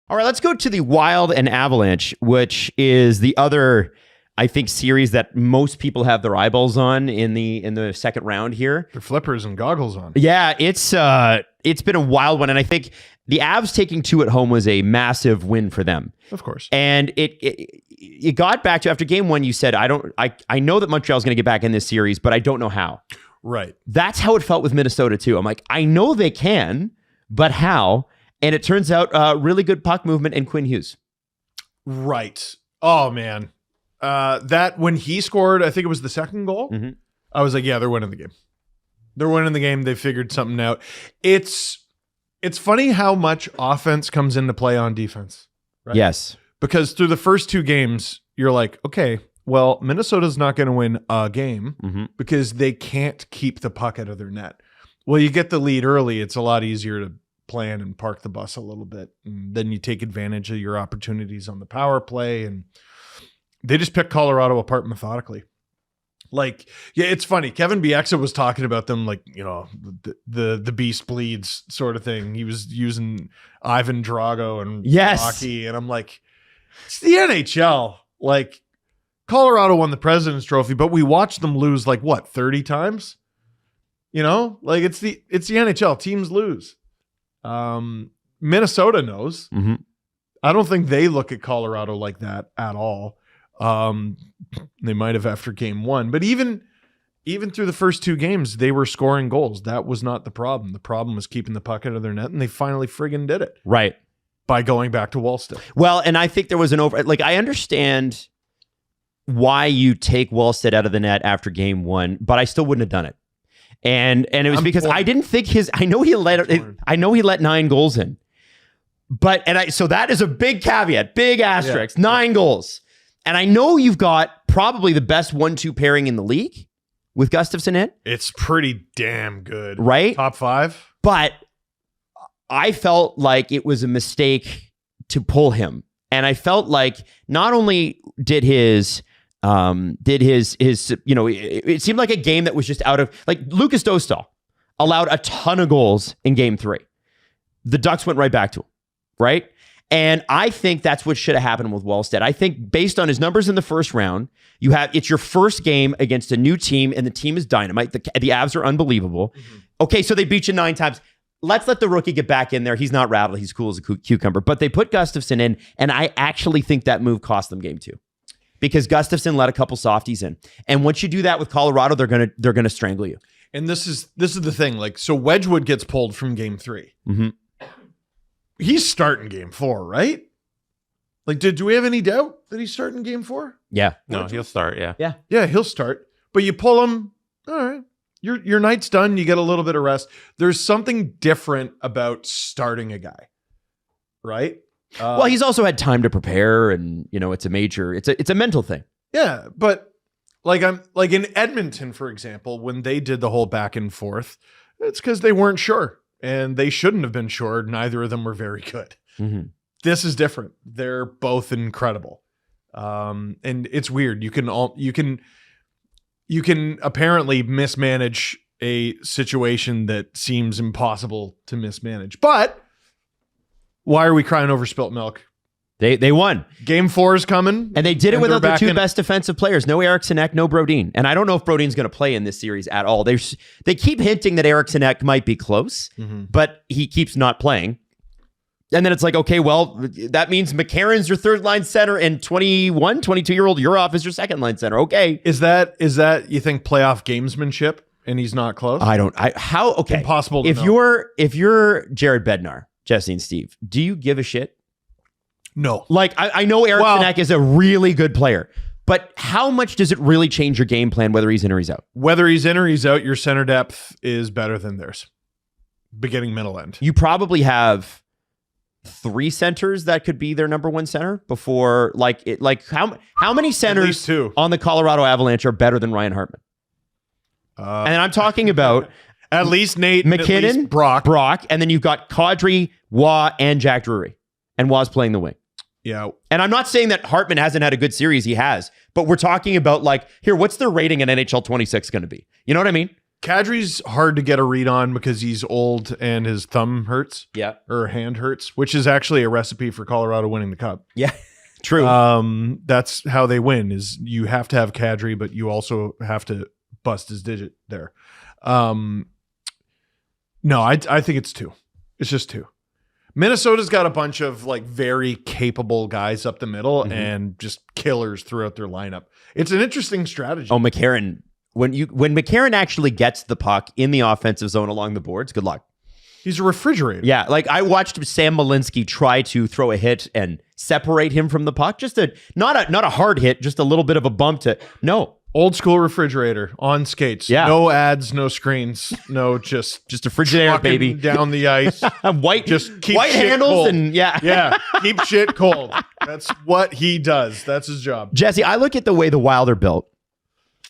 All right, let's go to the Wild and Avalanche, which is the other, I think, series that most people have their eyeballs on in the second round here. Their flippers and goggles on. Yeah, it's been a wild one, and I think the Avs taking 2 at home was a massive win for them. Of course. And it got back to, after game 1, you said, I know that Montreal's going to get back in this series, but I don't know how. Right. That's how it felt with Minnesota too. I'm like, I know they can, but how? And it turns out really good puck movement and Quinn Hughes. Right. Oh, man. That when he scored, I think it was the second goal, I was like, yeah, they're winning the game. They're winning the game. They figured something out. It's funny how much offense comes into play on defense. Right? Yes. Because through the first 2 games, you're like, okay, well, Minnesota's not going to win a game because they can't keep the puck out of their net. Well, you get the lead early. It's a lot easier to plan and park the bus a little bit. And then you take advantage of your opportunities on the power play. And they just picked Colorado apart methodically. Like, yeah, it's funny. Kevin Bieksa was talking about them like, you know, the beast bleeds sort of thing. He was using Ivan Drago and Rocky. And I'm like, it's the NHL. Like, Colorado won the President's Trophy, but we watched them lose like, what, 30 times? You know? Like, it's the NHL. Teams lose. Minnesota knows. I don't think they look at Colorado like that at all. They might have after game 1, but even through the first 2 games, they were scoring goals. That was not the problem. The problem was keeping the puck out of their net, and they finally friggin' did it. Right. By going back to Wallstedt. Well, and I think there was I understand why you take Wallstedt out of the net after game 1, but I still wouldn't have done it. And it was because I didn't think I know he let 9 goals in. So that is a big caveat, big asterisk, 9 goals. And I know you've got probably the best 1-2 pairing in the league with Gustafsson in. It's pretty damn good. Right? Top 5. But I felt like it was a mistake to pull him. And I felt like not only did his you know, it seemed like a game that was just out of, like, Lucas Dostal allowed a ton of goals in game 3. The Ducks went right back to him, right? And I think that's what should have happened with Wallstedt. I think based on his numbers in the first round, it's your first game against a new team, and the team is dynamite. The Avs are unbelievable. Okay, so they beat you 9 times. Let's let the rookie get back in there. He's not rattled. He's cool as a cucumber. But they put Gustafsson in, and I actually think that move cost them game 2. Because Gustafsson let a couple softies in. And once you do that with Colorado, they're gonna strangle you. And this is the thing. Like, so Wedgwood gets pulled from game 3. He's starting game 4, right? Like, do we have any doubt that he's starting game 4? Yeah. No, he'll start, yeah. Yeah, he'll start. But you pull him, all right. Your night's done, you get a little bit of rest. There's something different about starting a guy. Right? Well, he's also had time to prepare, and you know, it's a mental thing. Yeah, but like in Edmonton, for example, when they did the whole back and forth, it's because they weren't sure, and they shouldn't have been sure. Neither of them were very good. This is different. They're both incredible, and it's weird. You can apparently mismanage a situation that seems impossible to mismanage, but. Why are we crying over spilt milk? They won. Game 4 is coming. And they did it without their 2 best defensive players. No Eriksson Ek, no Brodin. And I don't know if Brodin's going to play in this series at all. They keep hinting that Eriksson Ek might be close, but he keeps not playing. And then it's like, okay, well, that means McCarron's your 3rd-line center, and 21, 22-year-old Urov is your 2nd-line center. Okay. Is that you think playoff gamesmanship and he's not close? Okay. Impossible to know. If you're Jared Bednar, Jesse and Steve, do you give a shit? No. Like, I know Eriksson Ek is a really good player, but how much does it really change your game plan whether he's in or he's out? Whether he's in or he's out, your center depth is better than theirs. Beginning, middle, end. You probably have 3 centers that could be their number 1 center before, how many centers at least 2 on the Colorado Avalanche are better than Ryan Hartman? And I'm talking about at least Nate McKinnon, at least Brock, and then you've got Kadri, Waugh, and Jack Drury. And Waugh's playing the wing. Yeah. And I'm not saying that Hartman hasn't had a good series. He has. But we're talking about, like, here, what's their rating in NHL 26 going to be? You know what I mean? Kadri's hard to get a read on because he's old and his thumb hurts. Yeah. Or hand hurts, which is actually a recipe for Colorado winning the cup. Yeah. True. That's how they win is you have to have Kadri, but you also have to bust his digit there. No, I think it's 2. It's just 2. Minnesota's got a bunch of like very capable guys up the middle and just killers throughout their lineup. It's an interesting strategy. Oh, McCarron. When McCarron actually gets the puck in the offensive zone along the boards, good luck. He's a refrigerator. Yeah, like I watched Sam Malinsky try to throw a hit and separate him from the puck. Just not a hard hit, just a little bit of a bump to Old school refrigerator on skates. Yeah. No ads, no screens, no just a Frigidaire, baby. Down the ice. White keep white shit handles cold. and yeah. Keep shit cold. That's what he does. That's his job. Jesse, I look at the way the Wild are built,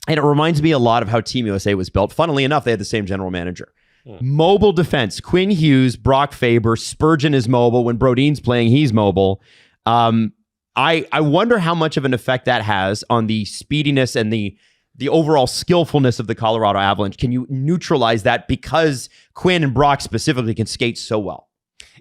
and it reminds me a lot of how Team USA was built. Funnily enough, they had the same general manager. Mobile defense. Quinn Hughes, Brock Faber, Spurgeon is mobile. When Brodin's playing, he's mobile. I wonder how much of an effect that has on the speediness and the overall skillfulness of the Colorado Avalanche. Can you neutralize that because Quinn and Brock specifically can skate so well?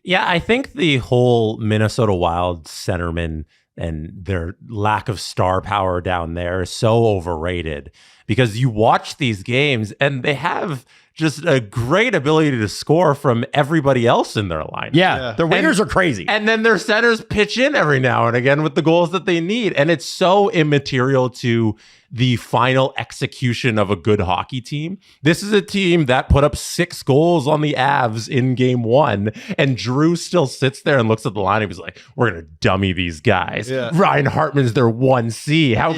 Yeah, I think the whole Minnesota Wild centerman and their lack of star power down there is so overrated because you watch these games and they have just a great ability to score from everybody else in their line. Yeah. Their wingers are crazy. And then their centers pitch in every now and again with the goals that they need. And it's so immaterial to the final execution of a good hockey team. This is a team that put up 6 goals on the Avs in game 1. And Drew still sits there and looks at the line and he's like, we're going to dummy these guys. Yeah. Ryan Hartman's their 1C. How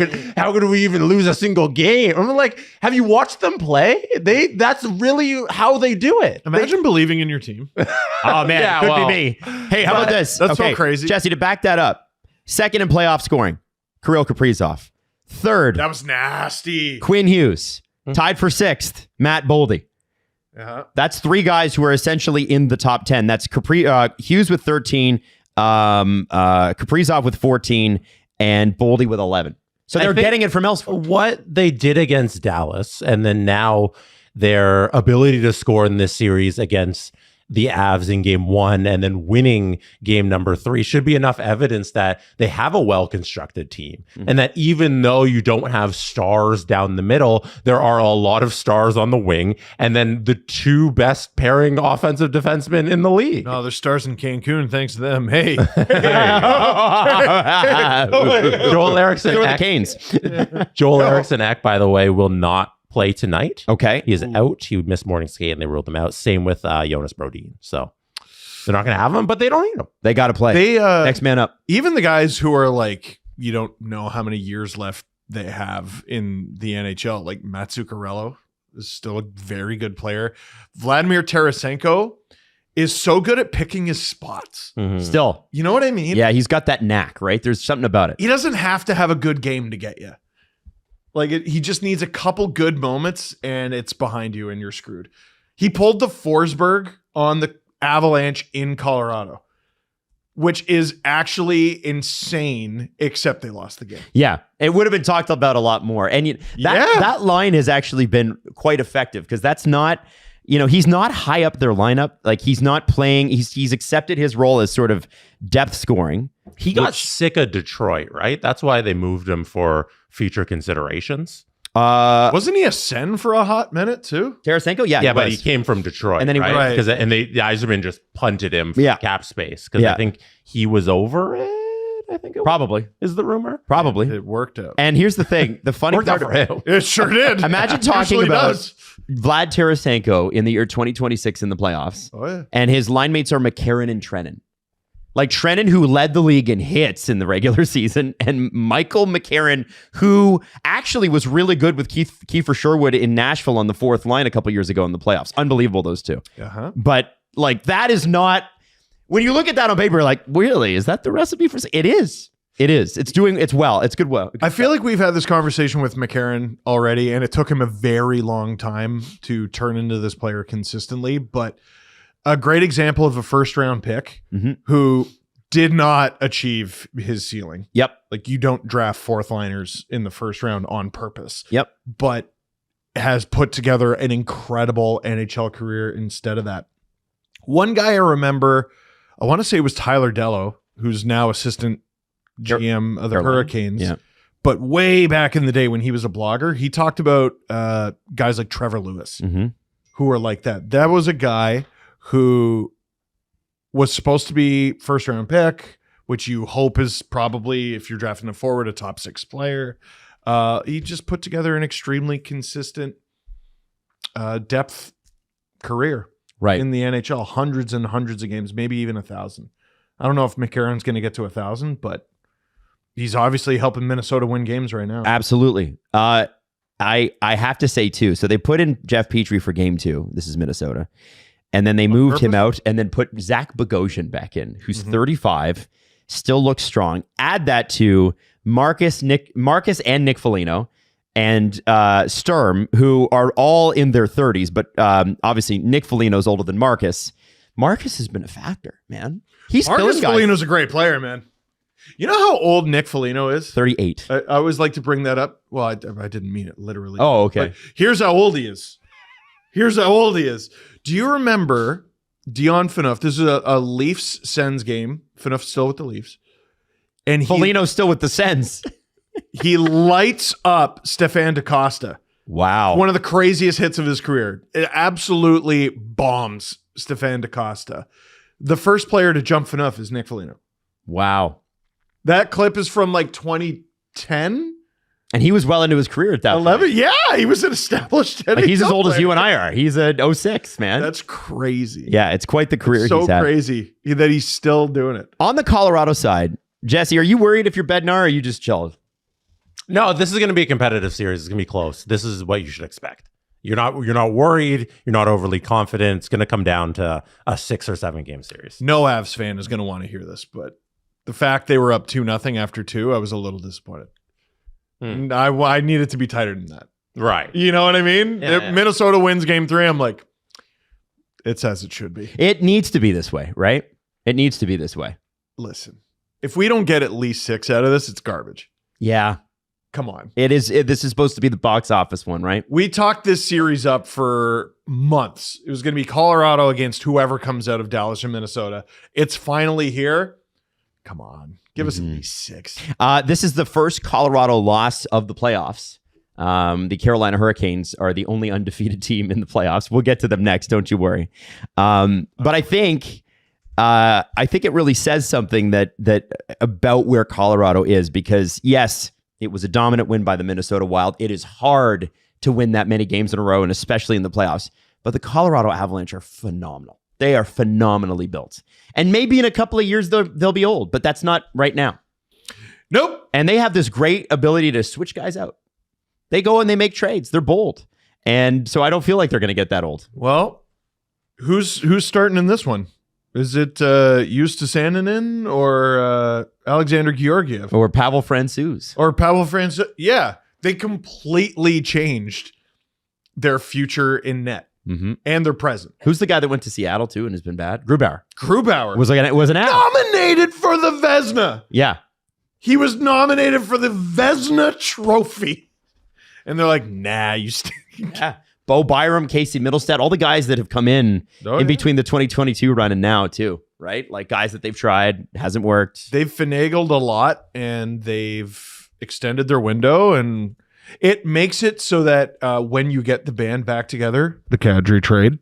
could we even lose a single game? I'm like, have you watched them play? That's really how they do it. Imagine believing in your team. Oh, man. Yeah, Could well, be me. Hey, how about this? That's so crazy. Jesse, to back that up, second in playoff scoring, Kirill Kaprizov. Third, That was nasty. Quinn Hughes. Tied for 6th, Matt Boldy. Uh-huh. That's 3 guys who are essentially in the top 10. That's Hughes with 13, Kaprizov with 14, and Boldy with 11. So they're getting it from elsewhere. What they did against Dallas, and then now their ability to score in this series against the Avs in game 1 and then winning game number 3 should be enough evidence that they have a well-constructed team. And that even though you don't have stars down the middle, there are a lot of stars on the wing and then the 2 best pairing offensive defensemen in the league. No, there's stars in Cancun. Thanks to them. Hey. Joel Eriksson Go with the Ek, Canes. Joel Eriksson Ek, by the way, will not play tonight. Okay. He is out. He would miss morning skate and they ruled him out. Same with Jonas Brodin. So they're not going to have him, but they don't need him. They got to play. Next man up. Even the guys who are like, you don't know how many years left they have in the NHL, like Matt Zuccarello is still a very good player. Vladimir Tarasenko is so good at picking his spots. Still. You know what I mean? Yeah, he's got that knack, right? There's something about it. He doesn't have to have a good game to get you. Like he just needs a couple good moments and it's behind you and you're screwed. He pulled the Forsberg on the Avalanche in Colorado, which is actually insane, except they lost the game. Yeah, it would have been talked about a lot more. And that line has actually been quite effective because that's not, he's not high up their lineup. Like he's not playing. He's accepted his role as sort of depth scoring. He got sick of Detroit, right? That's why they moved him for future considerations. Wasn't he a send for a hot minute too? Tarasenko? Yeah, but he came from Detroit. And then he right? Because the Yzerman just punted him for cap space because I think he was over it. I think it probably is the rumor. Probably it worked out. And here's the thing: the funny part for him, it sure did. Imagine talking about Vlad Tarasenko in the year 2026 in the playoffs, and his line mates are McCarron and Trennan. Like Trennan, who led the league in hits in the regular season, and Michael McCarron, who actually was really good with Kiefer Sherwood in Nashville on the 4th line a couple years ago in the playoffs. Unbelievable, those two. But like that is not. When you look at that on paper, you're like, really, is that the recipe for? It is. It is. It's well. It's good. Well, I feel like we've had this conversation with McCarron already, and it took him a very long time to turn into this player consistently. But a great example of a 1st-round pick who did not achieve his ceiling. Yep. Like you don't draft 4th liners in the 1st round on purpose. Yep. But has put together an incredible NHL career instead of that. One guy I remember, I want to say it was Tyler Dello, who's now assistant GM of the Hurricanes. Yeah. But way back in the day when he was a blogger, he talked about guys like Trevor Lewis, who were like that. That was a guy who was supposed to be first round pick, which you hope is probably, if you're drafting a forward, a top 6 player. He just put together an extremely consistent depth career in the NHL, hundreds and hundreds of games, maybe even 1,000. I don't know if McCarron's going to get to 1,000, but he's obviously helping Minnesota win games right now. Absolutely. I have to say too, so they put in Jeff Petrie for game 2. This is Minnesota. And then they moved him out and then put Zach Bogosian back in, who's 35, still looks strong. Add that to Marcus and Nick Foligno and Sturm, who are all in their 30s, but obviously Nick Foligno's older than Marcus. Marcus has been a factor, man. Marcus Foligno's a great player, man. You know how old Nick Foligno is? 38. I always like to bring that up. Well, I didn't mean it literally. Oh, okay. But here's how old he is. Do you remember Dion Phaneuf? This is a Leafs Sens game. Phaneuf's still with the Leafs. And Foligno's still with the Sens. He lights up Stefan DaCosta. Wow. One of the craziest hits of his career. It absolutely bombs Stefan DaCosta. The first player to jump Phaneuf is Nick Foligno. Wow. That clip is from like 2010. And he was well into his career at that 11? point. Yeah, he was an established NHL he's as old player. as you and I are. He's a 06, man. That's crazy. Yeah, it's quite the career So he's had. crazy that he's still doing it. On the Colorado side, Jesse, are you worried if you're Bednar or are you just chilled? No, this is going to be a competitive series. It's going to be close. This is what you should expect. You're not worried. You're not overly confident. It's going to come down to a 6 or 7 game series. No Avs fan is going to want to hear this, but the fact they were up 2-0 after 2, I was a little disappointed. I need it to be tighter than that. Right. You know what I mean? Yeah, If Minnesota wins game 3, I'm like, it's as it should be. It needs to be this way, right? It needs to be this way. Listen, if we don't get at least 6 out of this, it's garbage. Yeah. Come on. This is supposed to be the box office one, right? We talked this series up for months. It was going to be Colorado against whoever comes out of Dallas or Minnesota. It's finally here. Come on. Give us at least 6. This is the first Colorado loss of the playoffs. The Carolina Hurricanes are the only undefeated team in the playoffs. We'll get to them next. Don't you worry. But I think it really says something that about where Colorado is, because yes, it was a dominant win by the Minnesota Wild. It is hard to win that many games in a row, and especially in the playoffs. But the Colorado Avalanche are phenomenal. They are phenomenally built. And maybe in a couple of years, they'll be old, but that's not right now. Nope. And they have this great ability to switch guys out. They go and they make trades. They're bold. And so I don't feel like they're going to get that old. Well, who's starting in this one? Is it Justus Annunen or Alexander Georgiev? Or Pavel Francouz. Or Pavel Francouz? Yeah. They completely changed their future in net. Mm-hmm. And their present. Who's the guy that went to Seattle too and has been bad? Grubauer. Was an out. nominated for the Vezina. Yeah. He was nominated for the Vezina Trophy. And they're like, nah, you stink. Yeah. Bo Byram, Casey Middlestat, all the guys that have come in between the 2022 run and now too, right? Like guys that they've tried, hasn't worked. They've finagled a lot and they've extended their window, and it makes it so that when you get the band back together, the Kadri trade,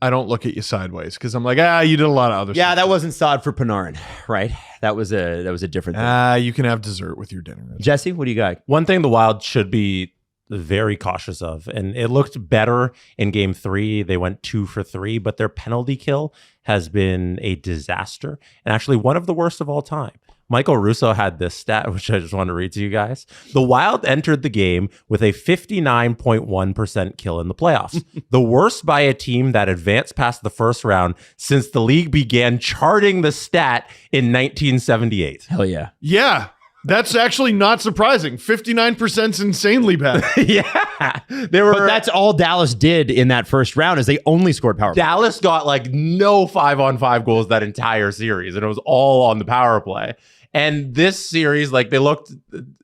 I don't look at you sideways because I'm like, you did a lot of other stuff. Yeah, that wasn't sod for Panarin, right? That was a different thing. You can have dessert with your dinner. Jesse, what do you got? One thing the Wild should be very cautious of, and it looked better in game 3. They went 2 for 3, but their penalty kill has been a disaster and actually one of the worst of all time. Michael Russo had this stat, which I just want to read to you guys. The Wild entered the game with a 59.1% kill in the playoffs, the worst by a team that advanced past the first round since the league began charting the stat in 1978. Hell yeah. Yeah. That's actually not surprising. 59% is insanely bad. Yeah. But that's all Dallas did in that first round is they only scored power play. Dallas got like no 5-on-5 goals that entire series, and it was all on the power play. And this series, like, they looked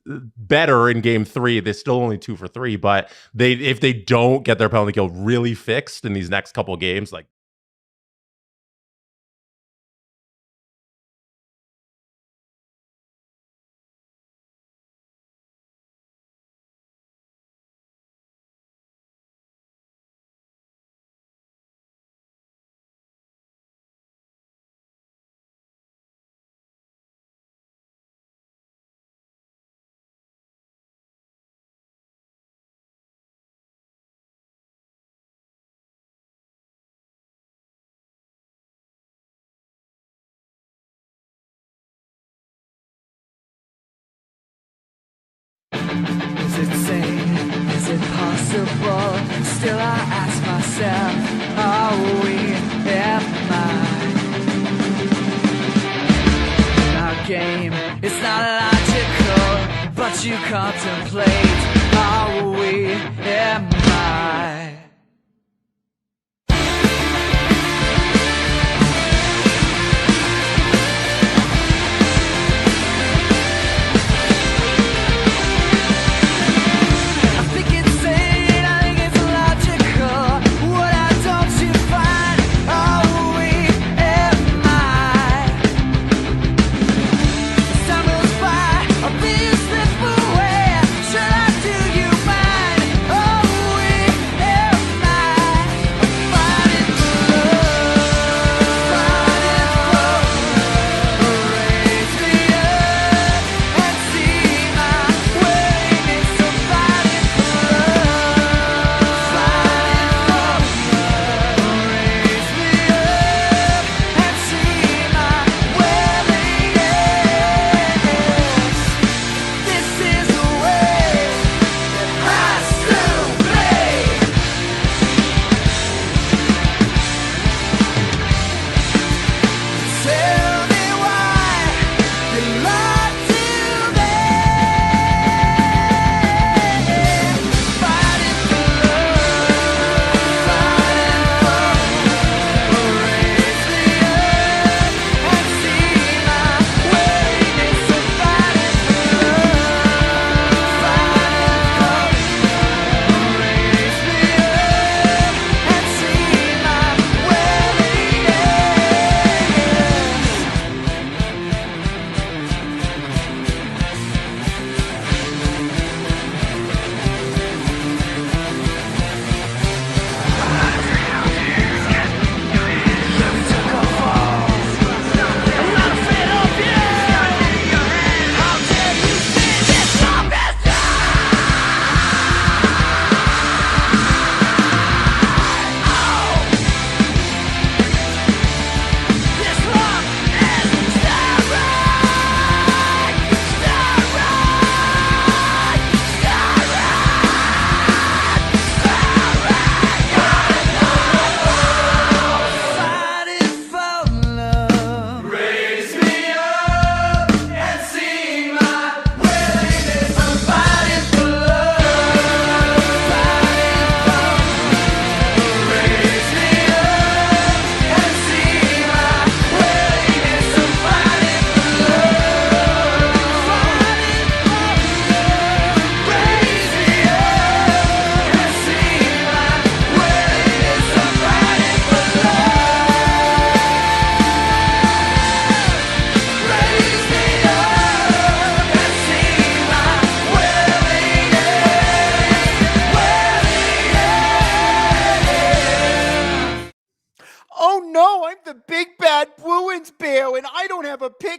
better in game 3. They're still only 2 for 3, but if they don't get their penalty kill really fixed in these next couple of games, like, Is it sane? Is it possible? Still I ask myself, are we our game? It's not logical, but you contemplate, are we am I?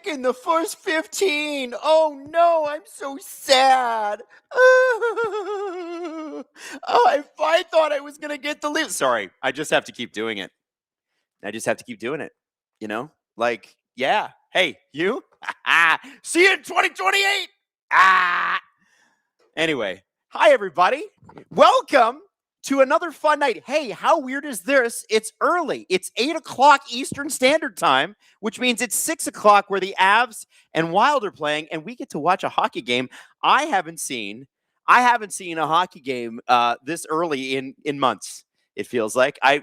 in the first 15. Oh no, I'm so sad. Oh, I thought I was going to get the lead. Sorry, I just have to keep doing it. I just have to keep doing it. You know? Like, yeah. Hey, you? See you in 2028. Anyway, hi everybody. Welcome to another fun night. Hey, how weird is this? It's early. It's 8 o'clock Eastern Standard Time, which means it's 6 o'clock where the Avs and Wylde are playing, and we get to watch a hockey game. I haven't seen a hockey game this early in months. It feels like. I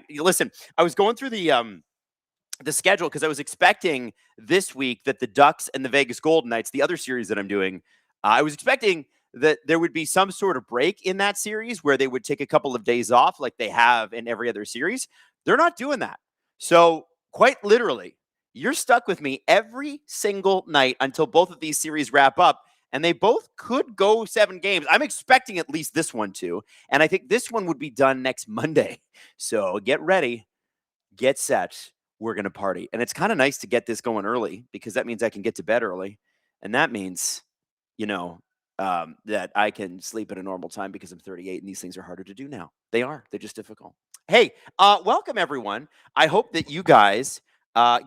was going through the the schedule, because I was expecting this week that the Ducks and the Vegas Golden Knights, the other series that I'm doing, I was expecting that there would be some sort of break in that series where they would take a couple of days off like they have in every other series. They're not doing that. So quite literally, you're stuck with me every single night until both of these series wrap up. And they both could go 7 games. I'm expecting at least this one to. And I think this one would be done next Monday. So get ready, get set. We're going to party. And it's kind of nice to get this going early because that means I can get to bed early. And that means, that I can sleep at a normal time because I'm 38 and these things are harder to do now. They are. They're just difficult. Hey, welcome everyone. I hope that you guys,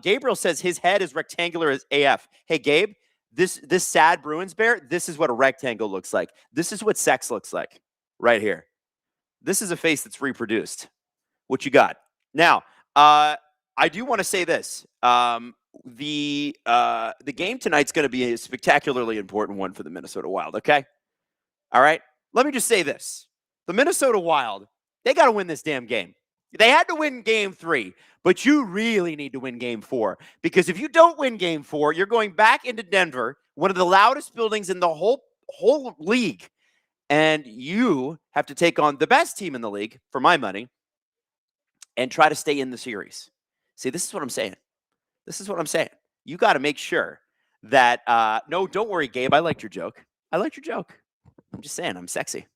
Gabriel says his head is rectangular as AF. Hey, Gabe, this sad Bruins bear, this is what a rectangle looks like. This is what sex looks like right here. This is a face that's reproduced. What you got? Now, I do want to say this. The game tonight's going to be a spectacularly important one for the Minnesota Wild, okay? All right? Let me just say this. The Minnesota Wild, they got to win this damn game. They had to win game 3, but you really need to win game 4 because if you don't win game 4, you're going back into Denver, one of the loudest buildings in the whole league, and you have to take on the best team in the league, for my money, and try to stay in the series. See, this is what I'm saying. This is what I'm saying. You got to make sure that no, don't worry, Gabe. I liked your joke. I'm just saying, I'm sexy.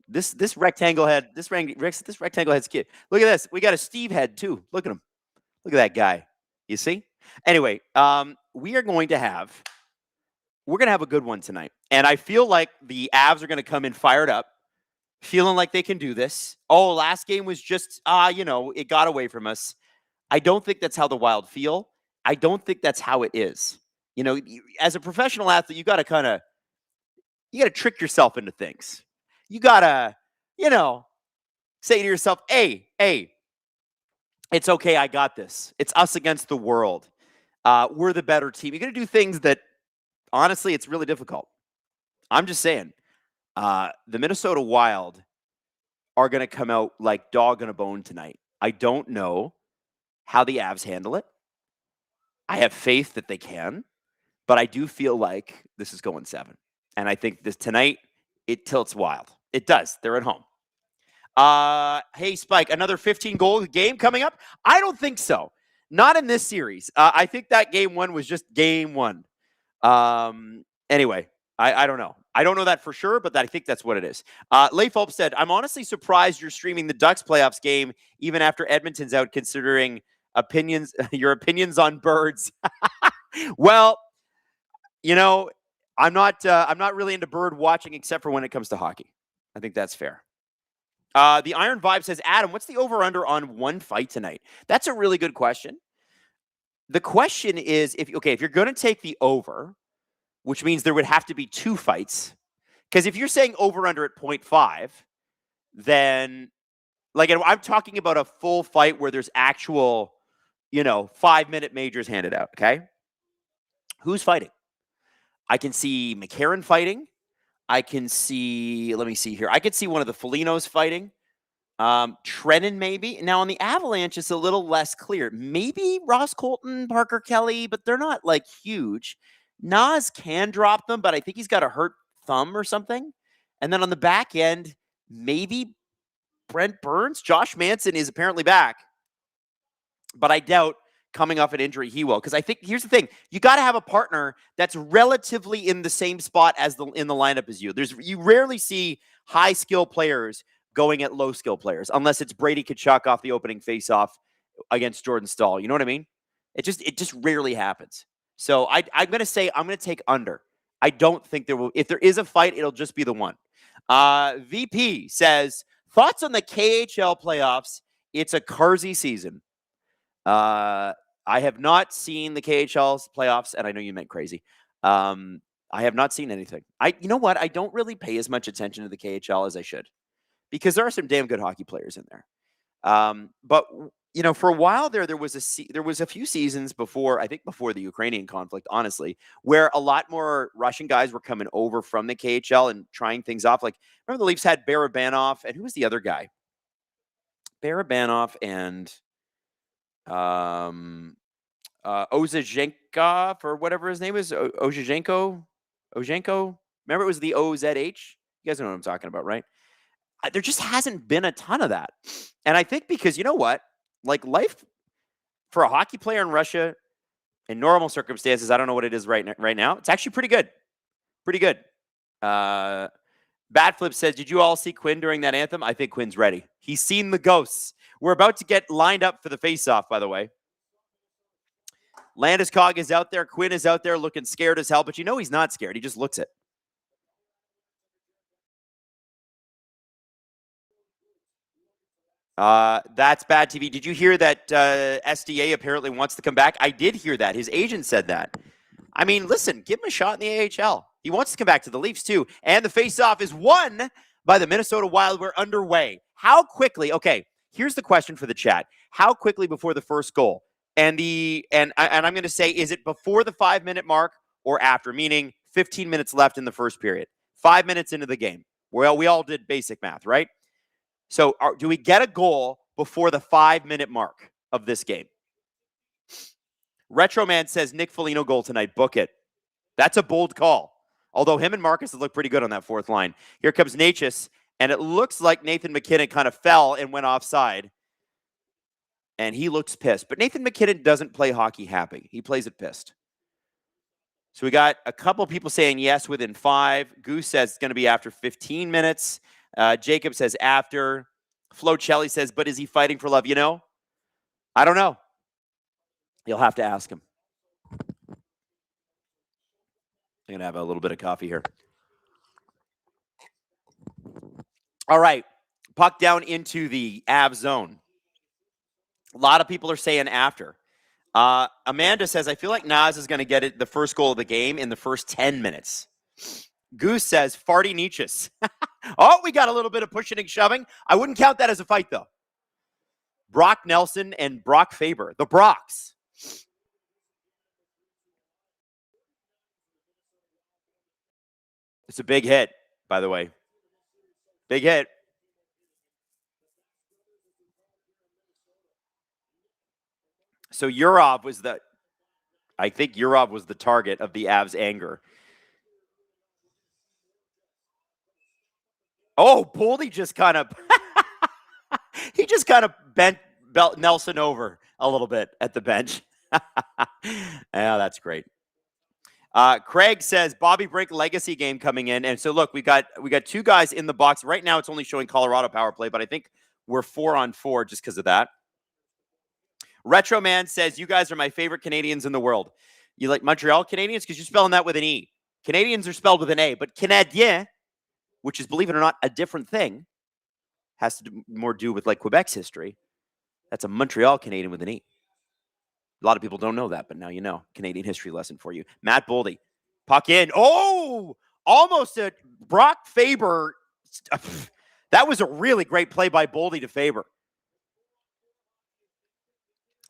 This rectangle head, this rectangle head's cute. Look at this. We got a Steve head too. Look at him. Look at that guy. You see? Anyway, we're going to have a good one tonight. And I feel like the Avs are going to come in fired up, feeling like they can do this. Oh, last game was just it got away from us. I don't think that's how the Wild feel. I don't think that's how it is. As a professional athlete, you got to trick yourself into things. You got to, say to yourself, hey, it's okay. I got this. It's us against the world. We're the better team. You're going to do things that, honestly, it's really difficult. I'm just saying, the Minnesota Wild are going to come out like dog on a bone tonight. I don't know how the Avs handle it. I have faith that they can, but I do feel like this is going 7. And I think this tonight, it tilts Wild. It does. They're at home. Hey, Spike, another 15-goal game coming up? I don't think so. Not in this series. I think that game 1 was just game 1. Anyway, I don't know. I don't know that for sure, but I think that's what it is. Leif Hope said, I'm honestly surprised you're streaming the Ducks playoffs game even after Edmonton's out, considering your opinions on birds. Well, I'm not really into bird watching except for when it comes to hockey. I think that's fair. The Iron Vibe says, Adam, what's the over-under on one fight tonight? That's a really good question. The question is, if you're going to take the over, which means there would have to be 2 fights, because if you're saying over-under at 0.5, then, I'm talking about a full fight where there's actual, 5-minute majors handed out, okay? Who's fighting? I can see McCarron fighting. I can see, let me see here. I could see one of the Folignos fighting. Trennan maybe. Now on the Avalanche, it's a little less clear. Maybe Ross Colton, Parker Kelly, but they're not huge. Nas can drop them, but I think he's got a hurt thumb or something. And then on the back end, maybe Brent Burns. Josh Manson is apparently back, but I doubt coming off an injury he will. Because I think here's the thing: you got to have a partner that's relatively in the same spot as in the lineup as you. You rarely see high skill players going at low skill players unless it's Brady Tkachuk off the opening faceoff against Jordan Staal. You know what I mean? It just rarely happens. So I'm going to say I'm going to take under. I don't think there will. If there is a fight, it'll just be the one. VP says, thoughts on the KHL playoffs? It's a Carsey season. I have not seen the KHL playoffs, and I know you meant crazy. I have not seen anything. You know what? I don't really pay as much attention to the KHL as I should, because there are some damn good hockey players in there. But for a while there was a few seasons before the Ukrainian conflict, honestly, where a lot more Russian guys were coming over from the KHL and trying things off. Remember the Leafs had Barabanov, and who was the other guy? Barabanov and Ozhenko, or whatever his name is. Ozhenko. Remember, it was the OZH. You guys know what I'm talking about, right? There just hasn't been a ton of that. And I think because, you know what? Like, life for a hockey player in Russia in normal circumstances, I don't know what it is right now. It's actually pretty good. Pretty good. Batflip says, did you all see Quinn during that anthem? I think Quinn's ready. He's seen the ghosts. We're about to get lined up for the face-off, by the way. Landeskog is out there. Quinn is out there looking scared as hell, but you know he's not scared. He just looks it. That's bad TV. Did you hear that SDA apparently wants to come back? I did hear that. His agent said that. I mean, listen, give him a shot in the AHL. He wants to come back to the Leafs too. And the face-off is won by the Minnesota Wild. We're underway. How quickly? Okay, here's the question for the chat. How quickly before the first goal? And I'm going to say, is it before the 5-minute mark or after? Meaning 15 minutes left in the first period. 5 minutes into the game. Well, we all did basic math, right? So do we get a goal before the 5-minute mark of this game? Retro Man says Nick Foligno goal tonight. Book it. That's a bold call. Although him and Marcus look pretty good on that fourth line. Here comes Necas, and it looks like Nathan MacKinnon kind of fell and went offside. And he looks pissed. But Nathan MacKinnon doesn't play hockey happy. He plays it pissed. So we got a couple people saying yes within 5. Goose says it's going to be after 15 minutes. Jacob says after. Flo Celli says, but is he fighting for love? You know, I don't know. You'll have to ask him. I'm going to have a little bit of coffee here. All right. Puck down into the Av zone. A lot of people are saying after. Amanda says, I feel like Nas is going to get it the first goal of the game in the first 10 minutes. Goose says, farty Nietzsche's. Oh, we got a little bit of pushing and shoving. I wouldn't count that as a fight, though. Brock Nelson and Brock Faber. The Brocks. It's a big hit, by the way. Big hit. So Yurov was I think Yurov was the target of the Avs' anger. Oh, Boldy just kind of, he just kind of bent Nelson over a little bit at the bench. Yeah, that's great. Craig says Bobby Brink legacy game coming in. And so look, we got 2 guys in the box. Right now it's only showing Colorado power play, but I think we're 4-on-4 just because of that. Retro Man says, you guys are my favorite Canadians in the world. You like Montreal Canadiens? Because you're spelling that with an E. Canadians are spelled with an A, but Canadien, which is, believe it or not, a different thing, has to do with like Quebec's history. That's a Montreal Canadian with an E. A lot of people don't know that, but now you know. Canadian history lesson for you. Matt Boldy. Puck in. Oh, almost a Brock Faber. That was a really great play by Boldy to Faber.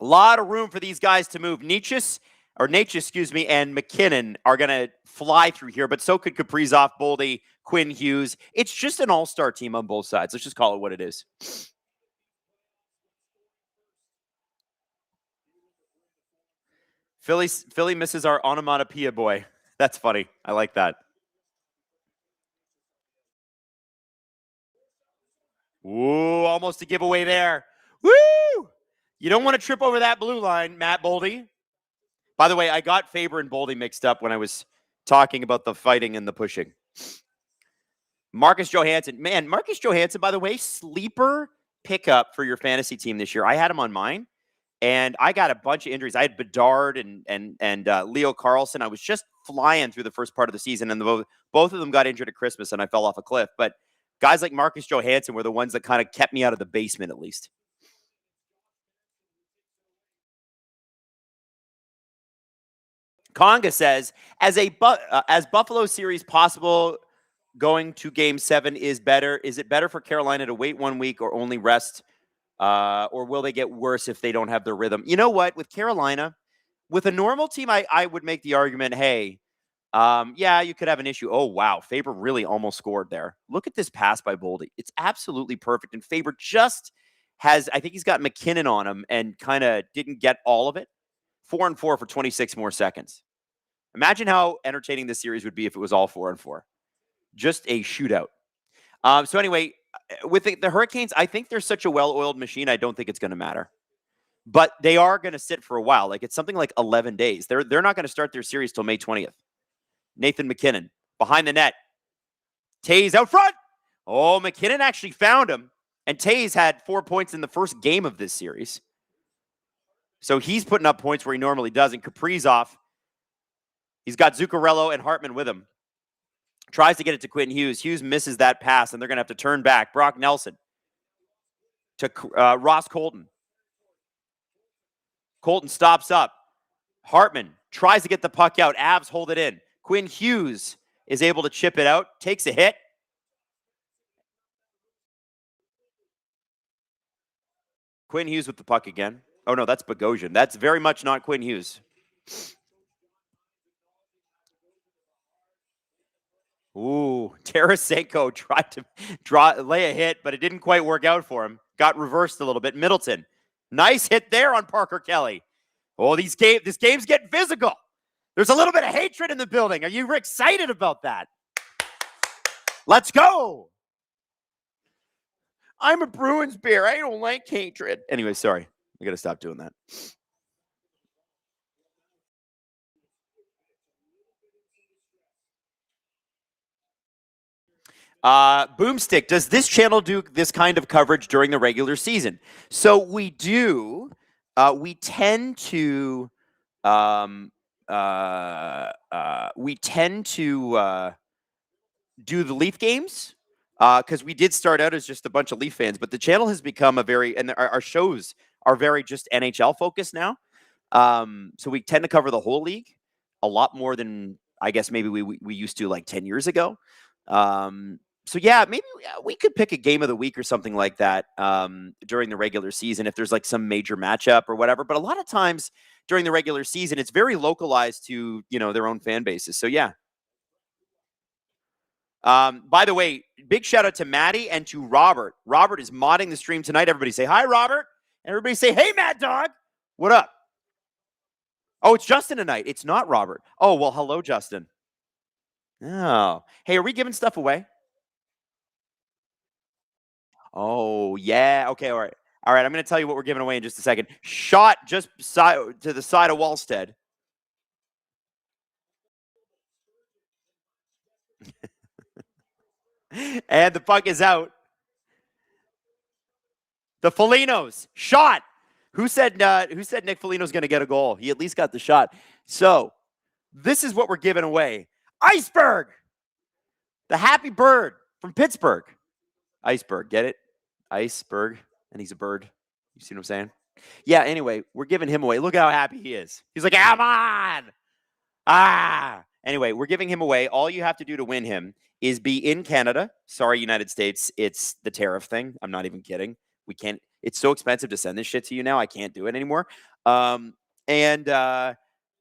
A lot of room for these guys to move. Necas, and McKinnon are going to fly through here, but so could Kaprizov, Boldy, Quinn Hughes. It's just an all-star team on both sides. Let's just call it what it is. Philly misses our onomatopoeia boy. That's funny. I like that. Ooh, almost a giveaway there. Woo! You don't want to trip over that blue line, Matt Boldy. By the way, I got Faber and Boldy mixed up when I was talking about the fighting and the pushing. Marcus Johansson. Man, Marcus Johansson, by the way, sleeper pickup for your fantasy team this year. I had him on mine, and I got a bunch of injuries. I had Bedard and Leo Carlson. I was just flying through the first part of the season, and both of them got injured at Christmas, and I fell off a cliff. But guys like Marcus Johansson were the ones that kind of kept me out of the basement, at least. Conga says, as Buffalo series possible going to Game 7 is better. Is it better for Carolina to wait 1 week or only rest? Or will they get worse if they don't have their rhythm? You know what? With Carolina, with a normal team, I would make the argument, hey, yeah, you could have an issue. Oh, wow. Faber really almost scored there. Look at this pass by Boldy. It's absolutely perfect. And Faber just I think he's got McKinnon on him and kind of didn't get all of it. 4-4 for 26 more seconds. Imagine how entertaining this series would be if it was all 4-4. Just a shootout. So anyway, with the Hurricanes, I think they're such a well-oiled machine, I don't think it's going to matter. But they are going to sit for a while. Like, it's something like 11 days. They're not going to start their series till May 20th. Nathan McKinnon behind the net. Taves out front. Oh, McKinnon actually found him. And Taves had 4 points in the first game of this series. So he's putting up points where he normally doesn't. Kaprizov, he's got Zuccarello and Hartman with him. Tries to get it to Quentin Hughes. Hughes misses that pass, and they're going to have to turn back. Brock Nelson to Ross Colton. Colton stops up. Hartman tries to get the puck out. Avs hold it in. Quinn Hughes is able to chip it out. Takes a hit. Quinn Hughes with the puck again. Oh, no, that's Bogosian. That's very much not Quinn Hughes. Ooh, Tarasenko tried to lay a hit, but it didn't quite work out for him. Got reversed a little bit. Middleton. Nice hit there on Parker Kelly. Oh, this game's getting physical. There's a little bit of hatred in the building. Are you excited about that? Let's go. I'm a Bruins bear. I don't like hatred. Anyway, sorry. I got to stop doing that. Boomstick, does this channel do this kind of coverage during the regular season? So we do. We tend to do the Leaf games because we did start out as just a bunch of Leaf fans, but the channel has become our shows are very just NHL focused now. So we tend to cover the whole league a lot more than I guess maybe we used to like 10 years ago. So yeah, maybe we could pick a game of the week or something like that during the regular season if there's like some major matchup or whatever. But a lot of times during the regular season, it's very localized to, their own fan bases. So yeah. By the way, big shout out to Maddie and to Robert. Robert is modding the stream tonight. Everybody say hi, Robert. And everybody say, hey, Mad Dog. What up? Oh, it's Justin tonight. It's not Robert. Oh, well, hello, Justin. Oh. Hey, are we giving stuff away? Oh, yeah. Okay, all right. All right, I'm going to tell you what we're giving away in just a second. Shot just to the side of Wallstead. And the puck is out. The Folignos. Shot. Who said Nick Foligno's going to get a goal? He at least got the shot. So, this is what we're giving away. Iceberg. The happy bird from Pittsburgh. Iceberg, get it? Iceberg, and he's a bird. You see what I'm saying? Yeah, anyway, we're giving him away. Look how happy he is. He's like, come on! Anyway, we're giving him away. All you have to do to win him is be in Canada. Sorry, United States. It's the tariff thing. I'm not even kidding. We can't. It's so expensive to send this shit to you now. I can't do it anymore. And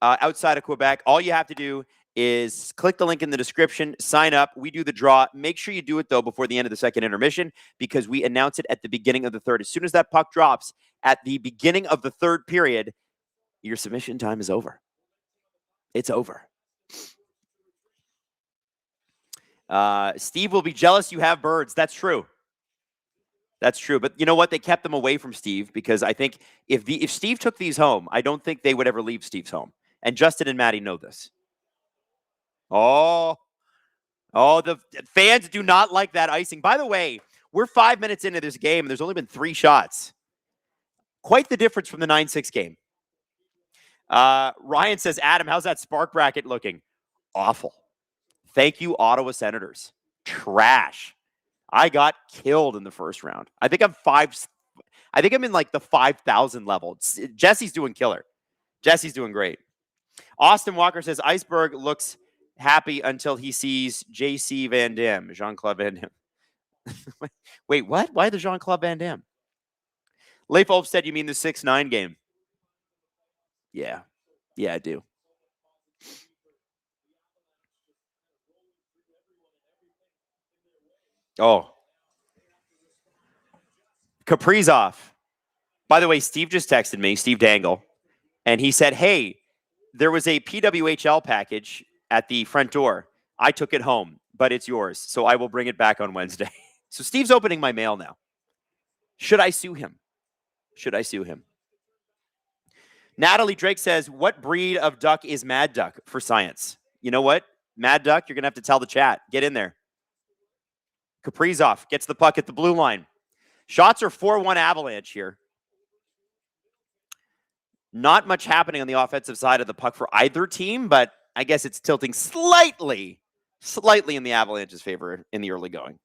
outside of Quebec, all you have to do is click the link in the description, sign up. We do the draw. Make sure you do it, though, before the end of the second intermission because we announce it at the beginning of the third. As soon as that puck drops at the beginning of the third period, your submission time is over. It's over. Steve will be jealous you have birds. That's true. That's true. But you know what? They kept them away from Steve because I think if Steve took these home, I don't think they would ever leave Steve's home. And Justin and Maddie know this. Oh, the fans do not like that icing. By the way, we're 5 minutes into this game, and there's only been 3 shots. Quite the difference from the 9-6 game. Ryan says, Adam, how's that spark bracket looking? Awful. Thank you, Ottawa Senators. Trash. I got killed in the first round. I think I'm in like the 5,000 level. Jesse's doing killer. Jesse's doing great. Austin Walker says, Iceberg looks happy until he sees J.C. Van Damme, Jean-Claude Van Damme. Wait, what? Why the Jean-Claude Van Damme? Leif Ulf said, you mean the 6-9 game? Yeah. Yeah, I do. Oh. Kaprizov. By the way, Steve just texted me, Steve Dangle, and he said, hey, there was a PWHL package at the front door. I took it home, but it's yours, so I will bring it back on Wednesday. So Steve's opening my mail now. Should I sue him? Should I sue him? Natalie Drake says, what breed of duck is Mad Duck for science? You know what? Mad Duck, you're going to have to tell the chat. Get in there. Kaprizov gets the puck at the blue line. Shots are 4-1 Avalanche here. Not much happening on the offensive side of the puck for either team, but I guess it's tilting slightly in the Avalanche's favor in the early going.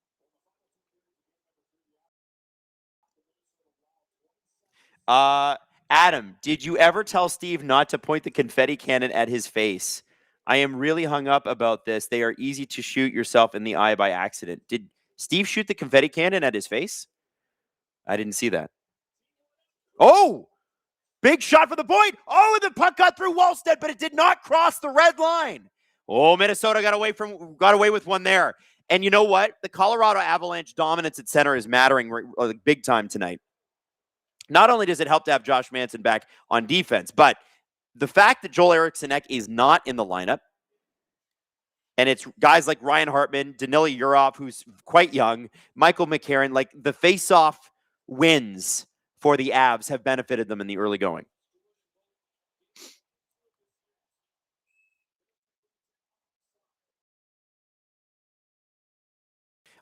Adam, did you ever tell Steve not to point the confetti cannon at his face? I am really hung up about this. They are easy to shoot yourself in the eye by accident. Did Steve shoot the confetti cannon at his face? I didn't see that. Oh! Big shot for the point. Oh, and the puck got through Wallstead, but it did not cross the red line. Oh, Minnesota got away with one there. And you know what? The Colorado Avalanche dominance at center is mattering big time tonight. Not only does it help to have Josh Manson back on defense, but the fact that Joel Eriksson is not in the lineup, and it's guys like Ryan Hartman, Danila Yurov, who's quite young, Michael McCarron, like the face-off wins for the Avs have benefited them in the early going.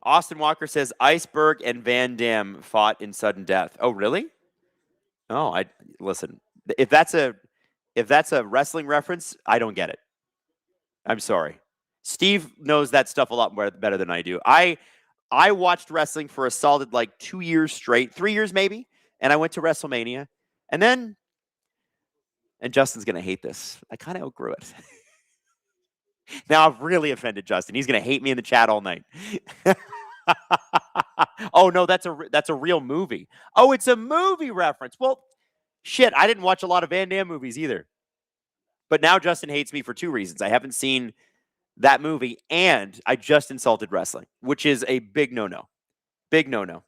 Austin Walker says Iceberg and Van Damme fought in sudden death. Oh, really? Oh, listen. If that's a wrestling reference, I don't get it. I'm sorry. Steve knows that stuff a lot better than I do. I watched wrestling for a solid 2 years straight, 3 years maybe. And I went to WrestleMania. And Justin's going to hate this. I kind of outgrew it. Now I've really offended Justin. He's going to hate me in the chat all night. Oh, no, that's a real movie. Oh, it's a movie reference. Well, shit, I didn't watch a lot of Van Damme movies either. But now Justin hates me for two reasons. I haven't seen that movie, and I just insulted wrestling, which is a big no-no. Big no-no.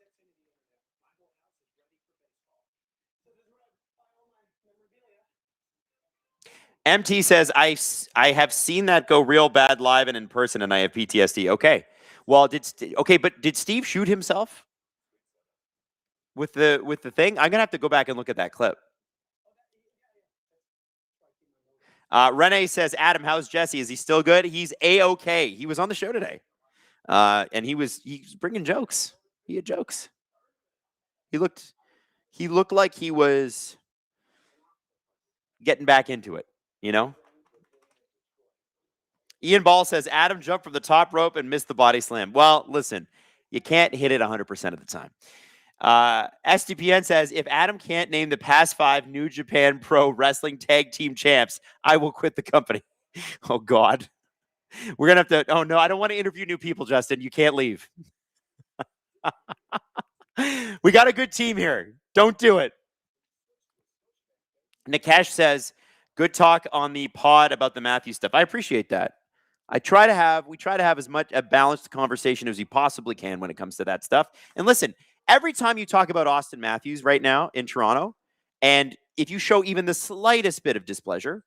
MT says, I have seen that go real bad live and in person, and I have PTSD. Okay. Well, but did Steve shoot himself with the thing? I'm going to have to go back and look at that clip. Renee says, Adam, how's Jesse? Is he still good? He's A-okay. He was on the show today. And he's bringing jokes. He had jokes. He looked like he was getting back into it, you know? Ian Ball says, Adam jumped from the top rope and missed the body slam. Well, listen, you can't hit it 100% of the time. SDPN says, if Adam can't name the past 5 New Japan Pro Wrestling Tag Team Champs, I will quit the company. Oh, God. We're going to have to... Oh, no, I don't want to interview new people, Justin. You can't leave. We got a good team here. Don't do it. Nikesh says, good talk on the pod about the Matthews stuff. I appreciate that. We try to have as much a balanced conversation as we possibly can when it comes to that stuff. And listen, every time you talk about Austin Matthews right now in Toronto, and if you show even the slightest bit of displeasure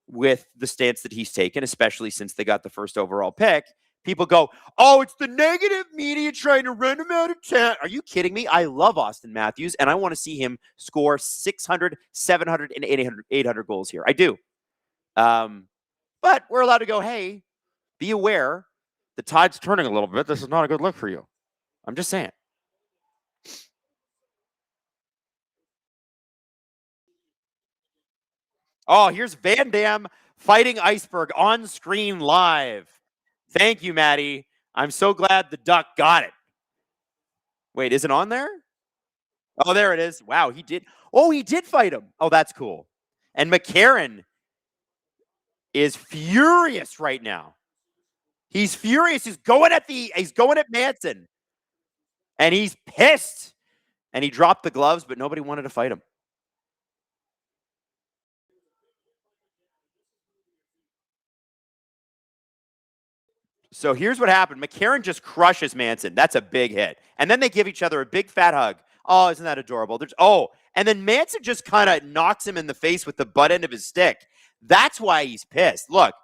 with the stance that he's taken, especially since they got the first overall pick, people go, oh, it's the negative media trying to run him out of town. Are you kidding me? I love Austin Matthews, and I want to see him score 600, 700, and 800 goals here. I do. But we're allowed to go, hey, be aware, the tide's turning a little bit. This is not a good look for you. I'm just saying. Oh, here's Van Damme fighting Iceberg on screen live. Thank you, Maddie. I'm so glad the duck got it. Wait, is it on there? Oh, there it is. Wow, he did. Oh, he did fight him. Oh, that's cool. And McCarron is furious right now. He's furious. He's going at Manson. And he's pissed. And he dropped the gloves, but nobody wanted to fight him. So here's what happened. McCarron just crushes Manson. That's a big hit. And then they give each other a big fat hug. Oh, isn't that adorable? And then Manson just kind of knocks him in the face with the butt end of his stick. That's why he's pissed. Look,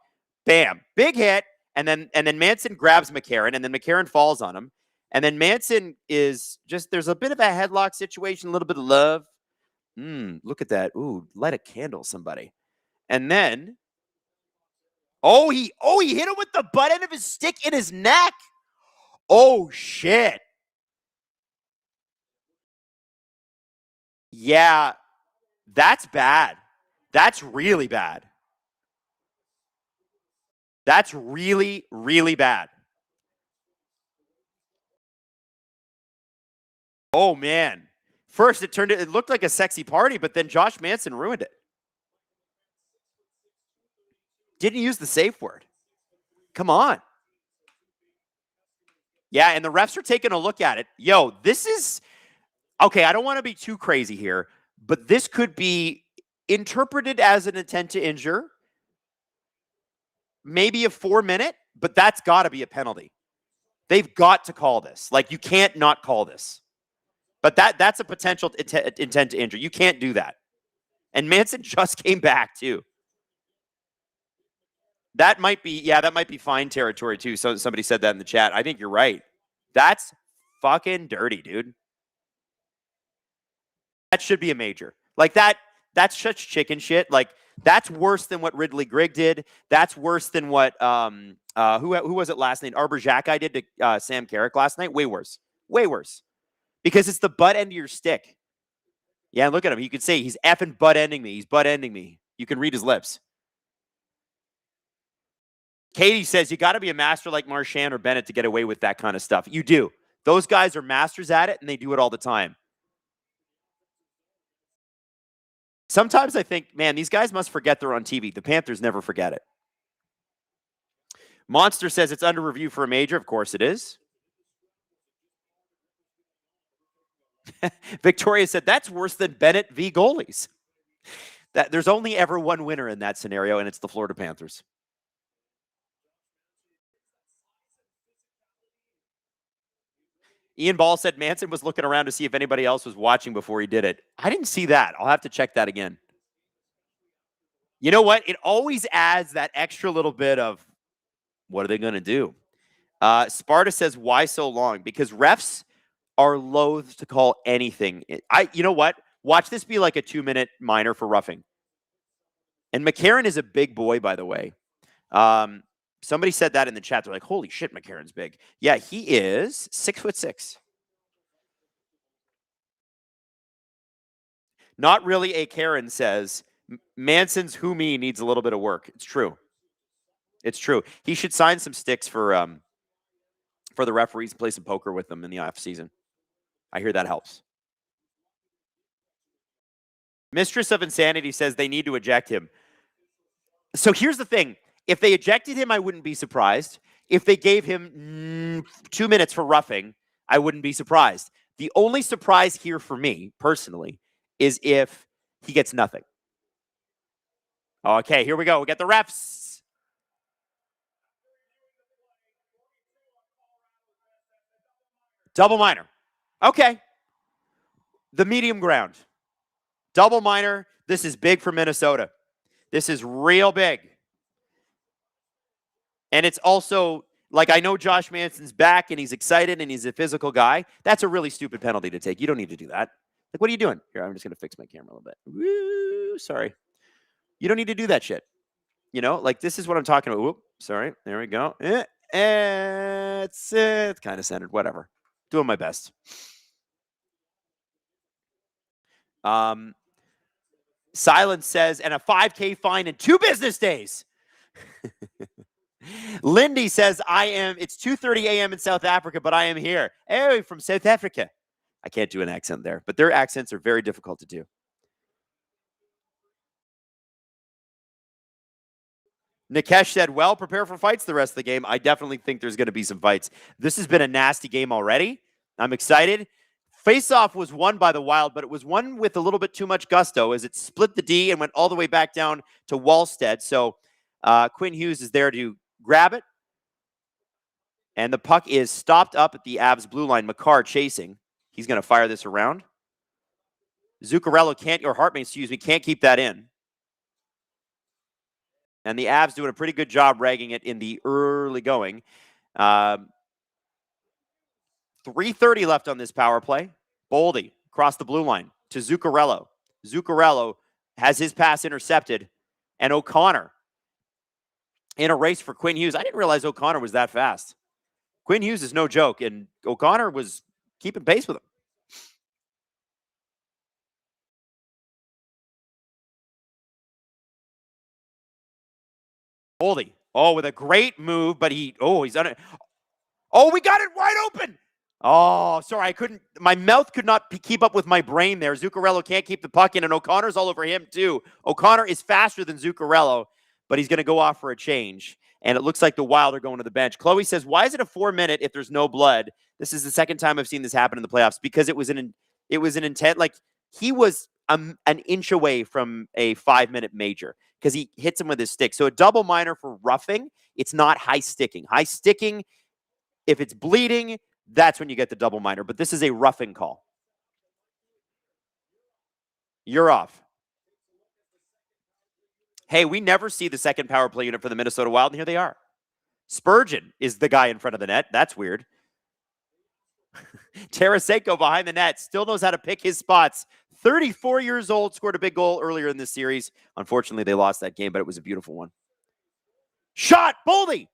bam, big hit, and then Manson grabs McCarron, and then McCarron falls on him. And then Manson is just, there's a bit of a headlock situation, a little bit of love. Look at that. Ooh, light a candle, somebody. And then, he hit him with the butt end of his stick in his neck. Oh, shit. Yeah, that's bad. That's really bad. That's really, really bad. Oh, man. First, it looked like a sexy party, but then Josh Manson ruined it. Didn't use the safe word. Come on. Yeah, and the refs are taking a look at it. Yo, this is... Okay, I don't want to be too crazy here, but this could be interpreted as an intent to injure. Maybe a 4-minute, but that's got to be a penalty. They've got to call this. Like, you can't not call this. But that's a potential intent to injure. You can't do that. And Manson just came back, too. That might be fine territory, too. So somebody said that in the chat. I think you're right. That's fucking dirty, dude. That should be a major. Like, that's such chicken shit. Like, that's worse than what Ridley Grigg did. That's worse than what who was it last night? Arber Xhekaj did to Sam Carrick last night. Way worse. Way worse. Because it's the butt end of your stick. Yeah, look at him. You could say he's effing butt ending me. He's butt ending me. You can read his lips. Katie says you got to be a master like Marchand or Bennett to get away with that kind of stuff. You do. Those guys are masters at it, and they do it all the time. Sometimes I think, man, these guys must forget they're on TV. The Panthers never forget it. Monster says it's under review for a major. Of course it is. Victoria said that's worse than Bennett v. goalies. There's only ever one winner in that scenario, and it's the Florida Panthers. Ian Ball said Manson was looking around to see if anybody else was watching before he did it. I didn't see that. I'll have to check that again. You know what? It always adds that extra little bit of, what are they going to do? Sparta says, why so long? Because refs are loath to call anything. You know what? Watch this be like a 2-minute minor for roughing. And McCarron is a big boy, by the way. Somebody said that in the chat. They're like, holy shit, McCarron's big. Yeah, he is 6'6". Not really a Karen says, Manson's who me needs a little bit of work. It's true. It's true. He should sign some sticks for the referees and play some poker with them in the off season. I hear that helps. Mistress of Insanity says they need to eject him. So here's the thing. If they ejected him, I wouldn't be surprised. If they gave him 2 minutes for roughing, I wouldn't be surprised. The only surprise here for me, personally, is if he gets nothing. Okay, here we go. We got the refs. Double minor. Okay. The medium ground. Double minor. This is big for Minnesota. This is real big. And it's also, like, I know Josh Manson's back and he's excited and he's a physical guy. That's a really stupid penalty to take. You don't need to do that. Like, what are you doing? Here, I'm just going to fix my camera a little bit. Woo, sorry. You don't need to do that shit. You know, like, this is what I'm talking about. Whoop, sorry. There we go. It's kind of centered. Whatever. Doing my best. Silence says, and a $5,000 fine in 2 business days. Lindy says, it's 2:30 a.m. in South Africa, but I am here. Hey, from South Africa. I can't do an accent there, but their accents are very difficult to do. Nikesh said, well, prepare for fights the rest of the game. I definitely think there's going to be some fights. This has been a nasty game already. I'm excited. Face-off was won by the Wild, but it was won with a little bit too much gusto as it split the D and went all the way back down to Wallstead. So Quinn Hughes is there to grab it. And the puck is stopped up at the Avs blue line. Makar chasing. He's going to fire this around. Zuccarello can't keep that in. And the Avs doing a pretty good job ragging it in the early going. 3:30 left on this power play. Boldy across the blue line to Zuccarello. Zuccarello has his pass intercepted. And O'Connor in a race for Quinn Hughes. I didn't realize O'Connor was that fast. Quinn Hughes is no joke, and O'Connor was keeping pace with him. Boldy. Oh, with a great move, but he's done it. Oh, we got it wide open. Oh, sorry, my mouth could not keep up with my brain there. Zuccarello can't keep the puck in, and O'Connor's all over him too. O'Connor is faster than Zuccarello, but he's going to go off for a change. And it looks like the Wild are going to the bench. Chloe says, why is it a 4-minute if there's no blood? This is the second time I've seen this happen in the playoffs, because it was an intent. Like, he was an inch away from a 5-minute major because he hits him with his stick. So a double minor for roughing, it's not high sticking. High sticking, if it's bleeding, that's when you get the double minor. But this is a roughing call. You're off. Hey, we never see the second power play unit for the Minnesota Wild, and here they are. Spurgeon is the guy in front of the net. That's weird. Tarasenko behind the net, still knows how to pick his spots. 34 years old, scored a big goal earlier in this series. Unfortunately, they lost that game, but it was a beautiful one. Shot, Boldy.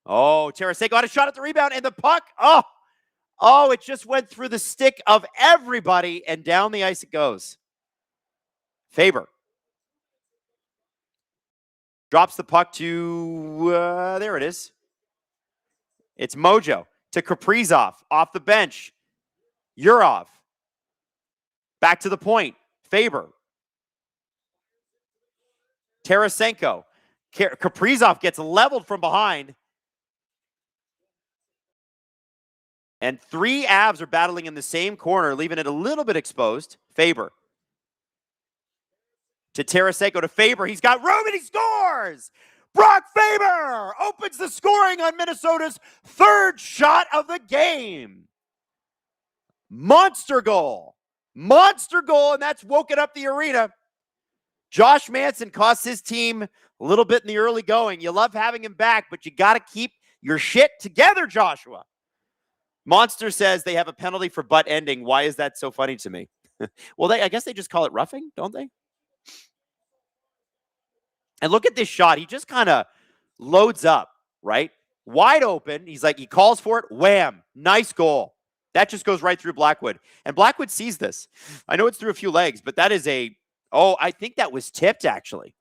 Oh, Tarasenko got a shot at the rebound, and the puck, it just went through the stick of everybody, and down the ice it goes. Faber drops the puck to, there it is. It's Mojo to Kaprizov off the bench. Yurov. Back to the point. Faber. Tarasenko. Kaprizov gets leveled from behind. And 3 Avs are battling in the same corner, leaving it a little bit exposed. Faber. To Tarasenko to Faber. He's got room and he scores! Brock Faber opens the scoring on Minnesota's 3rd shot of the game. Monster goal. Monster goal, and that's woken up the arena. Josh Manson costs his team a little bit in the early going. You love having him back, but you got to keep your shit together, Joshua. Monster says they have a penalty for butt ending. Why is that so funny to me? Well, I guess they just call it roughing, don't they? And look at this shot. He just kind of loads up, right? Wide open. He calls for it. Wham. Nice goal. That just goes right through Blackwood. And Blackwood sees this. I know it's through a few legs, but that is I think that was tipped, actually.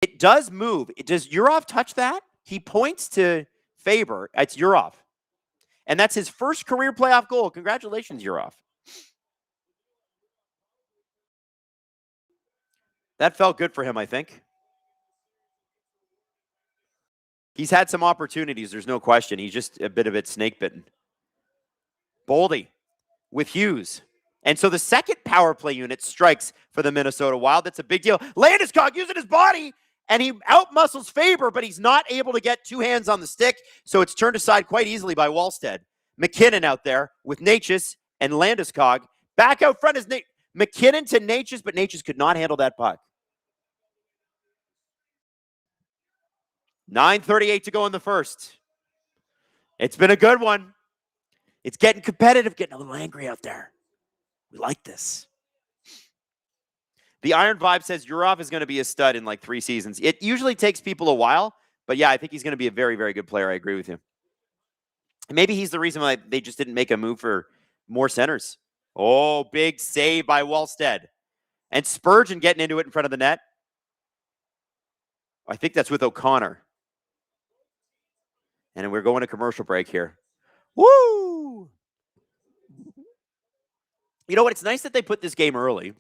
It does move. Does Yurov touch that? He points to Faber. It's Yurov. And that's his first career playoff goal. Congratulations, Yurov. That felt good for him, I think. He's had some opportunities, there's no question. He's just a bit of it snake-bitten. Boldy with Hughes. And so the second power play unit strikes for the Minnesota Wild. That's a big deal. Landeskog using his body, and he outmuscles Faber, but he's not able to get 2 hands on the stick, so it's turned aside quite easily by Wallstead. McKinnon out there with Natchez and Landeskog. Back out front is McKinnon to Natchez, but Natchez could not handle that puck. 9:38 to go in the first. It's been a good one. It's getting competitive, getting a little angry out there. We like this. The Iron Vibe says Yurov is going to be a stud in like 3 seasons. It usually takes people a while, but yeah, I think he's going to be a very, very good player. I agree with you. Maybe he's the reason why they just didn't make a move for more centers. Oh, big save by Wallstead. And Spurgeon getting into it in front of the net. I think that's with O'Connor. And we're going to commercial break here. Woo! You know what? It's nice that they put this game early,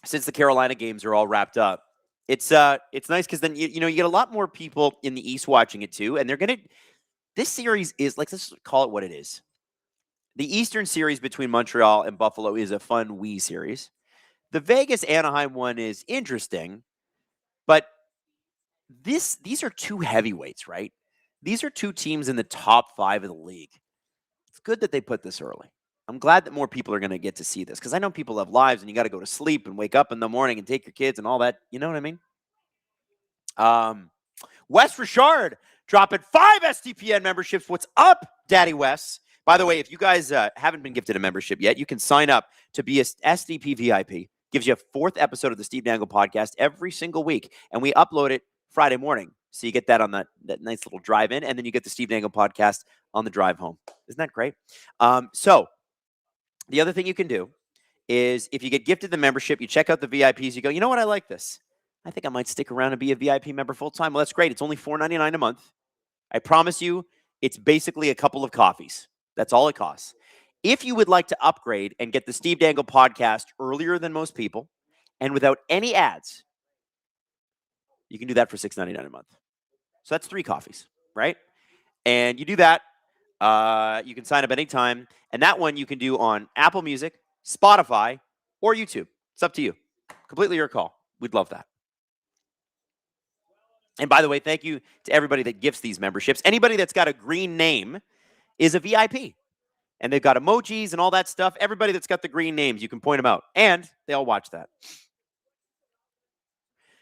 since the Carolina games are all wrapped up. It's nice because then you get a lot more people in the East watching it too, and this series is let's call it what it is. The Eastern series between Montreal and Buffalo is a fun wee series. The Vegas Anaheim one is interesting, but these are 2 heavyweights, right? These are 2 teams in the top 5 of the league. It's good that they put this early. I'm glad that more people are going to get to see this because I know people have lives and you got to go to sleep and wake up in the morning and take your kids and all that. You know what I mean? Wes Richard dropping 5 SDPN memberships. What's up, Daddy Wes? By the way, if you guys haven't been gifted a membership yet, you can sign up to be a SDP VIP. Gives you a 4th episode of the Steve Dangle podcast every single week. And we upload it Friday morning. So you get that on that nice little drive in. And then you get the Steve Dangle podcast on the drive home. Isn't that great? So the other thing you can do is if you get gifted the membership, you check out the VIPs, you go, you know what? I like this. I think I might stick around and be a VIP member full time. Well, that's great. It's only $4.99 a month. I promise you, it's basically a couple of coffees. That's all it costs. If you would like to upgrade and get the Steve Dangle podcast earlier than most people and without any ads, you can do that for $6.99 a month. So that's 3 coffees, right? And you do that. You can sign up anytime. And that one you can do on Apple Music, Spotify, or YouTube. It's up to you. Completely your call. We'd love that. And by the way, thank you to everybody that gifts these memberships. Anybody that's got a green name is a VIP. And they've got emojis and all that stuff. Everybody that's got the green names, you can point them out. And they all watch that.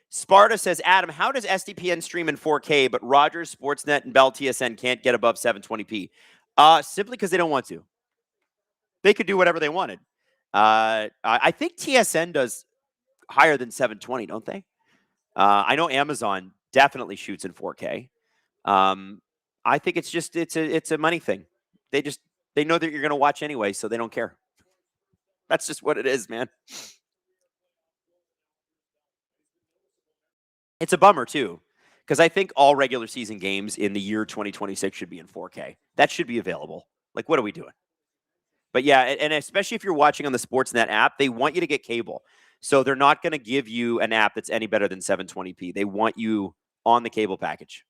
Sparta says, Adam, how does SDPN stream in 4K, but Rogers, Sportsnet, and Bell TSN can't get above 720p? Simply because they don't want to. They could do whatever they wanted. I think TSN does higher than 720, don't they? I know Amazon definitely shoots in 4K. I think it's just it's a money thing. They know that you're going to watch anyway, so they don't care. That's just what it is, man. It's a bummer too, because I think all regular season games in the year 2026 should be in 4K. That should be available. Like, what are we doing? But yeah, and especially if you're watching on the Sportsnet app, they want you to get cable. So they're not going to give you an app that's any better than 720p. They want you on the cable package.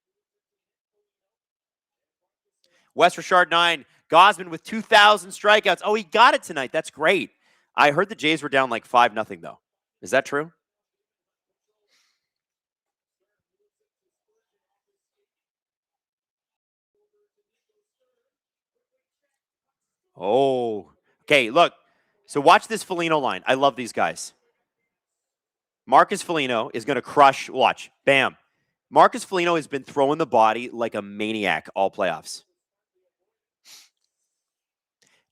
West Richard 9, Gosman with 2,000 strikeouts. Oh, he got it tonight. That's great. I heard the Jays were down like 5-0 though. Is that true? Oh, okay. Look, so watch this Foligno line. I love these guys. Marcus Foligno is going to crush. Watch. Bam. Marcus Foligno has been throwing the body like a maniac all playoffs.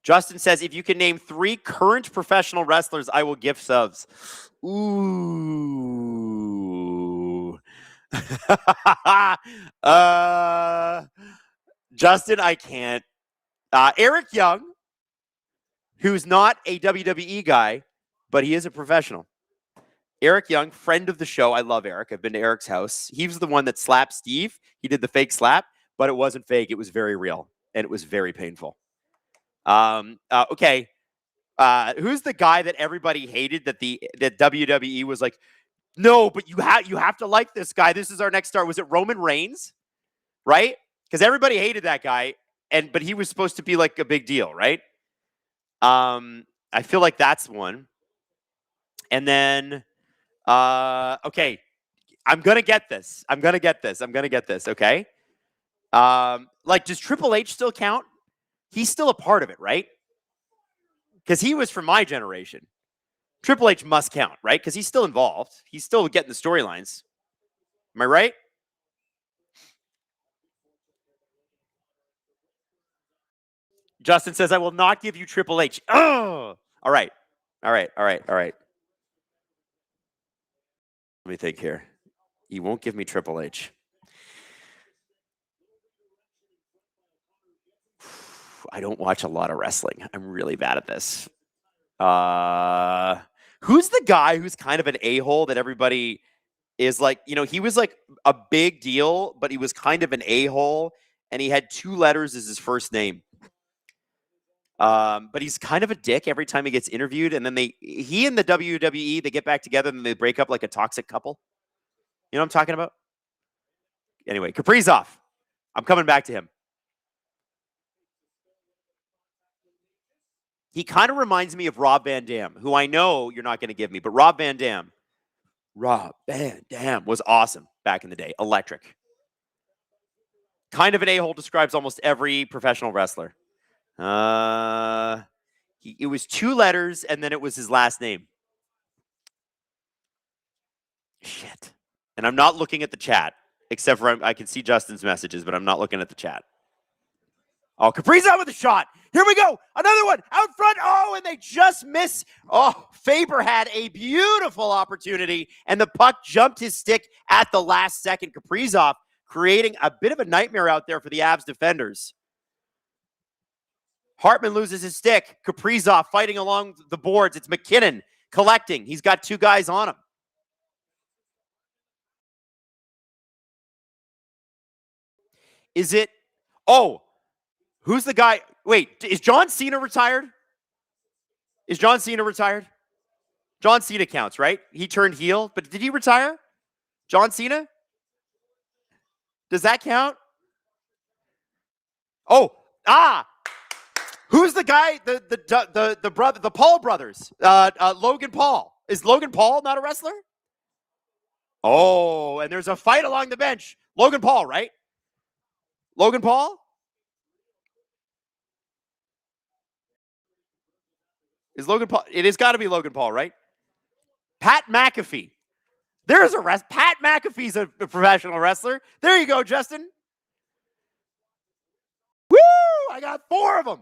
Justin says, if you can name 3 current professional wrestlers, I will gift subs. Ooh. Justin, I can't. Eric Young, who's not a WWE guy, but he is a professional. Eric Young, friend of the show. I love Eric. I've been to Eric's house. He was the one that slapped Steve. He did the fake slap, but it wasn't fake. It was very real, and it was very painful. Okay. Who's the guy that everybody hated that WWE was like, no, but you have to like this guy. This is our next star. Was it Roman Reigns? Right? Because everybody hated that guy, but he was supposed to be like a big deal, right? I feel like that's one. And then, okay, I'm gonna get this. Okay. Like, does Triple H still count? He's still a part of it, right? Because he was from my generation. Triple H must count, right? Because he's still involved. He's still getting the storylines. Am I right? Justin says, I will not give you Triple H. Oh, all right. Let me think here. You won't give me Triple H. I don't watch a lot of wrestling. I'm really bad at this. Who's the guy who's kind of an a-hole that everybody is like, he was like a big deal, but he was kind of an a-hole, and he had 2 letters as his first name. But he's kind of a dick every time he gets interviewed, and then he and the WWE, they get back together and they break up like a toxic couple. You know what I'm talking about? Anyway, Kaprizov. I'm coming back to him. He kind of reminds me of Rob Van Dam, who I know you're not going to give me, but Rob Van Dam was awesome back in the day. Electric. Kind of an a-hole, describes almost every professional wrestler. It was 2 letters, and then it was his last name. Shit. And I'm not looking at the chat, except for I can see Justin's messages, but I'm not looking at the chat. Oh, Kaprizov with a shot. Here we go. Another one out front. Oh, and they just miss. Oh, Faber had a beautiful opportunity, and the puck jumped his stick at the last second. Kaprizov creating a bit of a nightmare out there for the Avs defenders. Hartman loses his stick. Kaprizov fighting along the boards. It's McKinnon collecting. He's got 2 guys on him. Is it? Oh, who's the guy? Wait, is John Cena retired? Is John Cena retired? John Cena counts, right? He turned heel, but did he retire? John Cena? Does that count? Oh, who's the guy? The brother, the Paul brothers. Logan Paul. Is Logan Paul not a wrestler? Oh, and there's a fight along the bench. Logan Paul, right? Logan Paul? Is Logan Paul? It has got to be Logan Paul, right? Pat McAfee. There's a Pat McAfee's a professional wrestler. There you go, Justin. Woo! I got 4 of them.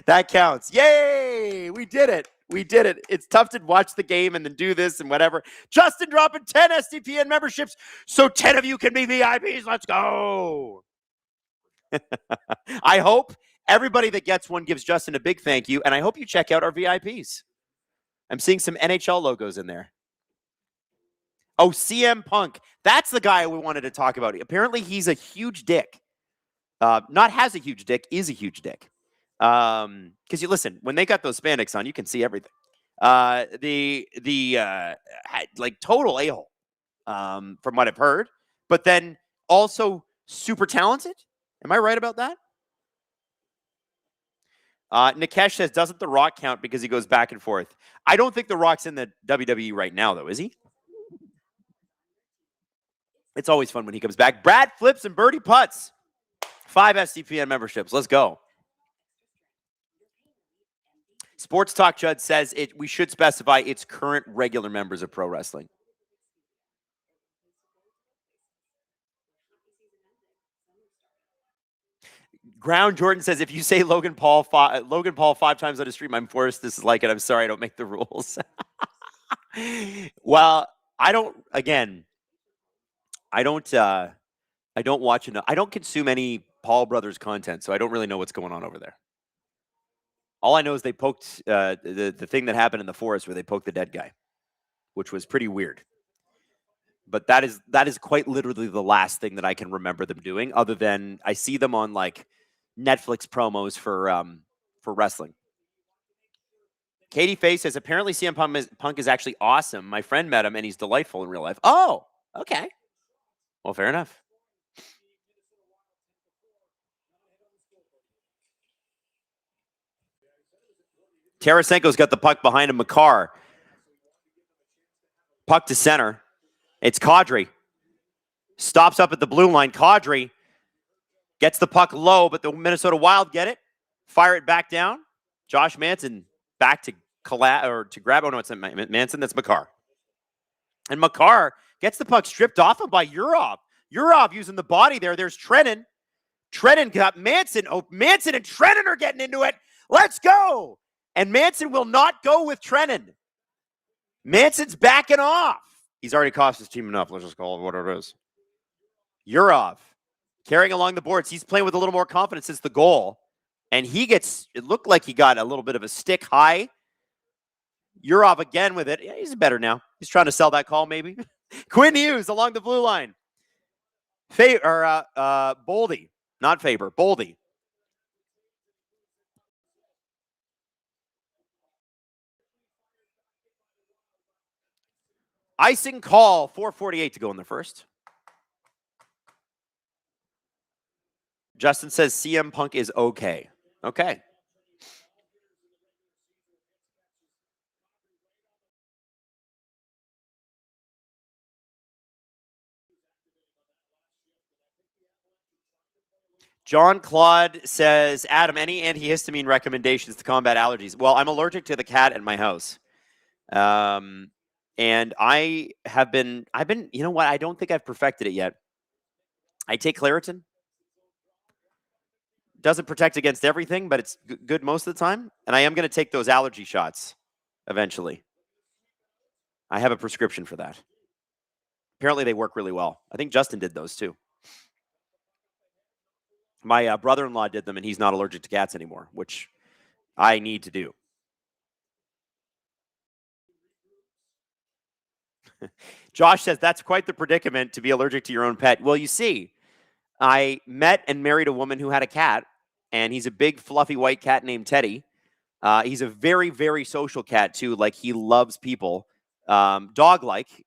That counts. Yay! We did it. We did it. It's tough to watch the game and then do this and whatever. Justin dropping 10 SDPN memberships so 10 of you can be VIPs. Let's go. I hope everybody that gets one gives Justin a big thank you, and I hope you check out our VIPs. I'm seeing some NHL logos in there. Oh, CM Punk. That's the guy we wanted to talk about. Apparently, he's a huge dick. Not has a huge dick, is a huge dick. Because you listen, when they got those spandex on, you can see everything. Like total a-hole, from what I've heard, but then also super talented. Am I right about that? Nikesh says, doesn't The Rock count because he goes back and forth? I don't think The Rock's in the WWE right now, though, is he? It's always fun when he comes back. Brad flips and birdie putts. 5 SDPN memberships. Let's go. Sports Talk Judd says we should specify its current regular members of pro wrestling. Ground Jordan says, if you say Logan Paul 5 times on a stream, I'm forced to dislike it. I'm sorry, I don't make the rules. Well, I don't watch enough. I don't consume any Paul Brothers content, so I don't really know what's going on over there. All I know is they poked the thing that happened in the forest where they poked the dead guy, which was pretty weird. But that is quite literally the last thing that I can remember them doing, other than I see them on like Netflix promos for wrestling. Katie Faye says, apparently CM Punk is actually awesome. My friend met him and he's delightful in real life. Oh, okay. Well, fair enough. Tarasenko's got the puck behind him. Makar. Puck to center. It's Kadri. Stops up at the blue line. Kadri gets the puck low, but the Minnesota Wild get it. Fire it back down. Josh Manson back to grab. Oh, no, it's not Manson. That's Makar. And Makar gets the puck stripped off him by Urov. Urov using the body there. There's Trennan. Trennan got Manson. Oh, Manson and Trennan are getting into it. Let's go. And Manson will not go with Trennan. Manson's backing off. He's already cost his team enough. Let's just call it what it is. Urov carrying along the boards. He's playing with a little more confidence since the goal. And it looked like he got a little bit of a stick high. Urov again with it. Yeah, he's better now. He's trying to sell that call, maybe. Quinn Hughes along the blue line. Boldy. Not Faber. Boldy. Icing call. 4:48 to go in the first. Justin says CM Punk is okay. Okay. John Claude says, Adam, any antihistamine recommendations to combat allergies? Well, I'm allergic to the cat at my house. And I've been, you know what? I don't think I've perfected it yet. I take Claritin. Doesn't protect against everything, but it's good most of the time. And I am going to take those allergy shots eventually. I have a prescription for that. Apparently they work really well. I think Justin did those too. My brother-in-law did them, and he's not allergic to cats anymore, which I need to do. Josh says, that's quite the predicament to be allergic to your own pet. Well, you see, I met and married a woman who had a cat, and he's a big, fluffy white cat named Teddy. He's a very, very social cat, too. Like, he loves people, dog-like.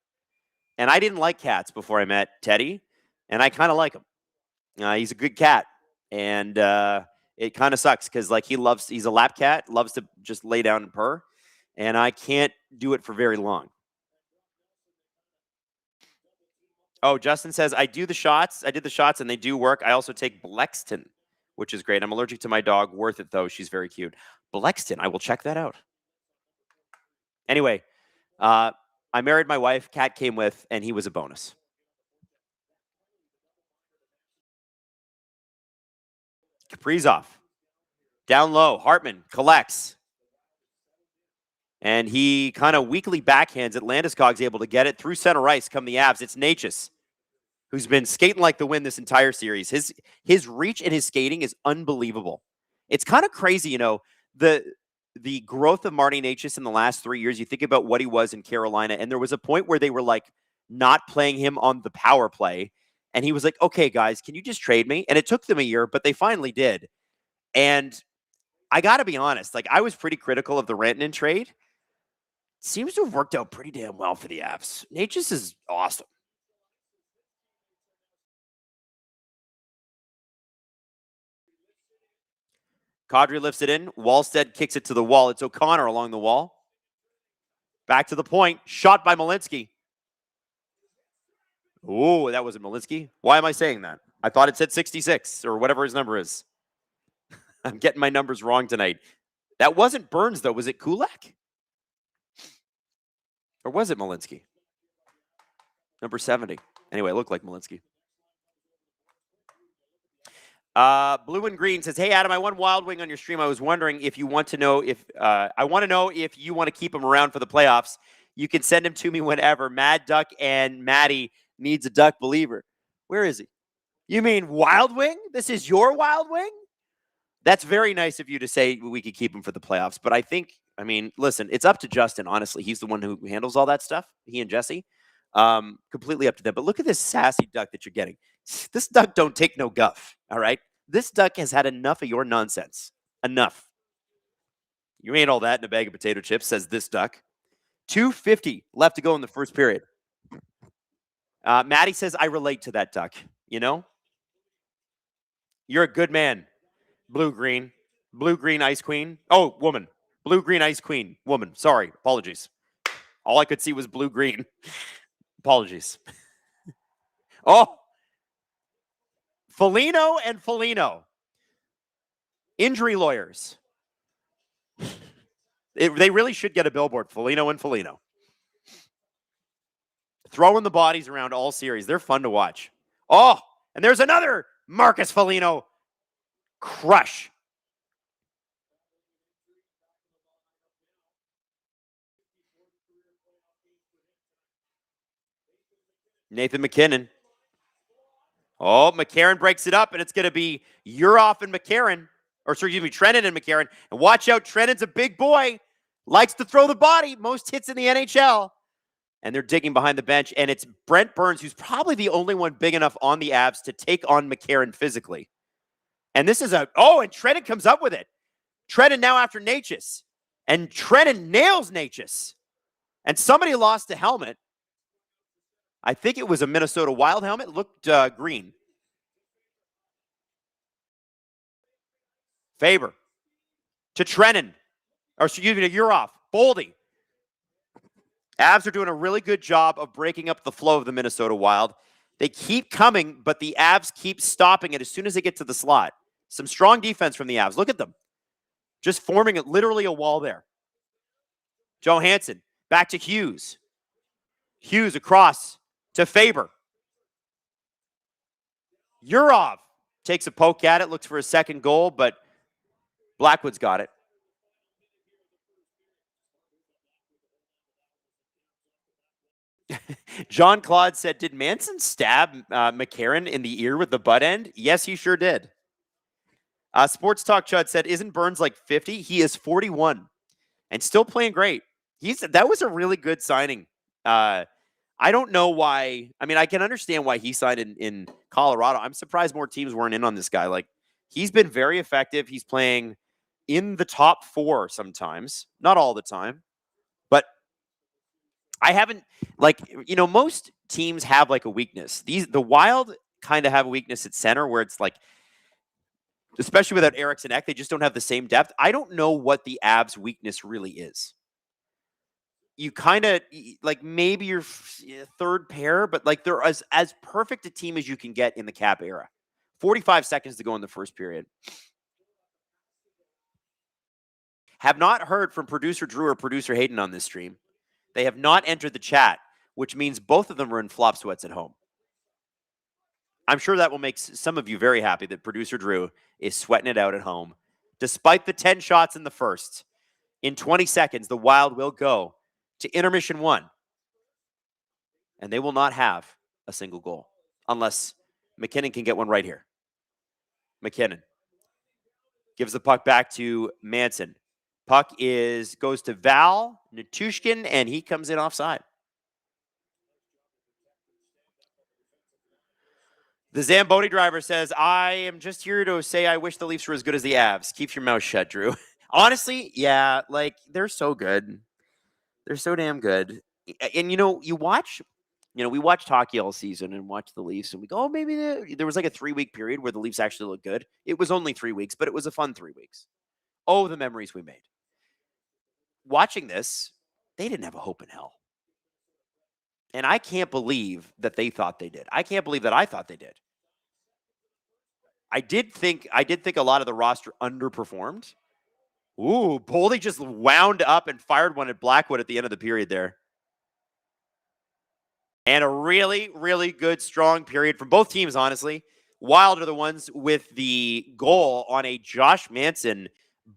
And I didn't like cats before I met Teddy, and I kind of like him. He's a good cat. And it kind of sucks because, like, he's a lap cat, loves to just lay down and purr. And I can't do it for very long. Oh, Justin says, I did the shots, and they do work. I also take Blexten, which is great. I'm allergic to my dog. Worth it, though. She's very cute. Blexten, I will check that out. Anyway, I married my wife. Cat came with, and he was a bonus. Kaprizov. Down low. Hartman collects. And he kind of weakly backhands it. Landeskog's able to get it. Through center ice come the Avs. It's Necas, who's been skating like the wind this entire series. His reach and his skating is unbelievable. It's kind of crazy, you know, the growth of Marty Necas in the last 3 years. You think about what he was in Carolina, and there was a point where they were like not playing him on the power play. And he was like, okay, guys, can you just trade me? And it took them a year, but they finally did. And I got to be honest, like, I was pretty critical of the Rantanen trade. Seems to have worked out pretty damn well for the Avs. Necas is awesome. Kadri lifts it in. Wallstead kicks it to the wall. It's O'Connor along the wall. Back to the point. Shot by Malinsky. Oh, that wasn't Malinsky. Why am I saying that? I thought it said 66 or whatever his number is. I'm getting my numbers wrong tonight. That wasn't Burns, though. Was it Kulak? Or was it Malinsky? Number 70. Anyway, it looked like Malinsky. Blue and Green says, hey, Adam, I won Wild Wing on your stream. I was wondering if you want to know if I want to know if you want to keep him around for the playoffs. You can send him to me whenever. Mad Duck and Maddie needs a Duck believer. Where is he? You mean Wild Wing? This is your Wild Wing? That's very nice of you to say we could keep him for the playoffs. But I mean, listen, it's up to Justin, honestly. He's the one who handles all that stuff, he and Jesse. Completely up to them. But look at this sassy duck that you're getting. This duck don't take no guff, all right? This duck has had enough of your nonsense. Enough. You ain't all that in a bag of potato chips, says this duck. 2:50 left to go in the first period. Maddie says, I relate to that duck, you know? You're a good man. Blue-green. Blue-green ice queen. Oh, woman. Blue-green ice queen. Woman. Sorry. Apologies. All I could see was blue-green. Apologies. Oh. Foligno and Foligno. Injury lawyers. They really should get a billboard. Foligno and Foligno. Throwing the bodies around all series. They're fun to watch. Oh, and there's another Marcus Foligno crush. Nathan McKinnon. Oh, McCarron breaks it up, and it's going to be Urhoff and McCarron. Or, sorry, excuse me, Trennan and McCarron. And watch out, Trennan's a big boy. Likes to throw the body. Most hits in the NHL. And they're digging behind the bench. And it's Brent Burns, who's probably the only one big enough on the Avs to take on McCarron physically. And this is and Trennan comes up with it. Trennan now after Necas. And Trennan nails Necas. And somebody lost the helmet. I think it was a Minnesota Wild helmet. It looked green. Faber to Trennan. Or excuse me, to Urhoff. Boldy. Avs are doing a really good job of breaking up the flow of the Minnesota Wild. They keep coming, but the Avs keep stopping it as soon as they get to the slot. Some strong defense from the Avs. Look at them. Just forming it, literally a wall there. Johansson, back to Hughes. Hughes across to Faber. Yurov takes a poke at it, looks for a second goal, but Blackwood's got it. John Claude said, did Manson stab McCarron in the ear with the butt end? Yes, he sure did. Sports Talk Chud said, isn't Burns like 50? He is 41 and still playing great. That was a really good signing. I don't know why. I mean, I can understand why he signed in Colorado. I'm surprised more teams weren't in on this guy. Like, he's been very effective. He's playing in the top 4 sometimes, not all the time. But I haven't, most teams have like a weakness. The Wild kind of have a weakness at center where it's like, especially without Eriksson Ek, they just don't have the same depth. I don't know what the Avs' weakness really is. You kind of like maybe your third pair, but like they're as perfect a team as you can get in the Cap era. 45 seconds to go in the first period. Have not heard from producer Drew or producer Hayden on this stream. They have not entered the chat, which means both of them are in flop sweats at home. I'm sure that will make some of you very happy that producer Drew is sweating it out at home. Despite the 10 shots in the first, in 20 seconds, the Wild will go to intermission 1. And they will not have a single goal unless McKinnon can get one right here. McKinnon gives the puck back to Manson. Puck goes to Val Natushkin, and he comes in offside. The Zamboni driver says, I am just here to say I wish the Leafs were as good as the Avs. Keep your mouth shut, Drew. Honestly, yeah, like, they're so good. They're so damn good. And, we watched hockey all season and watched the Leafs, and we go, oh, maybe there was like a 3-week period where the Leafs actually looked good. It was only 3 weeks, but it was a fun 3 weeks. Oh, the memories we made. Watching this, they didn't have a hope in hell. And I can't believe that they thought they did. I can't believe that I thought they did. I did think a lot of the roster underperformed. Ooh, Boldy just wound up and fired one at Blackwood at the end of the period there. And a really, really good, strong period from both teams, honestly. Wild are the ones with the goal on a Josh Manson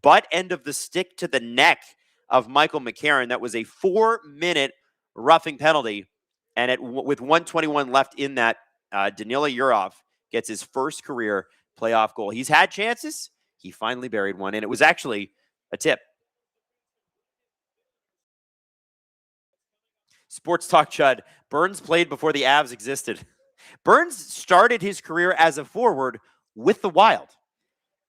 butt end of the stick to the neck of Michael McCarron. That was a 4-minute roughing penalty. And with 1:21 left in that, Danila Yurov gets his first career playoff goal. He's had chances. He finally buried one, and it was actually a tip. Sports Talk Chud. Burns played before the Avs existed. Burns started his career as a forward with the Wild.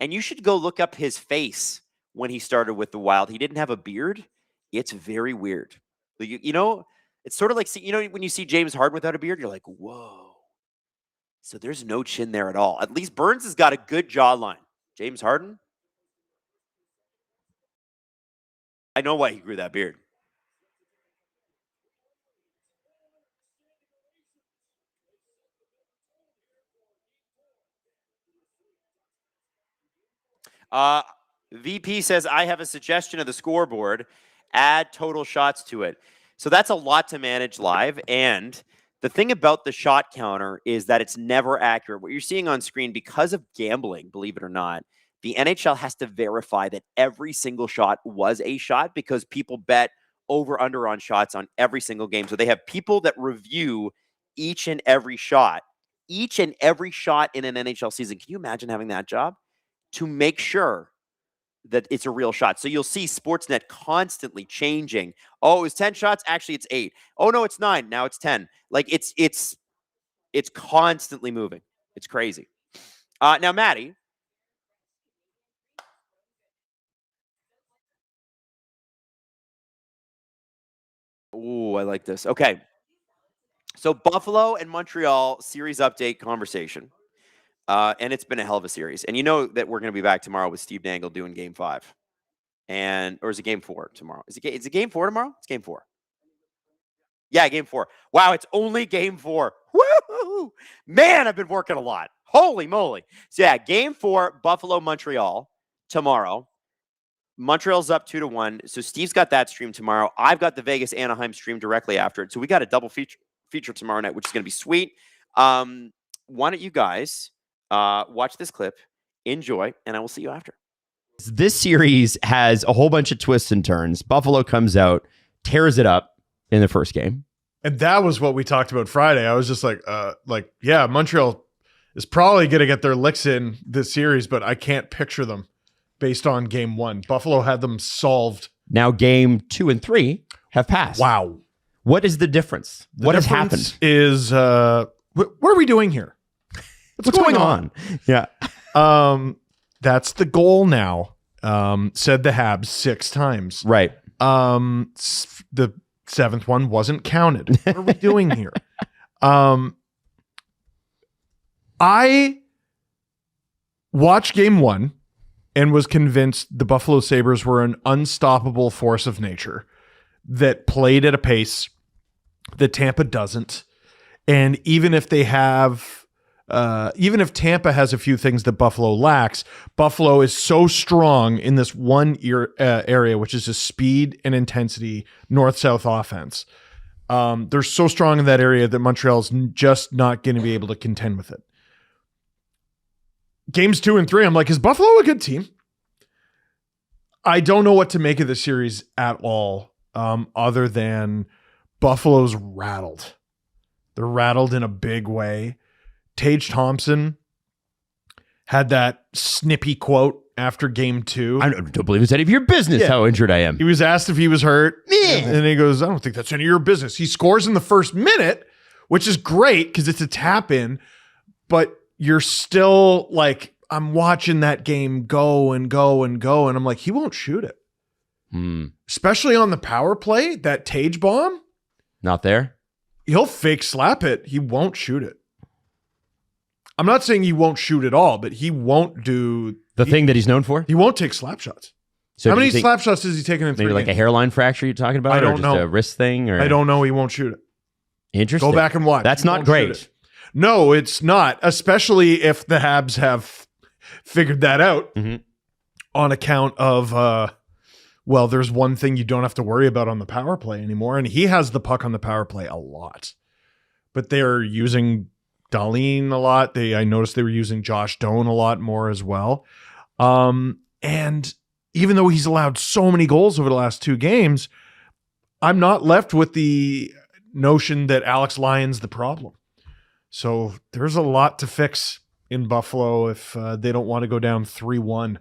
And you should go look up his face when he started with the Wild. He didn't have a beard. It's very weird. It's sort of like, when you see James Harden without a beard, you're like, whoa. So there's no chin there at all. At least Burns has got a good jawline. James Harden? I know why he grew that beard. VP says, I have a suggestion of the scoreboard. Add total shots to it. So that's a lot to manage live. And the thing about the shot counter is that it's never accurate. What you're seeing on screen, because of gambling, believe it or not, the NHL has to verify that every single shot was a shot because people bet over under on shots on every single game. So they have people that review each and every shot in an NHL season. Can you imagine having that job? To make sure that it's a real shot. So you'll see Sportsnet constantly changing. Oh, it was 10 shots. Actually, it's 8. Oh, no, it's 9. Now it's 10. Like, it's constantly moving. It's crazy. Now, Maddie. Ooh, I like this. Okay. So Buffalo and Montreal series update conversation. And it's been a hell of a series. And you know that we're going to be back tomorrow with Steve Dangle doing Game 5. Or is it Game 4 tomorrow? Is it Game 4 tomorrow? It's Game 4. Yeah, game 4. Wow, it's only game 4. Woo! Man, I've been working a lot. Holy moly. So yeah, game 4, Buffalo, Montreal tomorrow. Montreal's up 2-1. So Steve's got that stream tomorrow. I've got the Vegas Anaheim stream directly after it. So we got a double feature tomorrow night, which is going to be sweet. Why don't you guys watch this clip, enjoy, and I will see you after. This series has a whole bunch of twists and turns. Buffalo comes out, tears it up in the first game. And that was what we talked about Friday. I was just like, yeah, Montreal is probably going to get their licks in this series, but I can't picture them based on game 1. Buffalo had them solved. Now game 2 and 3 have passed. Wow. What is the difference? What has happened? Is what are we doing here? What's going on? Yeah. That's the goal now. Said the Habs 6 times. Right. The 7th one wasn't counted. What are we doing here? I watched game 1 and was convinced the Buffalo Sabres were an unstoppable force of nature that played at a pace that Tampa doesn't. And even if they have, even if Tampa has a few things that Buffalo lacks, Buffalo is so strong in this one area, which is just speed and intensity, north-south offense. They're so strong in that area that Montreal's just not going to be able to contend with it. Games 2 and 3, I'm like, is Buffalo a good team? I don't know what to make of the series at all, other than Buffalo's rattled. They're rattled in a big way. Tage Thompson had that snippy quote after game 2. I don't believe it's any of your business how injured I am. He was asked if he was hurt. And he goes, I don't think that's any of your business. He scores in the first minute, which is great because it's a tap in, but you're still like, I'm watching that game go and go and go. And I'm like, he won't shoot it. Especially on the power play, that Tage bomb. Not there. He'll fake slap it. He won't shoot it. I'm not saying he won't shoot at all, but he won't do the thing that he's known for. He won't take slap shots. So how many slap shots has he taken in 3 maybe like games? a hairline fracture you're talking about? I don't or just know. A wrist thing? Or I don't know. He won't shoot it. Interesting. Go back and watch. That's He not won't shoot great. it. No, it's not. Especially if the Habs have figured that out on account of, well, there's one thing you don't have to worry about on the power play anymore. And he has the puck on the power play a lot. But they're using Darlene a lot. I noticed they were using Josh Doan a lot more as well. And even though he's allowed so many goals over the last 2 games, I'm not left with the notion that Alex Lyon's the problem. So there's a lot to fix in Buffalo if they don't want to go down 3-1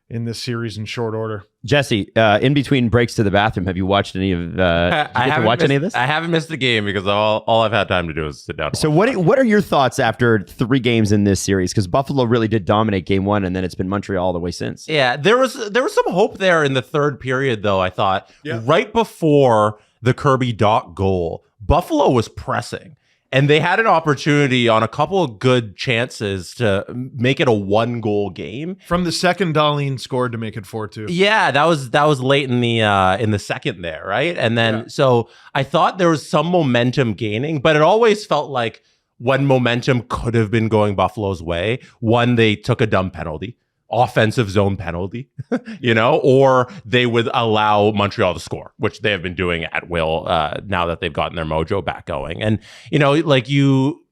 in this series in short order. Jesse, in between breaks to the bathroom, have you watched any of? Any of this? I haven't missed a game because all I've had time to do is sit down. So what are your thoughts after 3 games in this series? Because Buffalo really did dominate game 1, and then it's been Montreal all the way since. Yeah, there was some hope there in the third period, though. I thought right before the Kirby Dach goal, Buffalo was pressing. And they had an opportunity on a couple of good chances to make it a 1-goal game. From the second, Darlene scored to make it 4-2. Yeah, that was late in the second there, right? And then so I thought there was some momentum gaining, but it always felt like when momentum could have been going Buffalo's way, one, they took a dumb penalty. Offensive zone penalty, or they would allow Montreal to score, which they have been doing at will now that they've gotten their mojo back going. And, like you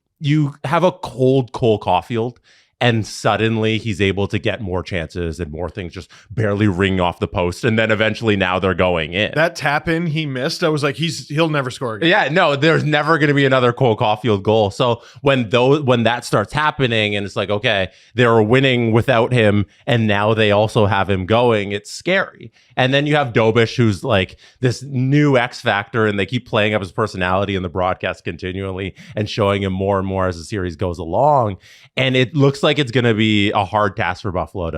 have a cold Cole Caulfield and suddenly he's able to get more chances and more things just barely ring off the post. And then eventually now they're going in. That tap in he missed, I was like, he'll never score again. Yeah, no, there's never going to be another Cole Caulfield goal. So when that starts happening and it's like, okay, they're winning without him and now they also have him going, it's scary. And then you have Dobish, who's like this new X factor, and they keep playing up his personality in the broadcast continually and showing him more and more as the series goes along. And it looks like it's going to be a hard task for Buffalo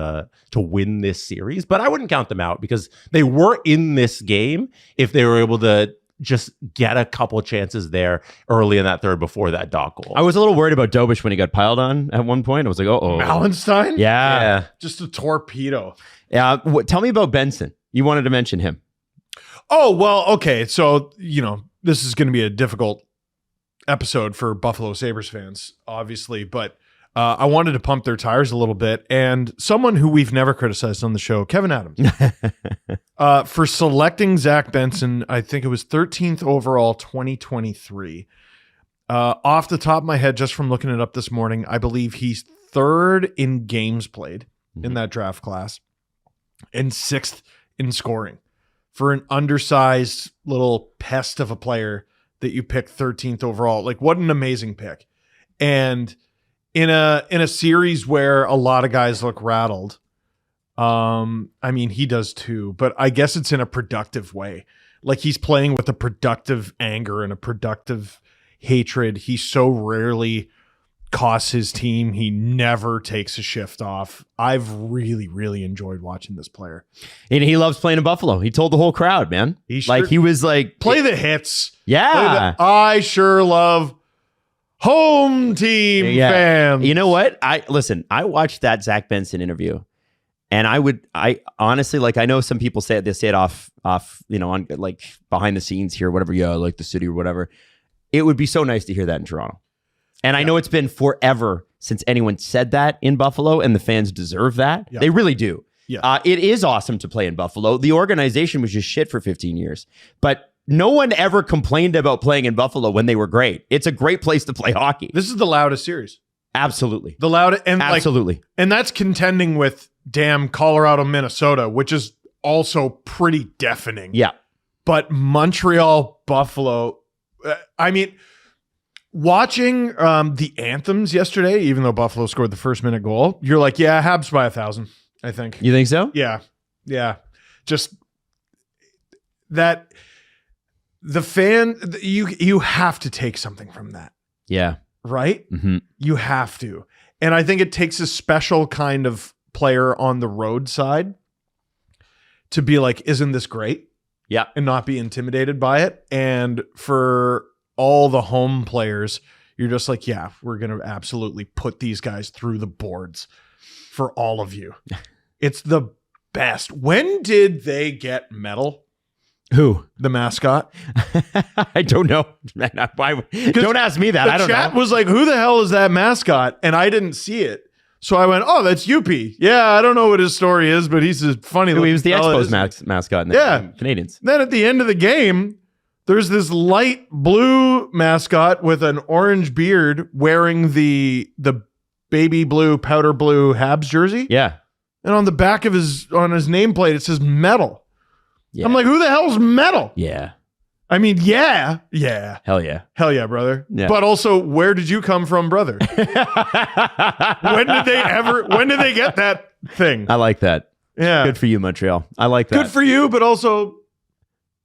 to win this series, but I wouldn't count them out because they were in this game if they were able to just get a couple chances there early in that third before that Dach goal. I was a little worried about Dobish when he got piled on at one point. I was like, oh. Mallenstein? Yeah. Just a torpedo. Yeah. Tell me about Benson. You wanted to mention him. Oh, well, okay. So, this is going to be a difficult episode for Buffalo Sabres fans, obviously, but I wanted to pump their tires a little bit. And someone who we've never criticized on the show, Kevin Adams, for selecting Zack Benson, I think it was 13th overall 2023. Off the top of my head, just from looking it up this morning, I believe he's third in games played in that draft class and sixth in scoring for an undersized little pest of a player that you picked 13th overall. Like, what an amazing pick. And in a series where a lot of guys look rattled, I mean, he does too, but I guess it's in a productive way. Like, he's playing with a productive anger and a productive hatred. He so rarely costs his team. He never takes a shift off. I've really, really enjoyed watching this player. And he loves playing in Buffalo. He told the whole crowd, man. He was like, play the hits. Yeah. I sure love home team fans. You know what? I watched that Zack Benson interview, and I honestly, like, I know some people say it off, on like behind the scenes here, whatever. Yeah, like the city or whatever. It would be so nice to hear that in Toronto. And I know it's been forever since anyone said that in Buffalo, and the fans deserve that. Yeah. They really do. Yeah. It is awesome to play in Buffalo. The organization was just shit for 15 years, but no one ever complained about playing in Buffalo when they were great. It's a great place to play hockey. This is the loudest series. Absolutely. The loudest. And absolutely. And that's contending with damn Colorado, Minnesota, which is also pretty deafening. Yeah. But Montreal, Buffalo, I mean, watching the anthems yesterday, even though Buffalo scored the first minute goal, you're like, yeah, Habs by 1,000, I think. You think so? Yeah. Yeah. Just that the fan, you have to take something from that. Yeah. Right? Mm-hmm. You have to. And I think it takes a special kind of player on the road side to be like, isn't this great? Yeah. And not be intimidated by it. And for all the home players, you're just like, yeah, we're going to absolutely put these guys through the boards for all of you. It's the best. When did they get medal? Who? The mascot? I don't know. Don't ask me that. I don't know. The chat was like, who the hell is that mascot? And I didn't see it. So I went, oh, that's Yuppie. Yeah, I don't know what his story is, but he's a funny He was the Expos mascot in the Canadians. Then at the end of the game, there's this light blue mascot with an orange beard wearing the baby blue, powder blue Habs jersey. Yeah. And on the back of his nameplate, it says metal. Yeah. I'm like, who the hell's metal? Yeah. I mean, yeah. Hell yeah. Hell yeah, brother. Yeah. But also, where did you come from, brother? When did they get that thing? I like that. Yeah. Good for you, Montreal. I like that. Good for you, but also,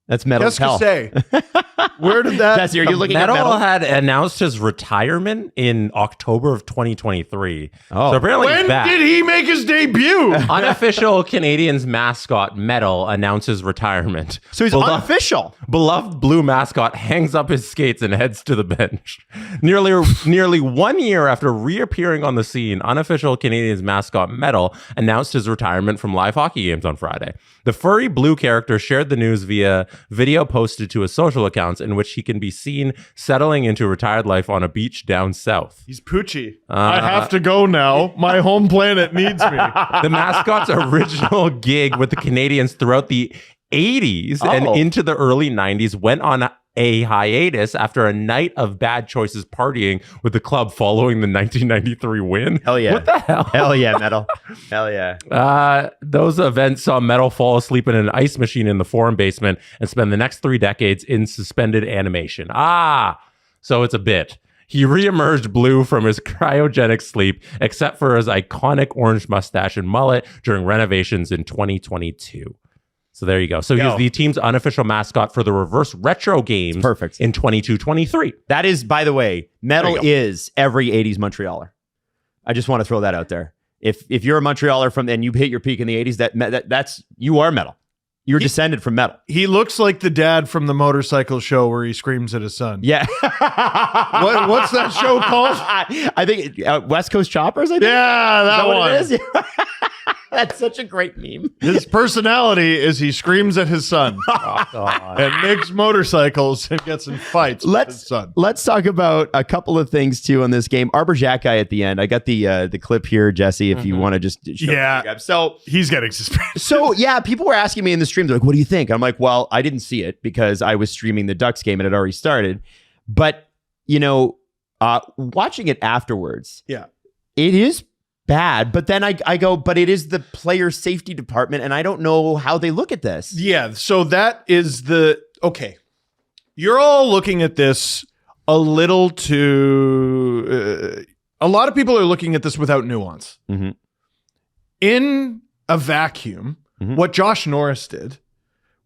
that's metal as hell. Say, where did that? That's, are you looking Metal at metal? had announced his retirement in October of 2023. Oh. So apparently When he's back. did he make his debut? Unofficial Canadians mascot Metal announces retirement. So he's unofficial. Beloved blue mascot hangs up his skates and heads to the bench. Nearly 1 year after reappearing on the scene, unofficial Canadians mascot Metal announced his retirement from live hockey games on Friday. The furry blue character shared the news via video posted to his social accounts in which he can be seen settling into retired life on a beach down south. He's Poochie. I have to go now. My home planet needs me. The mascot's original gig with the Canadians throughout the 80s and into the early 90s went on a hiatus after a night of bad choices partying with the club following the 1993 win. Hell yeah. What the hell? Hell yeah, Metal. Hell yeah. Those events saw Metal fall asleep in an ice machine in the Forum basement and spend the next 3 decades in suspended animation. So it's a bit. He reemerged blue from his cryogenic sleep, except for his iconic orange mustache and mullet during renovations in 2022. So there you go. So he's the team's unofficial mascot for the reverse retro games. Perfect. In 22-23. That is, by the way, Metal is every 80s Montrealer. I just want to throw that out there. If you're a Montrealer and you hit your peak in the 80s, that's you are Metal. You're descended from Metal. He looks like the dad from the motorcycle show where he screams at his son. Yeah. What's that show called? I think West Coast Choppers, I think. Yeah, that one. What it is? That's such a great meme. His personality is he screams at his son and makes motorcycles and gets in fights with his son. Let's talk about a couple of things too on this game. Arber Xhekaj at the end. I got the clip here, Jesse, if you want to just show it. So he's getting suspended. So yeah, people were asking me in the stream, they're like, what do you think? I'm like, well, I didn't see it because I was streaming the Ducks game and it had already started. But, watching it afterwards, yeah, it is bad. But then I go, but it is the player safety department, and I don't know how they look at this. Yeah, so that is okay. You're all looking at this a little too. A lot of people are looking at this without nuance. Mm-hmm. In a vacuum, what Josh Norris did,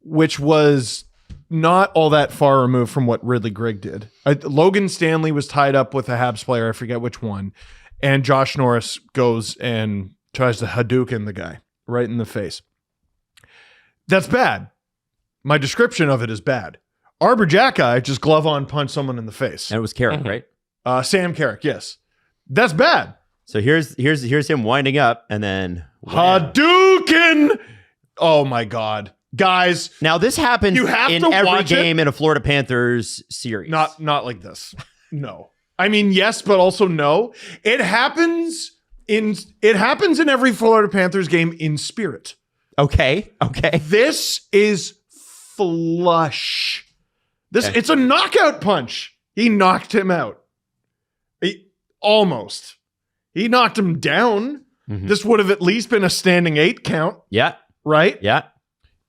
which was not all that far removed from what Ridley Grigg did. Logan Stanley was tied up with a Habs player, I forget which one, and Josh Norris goes and tries to Hadouken the guy right in the face. That's bad. My description of it is bad. Arber Xhekaj just glove on punched someone in the face. And it was Carrick, right? Sam Carrick, yes. That's bad. So here's him winding up, and then Hadouken! Oh my God. Guys, now this happens you have in to every watch game in a Florida Panthers series. Not like this. No. I mean, yes, but also no. It happens in every Florida Panthers game in spirit. Okay. This is flush. It's a knockout punch. He knocked him out. Almost. He knocked him down. Mm-hmm. This would have at least been a standing 8 count. Yeah. Right? Yeah.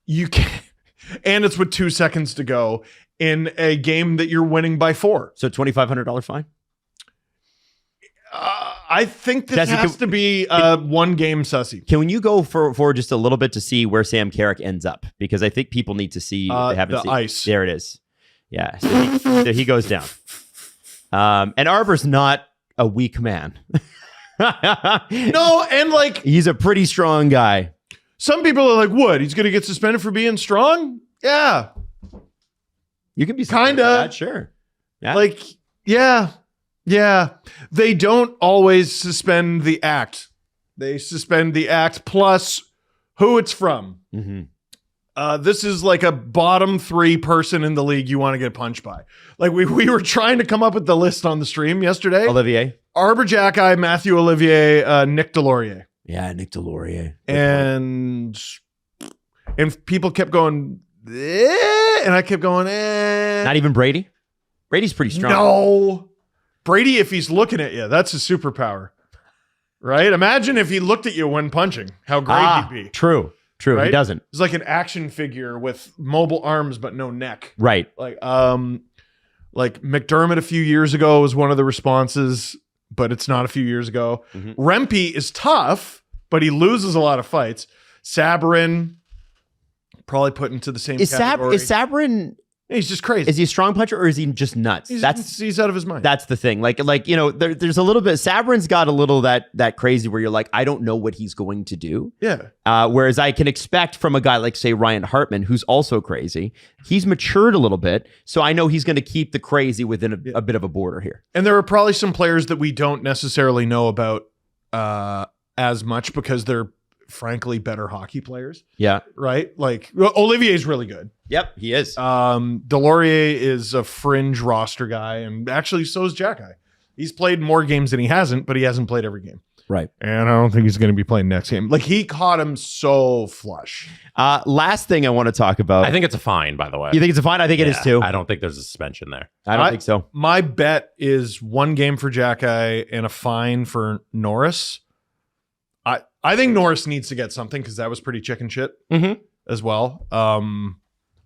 You can't. And it's with 2 seconds to go in a game that you're winning by 4. So $2,500 fine? I think this has to be one game sussy. Can you go for just a little bit to see where Sam Carrick ends up? Because I think people need to see if they haven't seen ice. There it is. Yeah. So he goes down. And Arber's not a weak man. No, and like he's a pretty strong guy. Some people are like, what? He's going to get suspended for being strong? Yeah. You can be kind of sure. Yeah. Like, yeah. They don't always suspend the act. They suspend the act plus who it's from. Mm-hmm. This is like a bottom 3 person in the league you want to get punched by. Like we were trying to come up with the list on the stream yesterday. Olivier. Arber Xhekaj, Matthew Olivier, Nick Delorier. Yeah, Nick Delorier. And people kept going, and I kept going, Not even Brady? Brady's pretty strong. No. Brady, if he's looking at you, that's a superpower. Right? Imagine if he looked at you when punching. How great he'd be. True. Right? He doesn't. He's like an action figure with mobile arms but no neck. Right. Like McDermott a few years ago was one of the responses, but it's not a few years ago. Mm-hmm. Rempe is tough, but he loses a lot of fights. Sabrin, probably put into the same category. Is Sabrin... He's just crazy. Is he a strong puncher or is he just nuts? He's out of his mind. That's the thing. Like there's a little bit. Sabrin's got a little that crazy where you're like, I don't know what he's going to do. Yeah. Whereas I can expect from a guy like say Ryan Hartman, who's also crazy. He's matured a little bit, so I know he's going to keep the crazy within a bit of a border here. And there are probably some players that we don't necessarily know about as much because they're frankly better hockey players. Yeah. Right? Like Olivier's really good. Yep, he is. Delorier is a fringe roster guy, and actually so is Xhekaj. He's played more games than he hasn't, but he hasn't played every game. Right. And I don't think he's going to be playing next game. Like he caught him so flush. Last thing I want to talk about. I think it's a fine, by the way. You think it's a fine? I think it is too. I don't think there's a suspension there. I don't think so. My bet is 1 game for Xhekaj and a fine for Norris. I think Norris needs to get something because that was pretty chicken shit as well.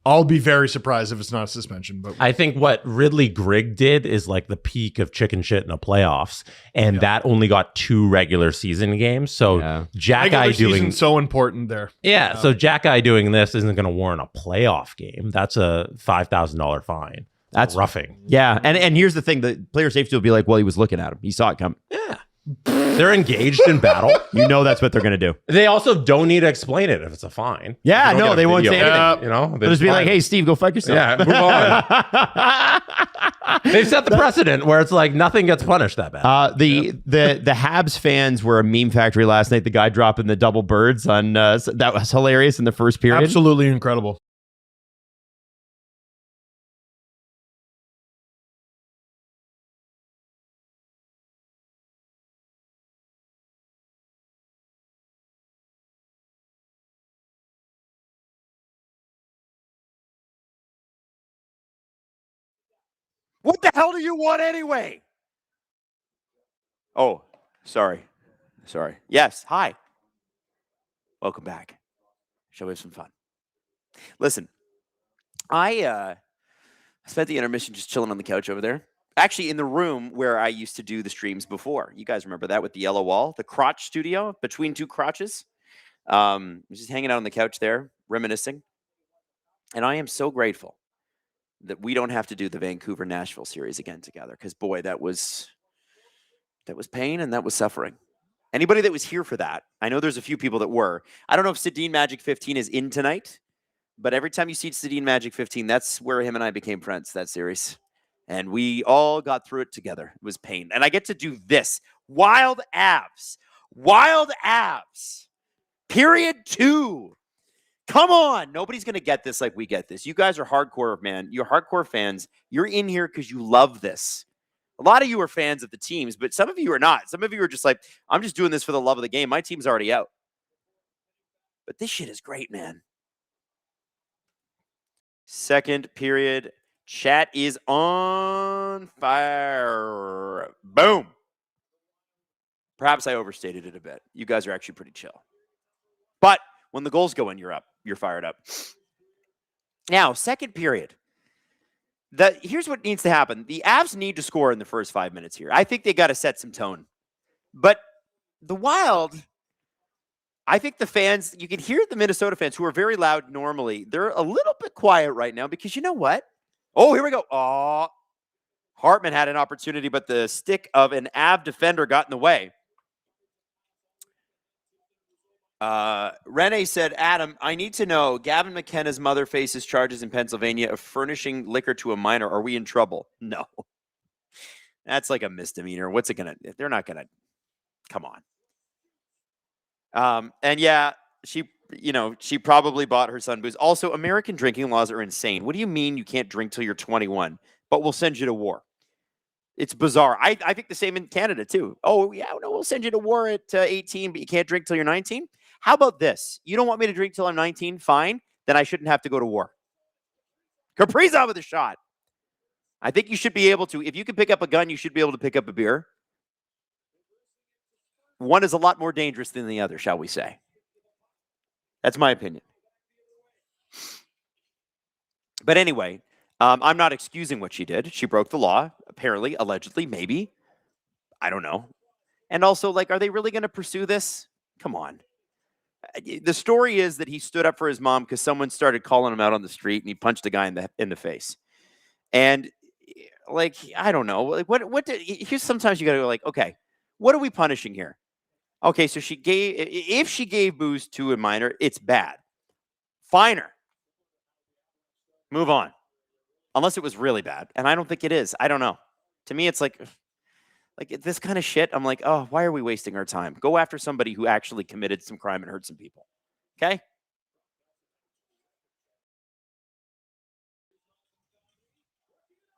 I'll be very surprised if it's not a suspension. But I think what Ridley Grigg did is like the peak of chicken shit in the playoffs, and that only got 2 regular season games. So Xhekaj doing so important there. Yeah, so Xhekaj doing this isn't going to warrant a playoff game. That's a $5,000 fine. That's roughing. Yeah, and here's the thing: the player safety will be like, "Well, he was looking at him. He saw it coming." Yeah. They're engaged in battle. You know that's what they're going to do. They also don't need to explain it if it's a fine. Yeah, no, they won't say anything. You know, they'll just be like, "Hey, Steve, go fuck yourself." Yeah, move on. They've set the precedent where it's like nothing gets punished that bad. The Habs fans were a meme factory last night. The guy dropping the double birds on that was hilarious in the first period. Absolutely incredible. What the hell do you want anyway? Oh, sorry. Yes, hi. Welcome back. Shall we have some fun? Listen, I spent the intermission just chilling on the couch over there. Actually, in the room where I used to do the streams before. You guys remember that with the yellow wall? The crotch studio between two crotches? Just hanging out on the couch there, reminiscing. And I am so grateful that we don't have to do the Vancouver-Nashville series again together. Because, boy, that was pain and that was suffering. Anybody that was here for that, I know there's a few people that were. I don't know if Sedin Magic 15 is in tonight, but every time you see Sedin Magic 15, that's where him and I became friends, that series. And we all got through it together. It was pain. And I get to do this. Wild Avs. Period 2. Come on. Nobody's going to get this like we get this. You guys are hardcore, man. You're hardcore fans. You're in here because you love this. A lot of you are fans of the teams, but some of you are not. Some of you are just like, I'm just doing this for the love of the game. My team's already out. But this shit is great, man. Second period. Chat is on fire. Boom. Perhaps I overstated it a bit. You guys are actually pretty chill. But when the goals go in, you're up. You're fired up. Now, second period. Here's what needs to happen. The Avs need to score in the first 5 minutes here. I think they got to set some tone. But the Wild, I think the fans, you can hear the Minnesota fans who are very loud normally. They're a little bit quiet right now because you know what? Oh, here we go. Oh, Hartman had an opportunity, but the stick of an Av defender got in the way. Rene said, Adam, I need to know, Gavin McKenna's mother faces charges in Pennsylvania of furnishing liquor to a minor. Are we in trouble? No. That's like a misdemeanor. What's it going to, they're not going to, come on. And yeah, she probably bought her son booze. Also, American drinking laws are insane. What do you mean you can't drink till you're 21, but we'll send you to war? It's bizarre. I think the same in Canada too. Oh yeah, no, we'll send you to war at 18, but you can't drink till you're 19. How about this? You don't want me to drink till I'm 19? Fine. Then I shouldn't have to go to war. Kaprizov with a shot. I think you should be able to. If you can pick up a gun, you should be able to pick up a beer. One is a lot more dangerous than the other, shall we say. That's my opinion. But anyway, I'm not excusing what she did. She broke the law, apparently, allegedly, maybe. I don't know. And also, like, are they really going to pursue this? Come on. The story is that he stood up for his mom because someone started calling him out on the street and he punched a guy in the face. And like, I don't know. Like, here's sometimes you got to go like, okay, what are we punishing here? Okay, so if she gave booze to a minor, it's bad. Fine her. Move on. Unless it was really bad. And I don't think it is. I don't know. To me, it's like this kind of shit. I'm like, oh, why are we wasting our time? Go after somebody who actually committed some crime and hurt some people. Okay?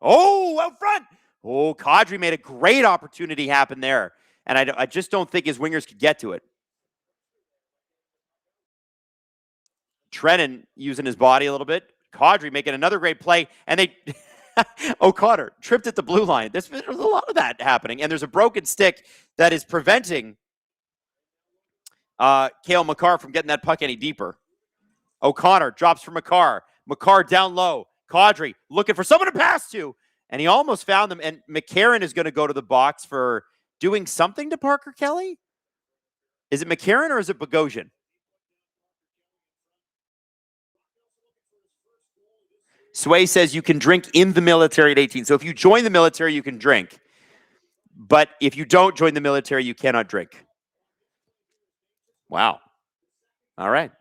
Oh, out front. Oh, Kadri made a great opportunity happen there. And I just don't think his wingers could get to it. Trennan using his body a little bit. Kadri making another great play. And they... O'Connor tripped at the blue line. There's a lot of that happening. And there's a broken stick that is preventing Cale Makar from getting that puck any deeper. O'Connor drops for Makar. Makar down low. Kadri looking for someone to pass to. And he almost found them. And McCarron is going to go to the box for doing something to Parker Kelly. Is it McCarron or is it Bogosian? Sway says you can drink in the military at 18. So if you join the military, you can drink. But if you don't join the military, you cannot drink. Wow. All right.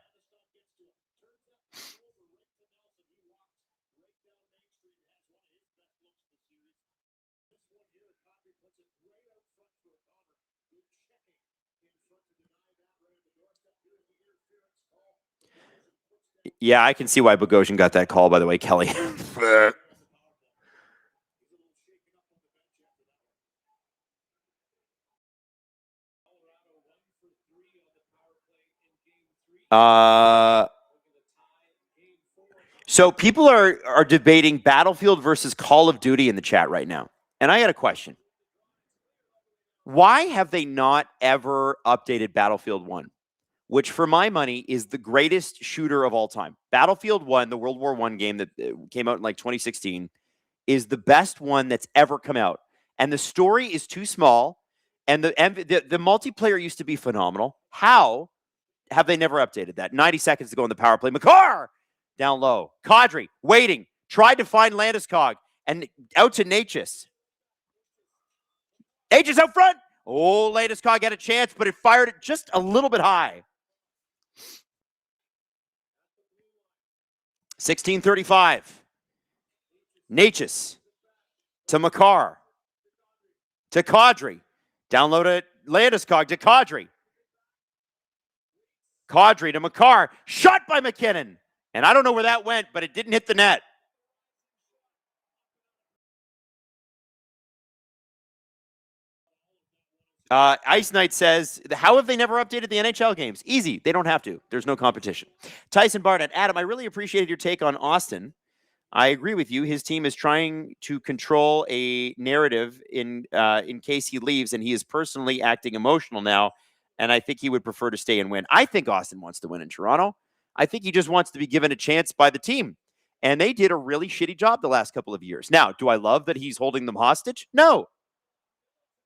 Yeah, I can see why Bogosian got that call, by the way, Kelly. So people are debating Battlefield versus Call of Duty in the chat right now. And I got a question. Why have they not ever updated Battlefield 1? Which, for my money, is the greatest shooter of all time. Battlefield 1, the World War I game that came out in like 2016, is the best one that's ever come out. And the story is too small, and the multiplayer used to be phenomenal. How have they never updated that? 90 seconds to go in the power play. McCarr down low. Kadri waiting. Tried to find Landeskog, and out to Natchez. Natchez out front. Oh, Landeskog had a chance, but it fired it just a little bit high. 16:35. Natchez to McCarr to Kadri. Download it. Landeskog to Kadri. Kadri to McCarr. Shot by McKinnon. And I don't know where that went, but it didn't hit the net. Ice Knight says, how have they never updated the NHL games? Easy. They don't have to. There's no competition. Tyson Barnett. Adam, I really appreciated your take on Austin. I agree with you. His team is trying to control a narrative in case he leaves, and he is personally acting emotional now, and I think he would prefer to stay and win. I think Austin wants to win in Toronto. I think he just wants to be given a chance by the team, and they did a really shitty job the last couple of years. Now, do I love that he's holding them hostage? No.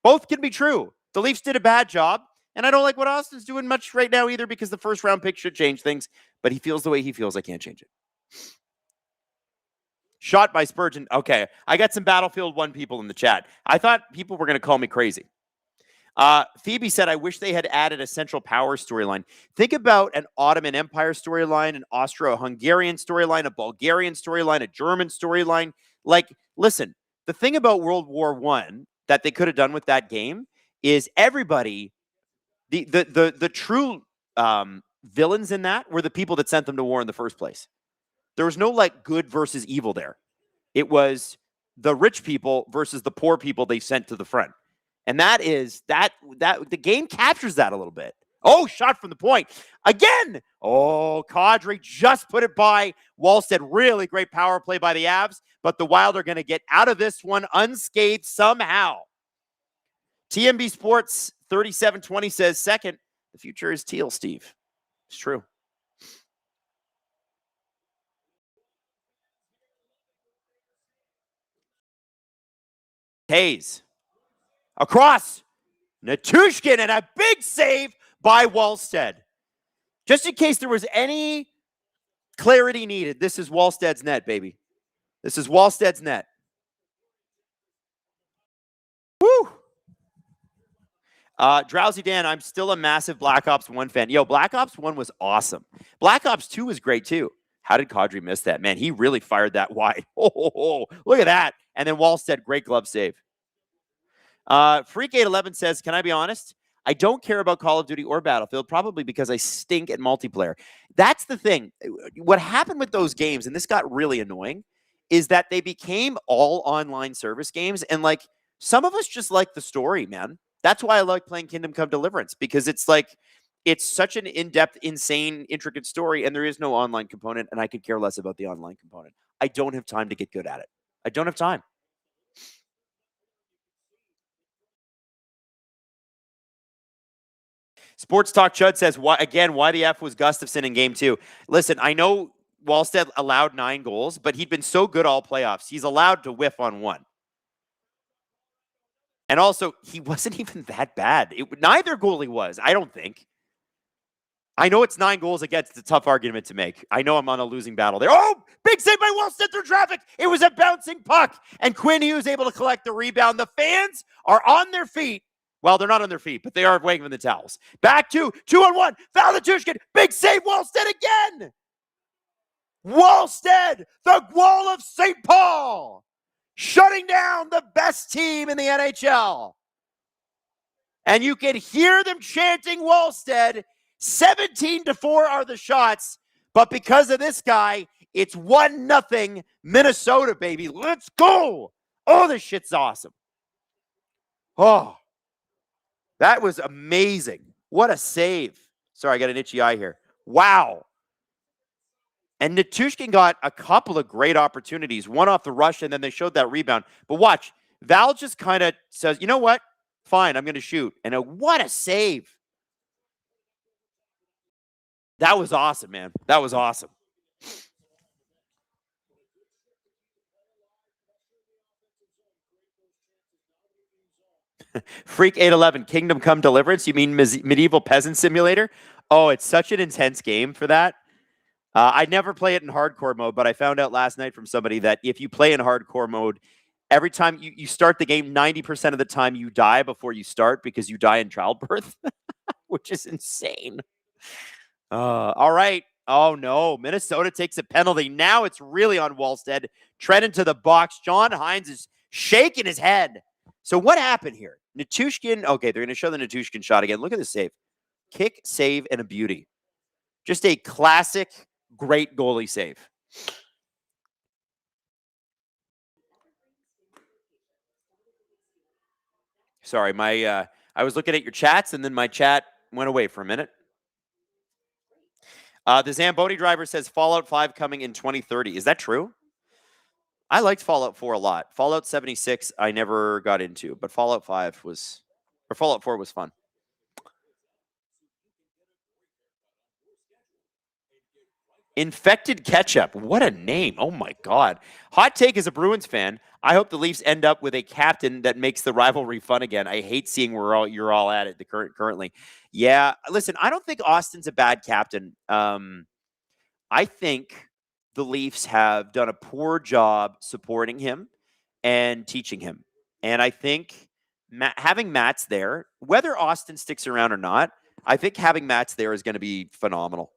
Both can be true. The Leafs did a bad job, and I don't like what Austin's doing much right now either because the first-round pick should change things, but he feels the way he feels. I can't change it. Shot by Spurgeon. Okay, I got some Battlefield 1 people in the chat. I thought people were going to call me crazy. Phoebe said, I wish they had added a Central Power storyline. Think about an Ottoman Empire storyline, an Austro-Hungarian storyline, a Bulgarian storyline, a German storyline. Like, listen, the thing about World War I that they could have done with that game is everybody, the true villains in that were the people that sent them to war in the first place. There was no like good versus evil there. It was the rich people versus the poor people they sent to the front. And that the game captures that a little bit. Oh, shot from the point. Again. Oh, Kadri just put it by Wallstead. Really great power play by the Avs, but the Wild are going to get out of this one unscathed somehow. TMB Sports 3720 says, second, the future is teal, Steve. It's true. Hayes. Across. Natushkin and a big save by Wallstead. Just in case there was any clarity needed, this is Wallstead's net, baby. This is Wallstead's net. Woo! Drowsy Dan, I'm still a massive Black Ops 1 fan. Yo, Black Ops 1 was awesome. Black Ops 2 was great too. How did Kadri miss that? Man, he really fired that wide. Oh, look at that. And then Wallstead, great glove save. Freak811 says, can I be honest? I don't care about Call of Duty or Battlefield, probably because I stink at multiplayer. That's the thing. What happened with those games, and this got really annoying, is that they became all online service games. And like, some of us just like the story, man. That's why I like playing Kingdom Come Deliverance, because it's like, it's such an in-depth, insane, intricate story, and there is no online component, and I could care less about the online component. I don't have time to get good at it. I don't have time. Sports Talk Chud says, why the F was Gustafsson in game 2? Listen, I know Wallstead allowed 9 goals, but he'd been so good all playoffs. He's allowed to whiff on 1. And also, he wasn't even that bad. Neither goalie was, I don't think. I know it's 9 goals against. It's a tough argument to make. I know I'm on a losing battle there. Oh, big save by Wallstead through traffic. It was a bouncing puck. And Quinn Hughes able to collect the rebound. The fans are on their feet. Well, they're not on their feet, but they are waving the towels. Back to 2-on-1. Foul the Tushkin. Big save, Wallstead again. Wallstead, the wall of St. Paul, shutting down the best team in the NHL. And you can hear them chanting Wallstead. 17-4 are the shots, But because of this guy, it's 1-0 Minnesota, baby. Let's go. Oh, this shit's awesome. Oh, that was amazing. What a save. Sorry, I got an itchy eye here. Wow. And Nichushkin got a couple of great opportunities, one off the rush, and then they showed that rebound. But watch, Val just kind of says, you know what? Fine, I'm going to shoot. And what a save. That was awesome, man. That was awesome. Freak 811, Kingdom Come Deliverance. You mean Medieval Peasant Simulator? Oh, it's such an intense game for that. I never play it in hardcore mode, but I found out last night from somebody that if you play in hardcore mode, every time you start the game, 90% of the time you die before you start because you die in childbirth, which is insane. All right. Oh, no. Minnesota takes a penalty. Now it's really on Wallstead. Trent into the box. John Hines is shaking his head. So what happened here? Nichushkin. Okay, they're going to show the Nichushkin shot again. Look at this save. Kick, save, and a beauty. Just a classic, great goalie save. Sorry, I was looking at your chats, and then my chat went away for a minute. The Zamboni driver says Fallout 5 coming in 2030. Is that true? I liked Fallout 4 a lot. Fallout 76 I never got into, but Fallout 4 was fun. Infected Ketchup. What a name. Oh, my God. Hot take as a Bruins fan. I hope the Leafs end up with a captain that makes the rivalry fun again. I hate seeing where you're all at it currently. Yeah, listen, I don't think Austin's a bad captain. I think the Leafs have done a poor job supporting him and teaching him. And I think having Mats there, whether Austin sticks around or not, I think having Mats there is going to be phenomenal.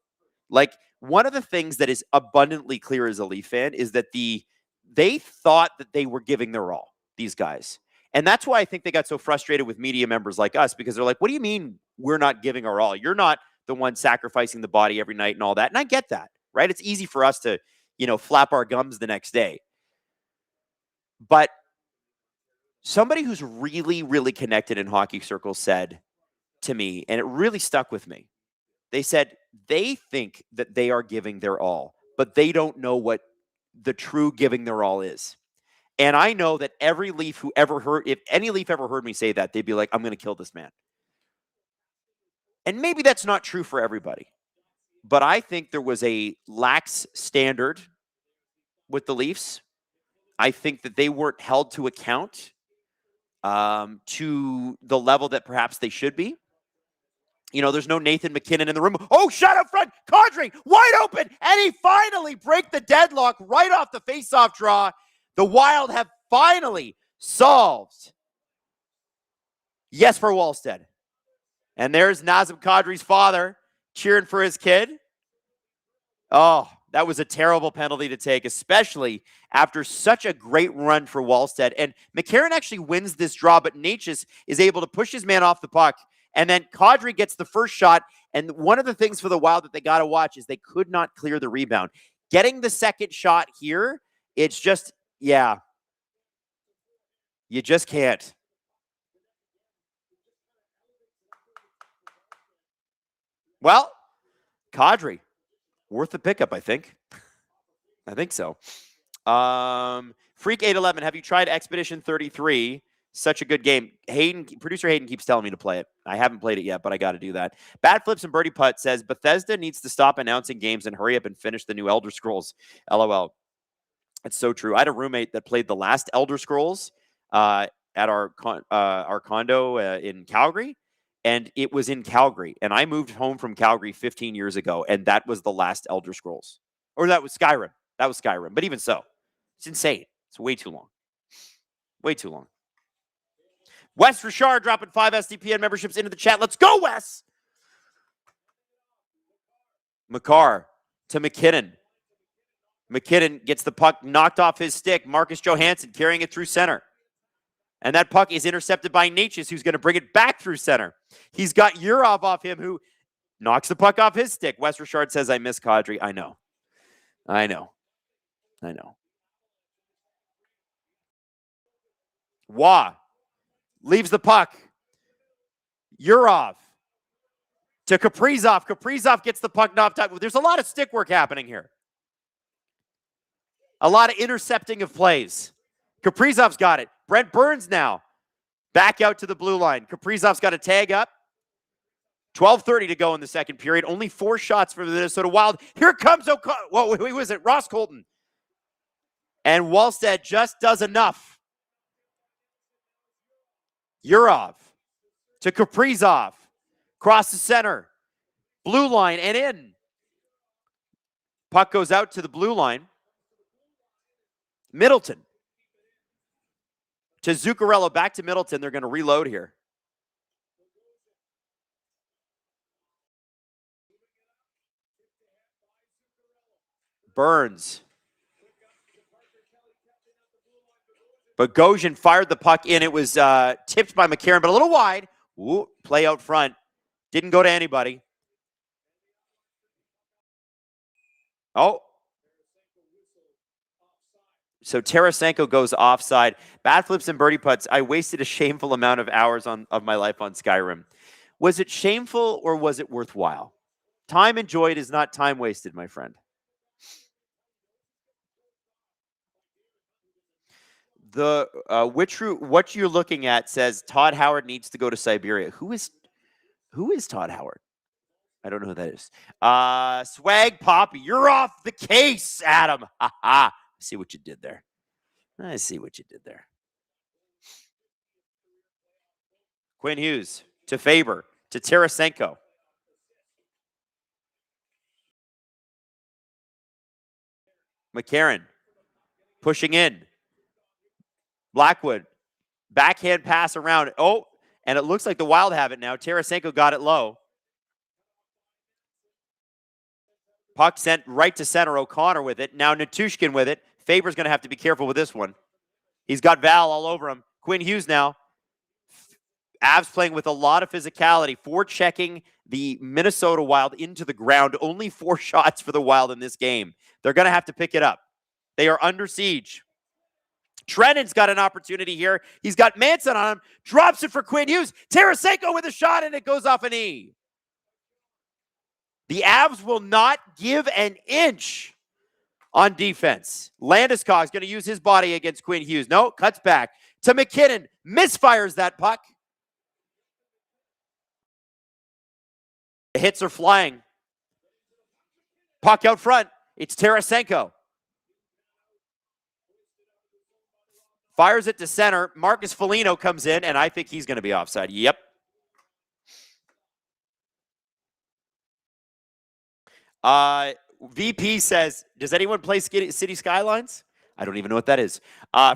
Like, one of the things that is abundantly clear as a Leaf fan is that they thought that they were giving their all, these guys. And that's why I think they got so frustrated with media members like us, because they're like, what do you mean we're not giving our all? You're not the one sacrificing the body every night and all that. And I get that, right? It's easy for us to, flap our gums the next day. But somebody who's really, really connected in hockey circles said to me, and it really stuck with me, they said they think that they are giving their all, but they don't know what the true giving their all is. And I know that every Leaf if any Leaf ever heard me say that, they'd be like, I'm going to kill this man. And maybe that's not true for everybody. But I think there was a lax standard with the Leafs. I think that they weren't held to account to the level that perhaps they should be. There's no Nathan McKinnon in the room. Oh, shot up front. Kadri, wide open. And he finally break the deadlock right off the faceoff draw. The Wild have finally solved. Yes, for Wallstead. And there's Nazem Kadri's father cheering for his kid. Oh, that was a terrible penalty to take, especially after such a great run for Wallstead. And McCarron actually wins this draw, but Natchez is able to push his man off the puck. And then Kadri gets the first shot. And one of the things for the Wild that they got to watch is they could not clear the rebound. Getting the second shot here, it's just, yeah, you just can't. Well, Kadri, worth the pickup, I think. I think so. Freak 811, have you tried Expedition 33? Such a good game. Producer Hayden keeps telling me to play it. I haven't played it yet, but I got to do that. Bad Flips and Birdie Putt says, Bethesda needs to stop announcing games and hurry up and finish the new Elder Scrolls. LOL. It's so true. I had a roommate that played the last Elder Scrolls at our condo in Calgary, and it was in Calgary. And I moved home from Calgary 15 years ago, and that was the last Elder Scrolls. Or that was Skyrim. That was Skyrim. But even so, it's insane. It's way too long. Way too long. Wes Richard dropping 5 SDPN memberships into the chat. Let's go, Wes! Makar to McKinnon. McKinnon gets the puck knocked off his stick. Marcus Johansson carrying it through center. And that puck is intercepted by Natchez, who's going to bring it back through center. He's got Yurov off him, who Knocks the puck off his stick. Wes Richard says, I miss Kadri. I know. Wah leaves the puck. Yurov to Kaprizov. Kaprizov gets the puck knocked out. There's a lot of stick work happening here. A lot of intercepting of plays. Kaprizov's got it. Brent Burns now back out to the blue line. Kaprizov's got a tag up. 12:30 to go in the second period. Only 4 shots for the Minnesota Wild. Here comes who was it? Ross Colton. And Wallstead just does enough. Yurov to Kaprizov. Cross the center. Blue line and in. Puck goes out to the blue line. Middleton. To Zuccarello, back to Middleton. They're going to reload here. Burns. Bogosian fired the puck in. It was tipped by McCarron, but a little wide. Ooh, play out front. Didn't go to anybody. Oh. So Tarasenko goes offside. Bad flips and birdie putts. I wasted a shameful amount of hours of my life on Skyrim. Was it shameful or was it worthwhile? Time enjoyed is not time wasted, my friend. The what you're looking at says Todd Howard needs to go to Siberia. Who is Todd Howard? I don't know who that is. Swag Poppy, you're off the case, Adam. Ha ha. See what you did there. I see what you did there. Quinn Hughes to Faber to Tarasenko. McCarron pushing in. Blackwood, backhand pass around. Oh, and it looks like the Wild have it now. Tarasenko got it low. Puck sent right to center. O'Connor with it. Now Natushkin with it. Faber's going to have to be careful with this one. He's got Val all over him. Quinn Hughes now. Avs playing with a lot of physicality. Forechecking the Minnesota Wild into the ground. Only 4 shots for the Wild in this game. They're going to have to pick it up. They are under siege. Trennan's got an opportunity here. He's got Manson on him. Drops it for Quinn Hughes. Tarasenko with a shot, and it goes off a knee. The Avs will not give an inch on defense. Landeskog's going to use his body against Quinn Hughes. No, cuts back to McKinnon. Misfires that puck. The hits are flying. Puck out front. It's Tarasenko. Fires it to center. Marcus Foligno comes in, and I think he's going to be offside. Yep. VP says, does anyone play City Skylines? I don't even know what that is.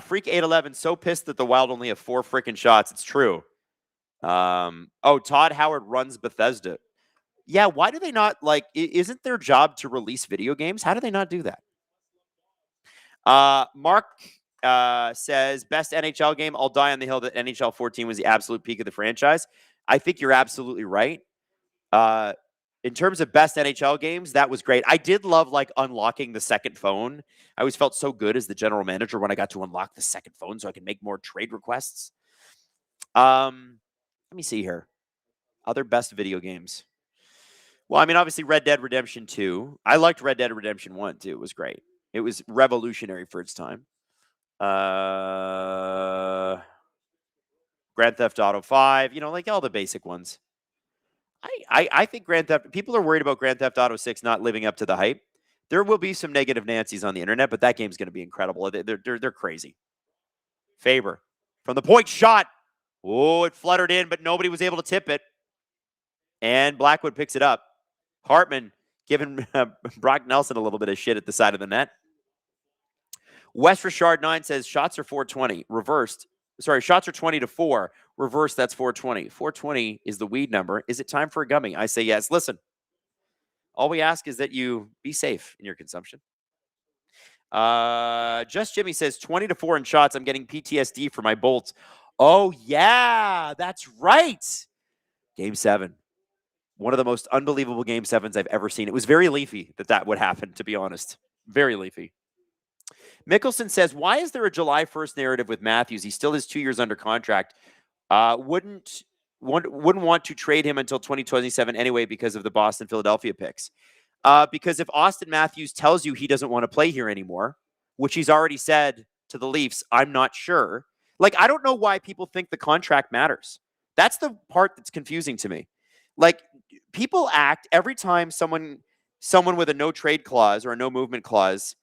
Freak 811, so pissed that the Wild only have 4 freaking shots. It's true. Todd Howard runs Bethesda. Yeah, why do they not, isn't their job to release video games? How do they not do that? Mark says, best NHL game, I'll die on the hill that NHL 14 was the absolute peak of the franchise. I think you're absolutely right. In terms of best NHL games, that was great. I did love unlocking the second phone. I always felt so good as the general manager when I got to unlock the second phone so I could make more trade requests. Let me see here. Other best video games. Well, I mean, obviously Red Dead Redemption 2. I liked Red Dead Redemption 1 too. It was great. It was revolutionary for its time. Grand Theft Auto 5, all the basic ones. I think people are worried about Grand Theft Auto 6 not living up to the hype. There will be some negative Nancy's on the internet, but that game's going to be incredible. They're crazy. Faber from the point shot. Oh, it fluttered in, but nobody was able to tip it. And Blackwood picks it up. Hartman giving Brock Nelson a little bit of shit at the side of the net. West Richard 9 says shots are 420. Reversed. Sorry, shots are 20-4. Reverse, that's 420. 420 is the weed number. Is it time for a gummy? I say yes. Listen, all we ask is that you be safe in your consumption. Just Jimmy says 20-4 in shots. I'm getting PTSD for my Bolts. Oh, yeah, that's right. Game 7. One of the most unbelievable Game 7s I've ever seen. It was very Leafy that would happen, to be honest. Very Leafy. Mickelson says, why is there a July 1st narrative with Matthews? He still has 2 years under contract. Wouldn't want to trade him until 2027 anyway because of the Boston-Philadelphia picks. Because if Austin Matthews tells you he doesn't want to play here anymore, which he's already said to the Leafs, I'm not sure. Like, I don't know why people think the contract matters. That's the part that's confusing to me. Like, people act every time someone with a no trade clause or a no movement clause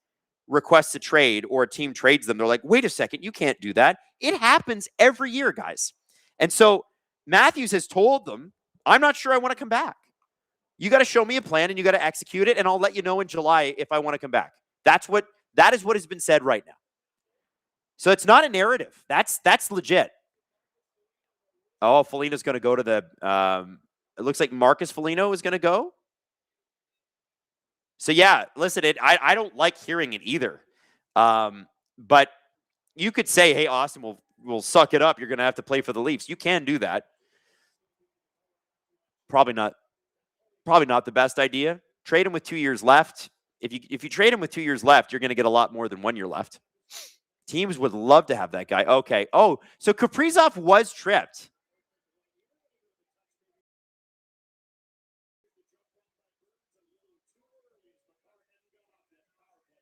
requests a trade or a team trades them. They're like, wait a second, you can't do that. It happens every year, guys. And so Matthews has told them, I'm not sure I want to come back. You got to show me a plan and you got to execute it. And I'll let you know in July if I want to come back. That is what has been said right now. So it's not a narrative. That's legit. Oh, Foligno's going to go to the, it looks like Marcus Foligno is going to go. So yeah, listen, I don't like hearing it either. But you could say, hey, Austin, we'll suck it up. You're going to have to play for the Leafs. You can do that. Probably not the best idea. Trade him with 2 years left. If you trade him with 2 years left, you're going to get a lot more than 1 year left. Teams would love to have that guy. Okay. Oh, so Kaprizov was tripped.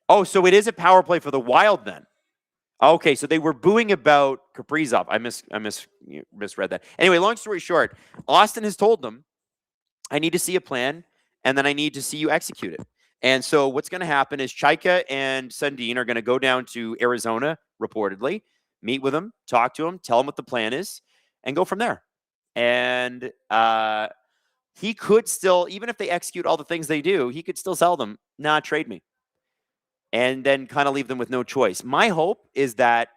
Oh, so it is a power play for the Wild then. Okay, so they were booing about Kaprizov. I misread that. Anyway, long story short, Austin has told them, I need to see a plan, and then I need to see you execute it. And so what's going to happen is Xhekaj and Sundin are going to go down to Arizona, reportedly, meet with him, talk to him, tell him what the plan is, and go from there. And he could still, even if they execute all the things they do, he could still sell them, nah, trade me. And then kind of leave them with no choice. My hope is that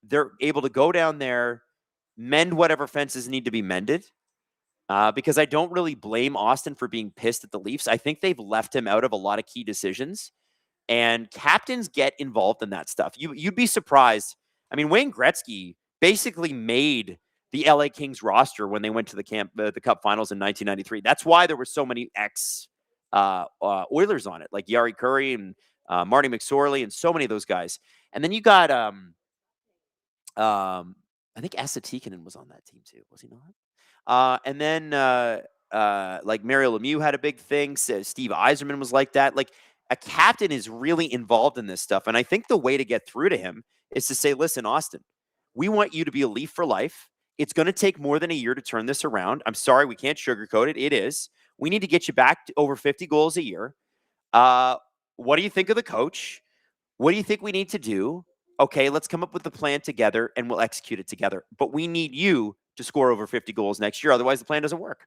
they're able to go down there, mend whatever fences need to be mended, because I don't really blame Austin for being pissed at the Leafs. I think they've left him out of a lot of key decisions, and captains get involved in that stuff. You'd be surprised. I mean, Wayne Gretzky basically made the LA Kings roster when they went to the Cup Finals in 1993. That's why there were so many Oilers on it, like Yari Curry and Marty McSorley and so many of those guys. And then you got, I think Esa Tikkanen was on that team too. Was he not? And then like Mario Lemieux had a big thing. So Steve Yzerman was like that. Like, a captain is really involved in this stuff. And I think the way to get through to him is to say, listen, Austin, we want you to be a Leaf for life. It's going to take more than a year to turn this around. I'm sorry, we can't sugarcoat it. It is. We need to get you back to over 50 goals a year. What do you think of the coach? What do you think we need to do? Okay, let's come up with the plan together and we'll execute it together. But we need you to score over 50 goals next year. Otherwise, the plan doesn't work.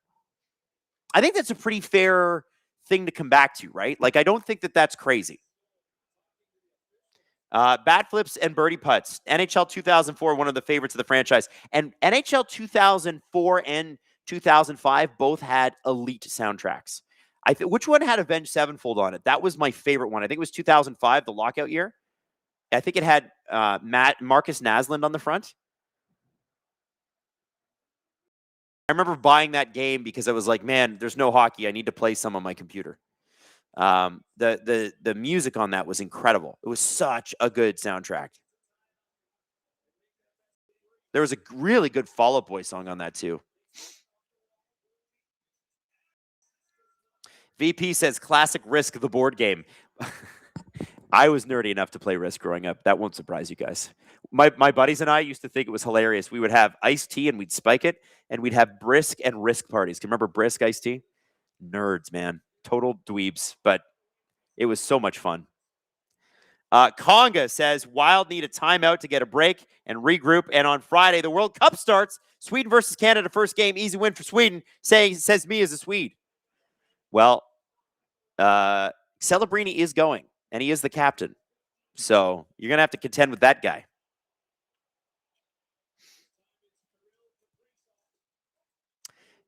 I think that's a pretty fair thing to come back to, right? Like, I don't think that that's crazy. Bat flips and birdie putts. NHL 2004, one of the favorites of the franchise. And NHL 2004 and 2005 both had elite soundtracks. Which one had Avenged Sevenfold on it? That was my favorite one. I think it was 2005, the lockout year. I think it had Marcus Naslund on the front. I remember buying that game because I was like, man, there's no hockey. I need to play some on my computer. The music on that was incredible. It was such a good soundtrack. There was a really good Fall Out Boy song on that too. VP says, classic Risk, the board game. I was nerdy enough to play Risk growing up. That won't surprise you guys. My buddies and I used to think it was hilarious. We would have iced tea and we'd spike it, and we'd have Brisk and Risk parties. Can you remember Brisk iced tea? Nerds, man. Total dweebs, but it was so much fun. Conga says, Wild need a timeout to get a break and regroup. And on Friday, the World Cup starts. Sweden versus Canada, first game, easy win for Sweden, says me as a Swede. Well, Celebrini is going, and he is the captain. So you're going to have to contend with that guy.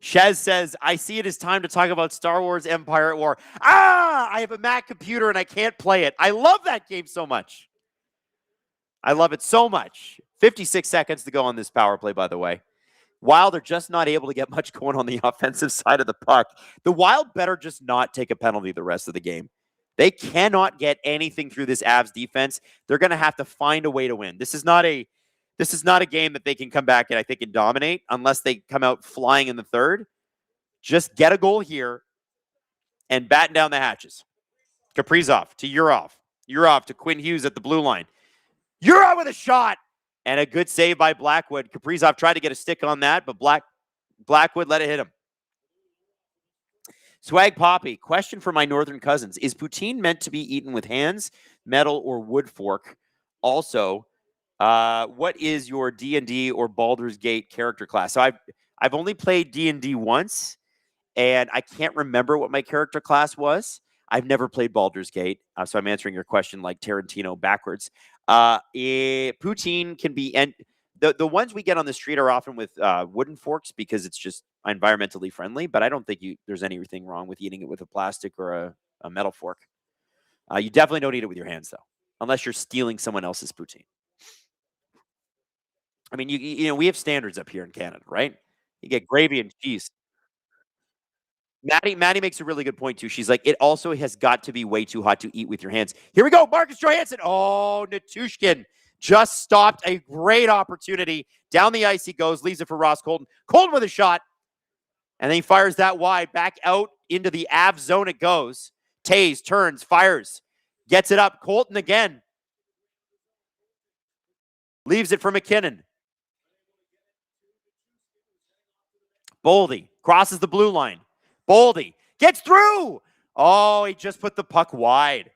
Shez says, I see it as time to talk about Star Wars Empire at War. I have a Mac computer and I can't play it. I love that game so much. I love it so much. 56 seconds to go on this power play, by the way. Wild are just not able to get much going on the offensive side of the puck. The Wild better just not take a penalty the rest of the game. They cannot get anything through this Avs defense. They're going to have to find a way to win. This is not a game that they can come back and I think and dominate unless they come out flying in the third. Just get a goal here and batten down the hatches. Kaprizov to Urov. Urov to Quinn Hughes at the blue line. Urov with a shot and a good save by Blackwood. Kaprizov tried to get a stick on that, but Blackwood let it hit him. Swag Poppy, question for my northern cousins. Is poutine meant to be eaten with hands, metal, or wood fork? Also, what is your D&D or Baldur's Gate character class? So I've only played D&D once, and I can't remember what my character class was. I've never played Baldur's Gate, so I'm answering your question like Tarantino backwards. Poutine can be, and the ones we get on the street are often with wooden forks because it's just environmentally friendly, but I don't think there's anything wrong with eating it with a plastic or a metal fork. You definitely don't eat it with your hands, though, unless you're stealing someone else's poutine. I mean, you know, we have standards up here in Canada, right? You get gravy and cheese. Maddie makes a really good point, too. She's like, it also has got to be way too hot to eat with your hands. Here we go. Marcus Johansson. Oh, Natushkin just stopped a great opportunity. Down the ice he goes, leaves it for Ross Colton. Colton with a shot. And then he fires that wide. Back out into the Av zone it goes. Tays turns, fires. Gets it up. Colton again. Leaves it for McKinnon. Boldy crosses the blue line. Boldy gets through. Oh, he just put the puck wide.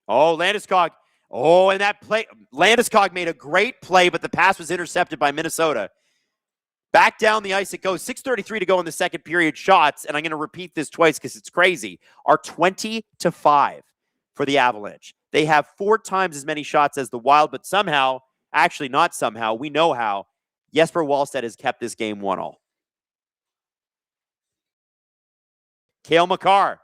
Oh, Landeskog. Oh, and that play. Landeskog made a great play, but the pass was intercepted by Minnesota. Back down the ice it goes. 6:33 to go in the second period. Shots, and I'm going to repeat this twice because it's crazy, are 20-5 for the Avalanche. They have 4 times as many shots as the Wild, but somehow, actually not somehow, we know how, Jesper Wallstedt has kept this game 1-1. Cale Makar.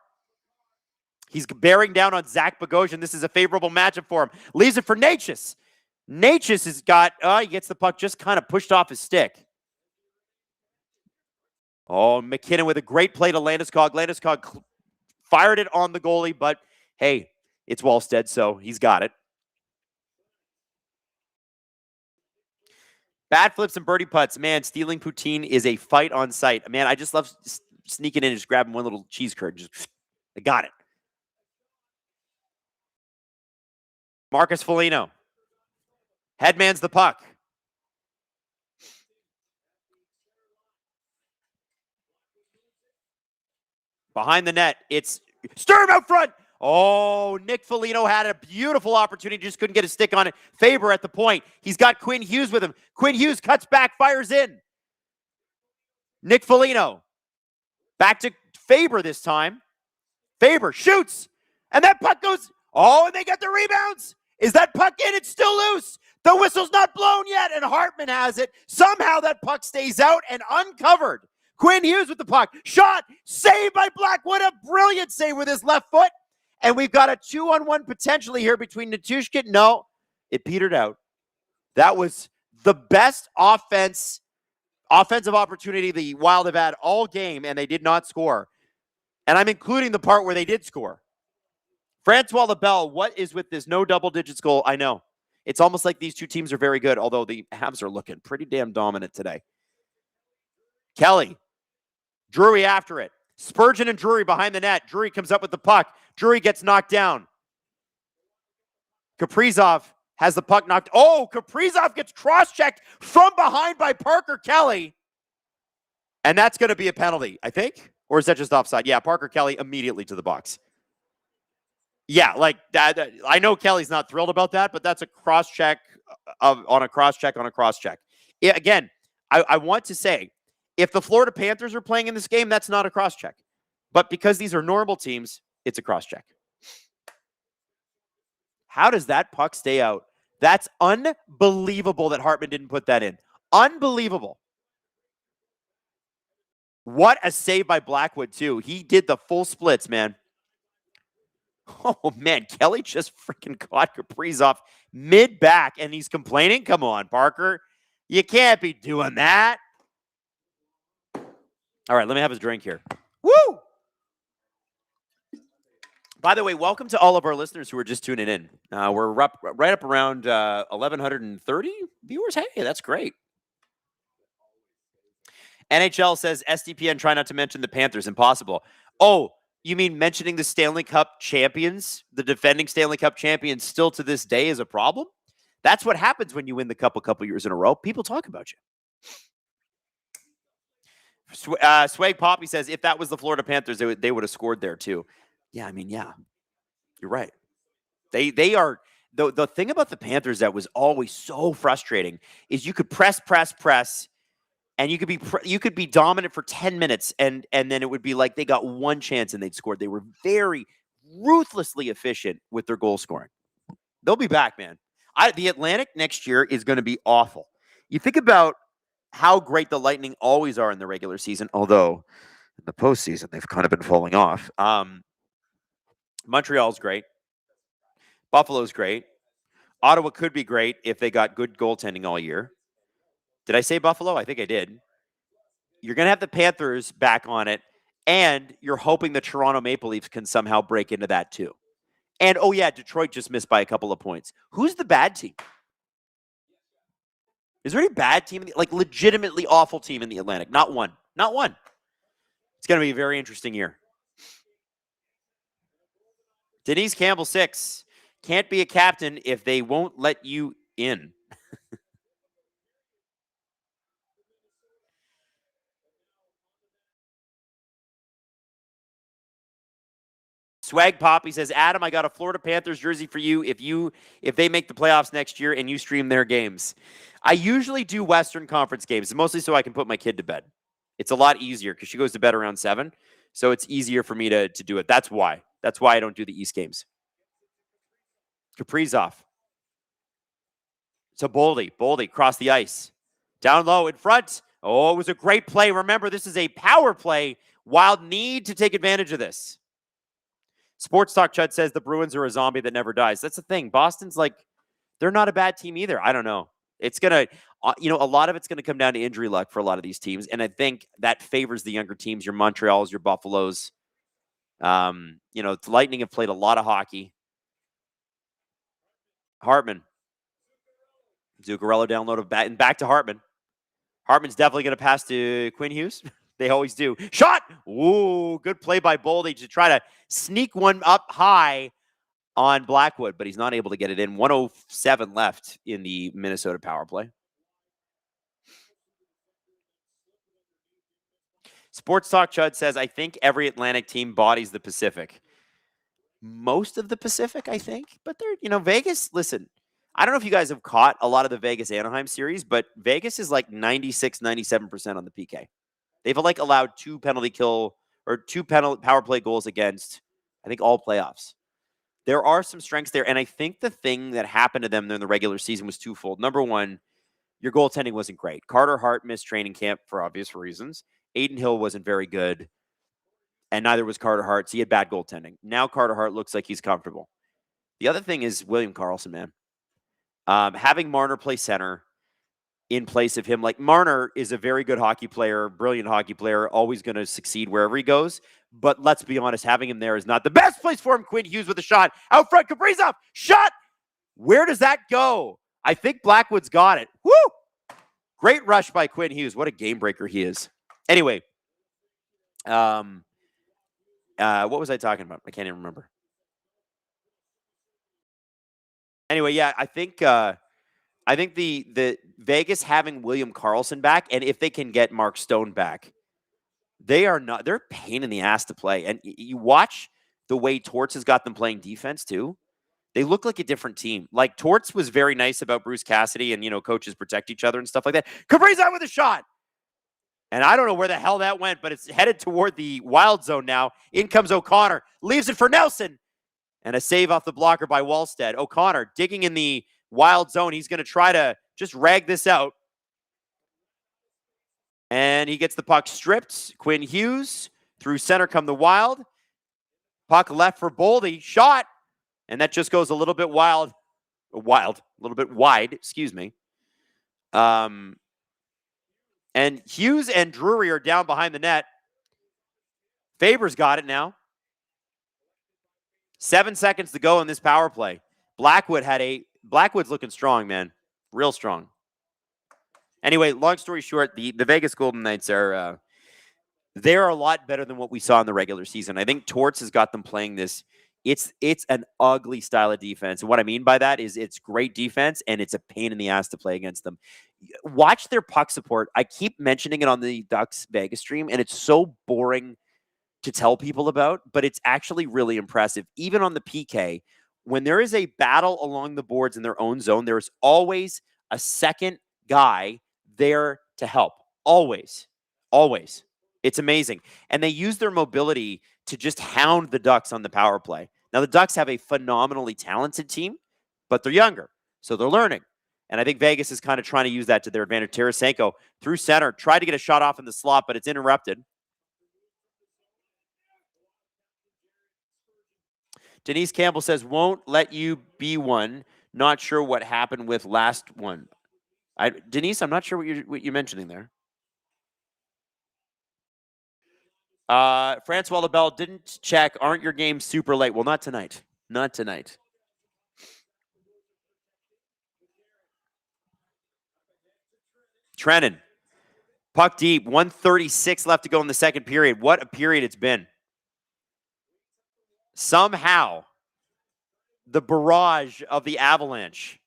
He's bearing down on Zach Bogosian. This is a favorable matchup for him. Leaves it for Natchez. Natchez has got, he gets the puck just kind of pushed off his stick. Oh, McKinnon with a great play to Landeskog. Landeskog fired it on the goalie, but hey, it's Wallstedt, so he's got it. Bad flips and birdie putts. Man, stealing poutine is a fight on sight. Man, I just love sneaking in and just grabbing one little cheese curd. Just, I got it. Marcus Foligno. Headmans the puck. Behind the net, it's Sturm out front. Oh, Nick Foligno had a beautiful opportunity, just couldn't get a stick on it. Faber at the point. He's got Quinn Hughes with him. Quinn Hughes cuts back, fires in. Nick Foligno. Back to Faber this time. Faber shoots. And that puck goes. Oh, and they get the rebounds. Is that puck in? It's still loose. The whistle's not blown yet, and Hartman has it. Somehow that puck stays out and uncovered. Quinn Hughes with the puck. Shot. Saved by Blackwood. A brilliant save with his left foot. And we've got a 2-on-1 potentially here between Natushkin. No, it petered out. That was the best offensive opportunity the Wild have had all game, and they did not score. And I'm including the part where they did score. Francois Lebel, what is with this no double digits goal? I know. It's almost like these two teams are very good, although the Habs are looking pretty damn dominant today. Kelly. Drury after it. Spurgeon and Drury behind the net. Drury comes up with the puck. Drury gets knocked down. Kaprizov has the puck knocked. Oh, Kaprizov gets cross-checked from behind by Parker Kelly. And that's going to be a penalty, I think. Or is that just offside? Yeah, Parker Kelly immediately to the box. Yeah, like that. I know Kelly's not thrilled about that, but that's a cross-check on a cross-check on a cross-check. Yeah, again, I want to say, if the Florida Panthers are playing in this game, that's not a cross-check. But because these are normal teams, it's a cross-check. How does that puck stay out? That's unbelievable that Hartman didn't put that in. Unbelievable. What a save by Blackwood, too. He did the full splits, man. Oh, man. Kelly just freaking caught Kaprizov mid-back, and he's complaining. Come on, Parker. You can't be doing that. All right, let me have a drink here. Woo! By the way, welcome to all of our listeners who are just tuning in. We're right up around 1,130 viewers. Hey, that's great. NHL says SDPN, try not to mention the Panthers. Impossible. Oh, you mean mentioning the Stanley Cup champions, the defending Stanley Cup champions still to this day is a problem? That's what happens when you win the cup a couple years in a row. People talk about you. Swag Poppy says, if that was the Florida Panthers, they would have scored there too. Yeah, I mean, yeah. You're right. They are the thing about the Panthers that was always so frustrating is you could press, and you could be dominant for 10 minutes, and then it would be like they got one chance and they'd scored. They were very ruthlessly efficient with their goal scoring. They'll be back, man. The Atlantic next year is going to be awful. You think about how great the Lightning always are in the regular season, although in the postseason they've kind of been falling off. Montreal's great. Buffalo's great. Ottawa could be great if they got good goaltending all year. Did I say Buffalo? I think I did. You're going to have the Panthers back on it, and you're hoping the Toronto Maple Leafs can somehow break into that too. And, oh yeah, Detroit just missed by a couple of points. Who's the bad team? Is there any bad team, like legitimately awful team in the Atlantic? Not one. Not one. It's going to be a very interesting year. Denise Campbell, 6. Can't be a captain if they won't let you in. Swag Poppy says, Adam, I got a Florida Panthers jersey for you if they make the playoffs next year and you stream their games. I usually do Western Conference games, mostly so I can put my kid to bed. It's a lot easier because she goes to bed around 7, so it's easier for me to do it. That's why. That's why I don't do the East games. Kaprizov. To Boldy. Boldy cross the ice. Down low in front. Oh, it was a great play. Remember, this is a power play. Wild need to take advantage of this. Sports Talk Chud says the Bruins are a zombie that never dies. That's the thing. Boston's like, they're not a bad team either. I don't know. It's going to, a lot of it's going to come down to injury luck for a lot of these teams. And I think that favors the younger teams, your Montreals, your Buffaloes. The Lightning have played a lot of hockey. Hartman. Zuccarello downloaded back to Hartman. Hartman's definitely going to pass to Quinn Hughes. They always do. Shot! Ooh, good play by Boldy to try to sneak one up high on Blackwood, but he's not able to get it in. 1:07 left in the Minnesota power play. Sports Talk Chud says, I think every Atlantic team bodies the Pacific. Most of the Pacific, I think. But they're, Vegas, listen, I don't know if you guys have caught a lot of the Vegas-Anaheim series, but Vegas is like 96, 97% on the PK. They've allowed 2 penalty kill or 2 power play goals against, I think, all playoffs. There are some strengths there, and I think the thing that happened to them in the regular season was twofold. Number one, your goaltending wasn't great. Carter Hart missed training camp for obvious reasons. Aiden Hill wasn't very good, and neither was Carter Hart, so he had bad goaltending. Now Carter Hart looks like he's comfortable. The other thing is William Karlsson, man. Having Marner play center in place of him. Like, Marner is a very good hockey player, brilliant hockey player, always going to succeed wherever he goes. But let's be honest, having him there is not the best place for him. Quinn Hughes with a shot. Out front, Kaprizov. Shot! Where does that go? I think Blackwood's got it. Woo! Great rush by Quinn Hughes. What a game breaker he is. Anyway, what was I talking about? I can't even remember. Anyway, yeah, I think the Vegas having William Karlsson back, and if they can get Mark Stone back, they're a pain in the ass to play. And you watch the way Torts has got them playing defense too. They look like a different team. Like, Torts was very nice about Bruce Cassidy and, coaches protect each other and stuff like that. Kaprizov with a shot. And I don't know where the hell that went, but it's headed toward the Wild zone now. In comes O'Connor. Leaves it for Nelson. And a save off the blocker by Wallstead. O'Connor digging in the Wild zone. He's going to try to just rag this out. And he gets the puck stripped. Quinn Hughes through center come the Wild. Puck left for Boldy. Shot. And that just goes a little bit wide, excuse me. And Hughes and Drury are down behind the net. Faber's got it now. 7 seconds to go in this power play. Blackwood's looking strong, man. Real strong. Anyway, long story short, the Vegas Golden Knights are they're a lot better than what we saw in the regular season. I think Torts has got them playing this. It's an ugly style of defense. And what I mean by that is it's great defense and it's a pain in the ass to play against them. Watch their puck support. I keep mentioning it on the Ducks Vegas stream, and it's so boring to tell people about, but it's actually really impressive. Even on the PK, when there is a battle along the boards in their own zone, there's always a second guy there to help. Always. Always. It's amazing. And they use their mobility to just hound the Ducks on the power play. Now, the Ducks have a phenomenally talented team, but they're younger, so they're learning. And I think Vegas is kind of trying to use that to their advantage. Tarasenko through center, tried to get a shot off in the slot, but it's interrupted. Denise Campbell says, won't let you be one. Not sure what happened with last one. Denise, I'm not sure what you're mentioning there. Francois LaBelle didn't check. Aren't your games super late? Well, not tonight. Not tonight. Trennan. Puck deep. 1:36 left to go in the second period. What a period it's been. Somehow, the barrage of the Avalanche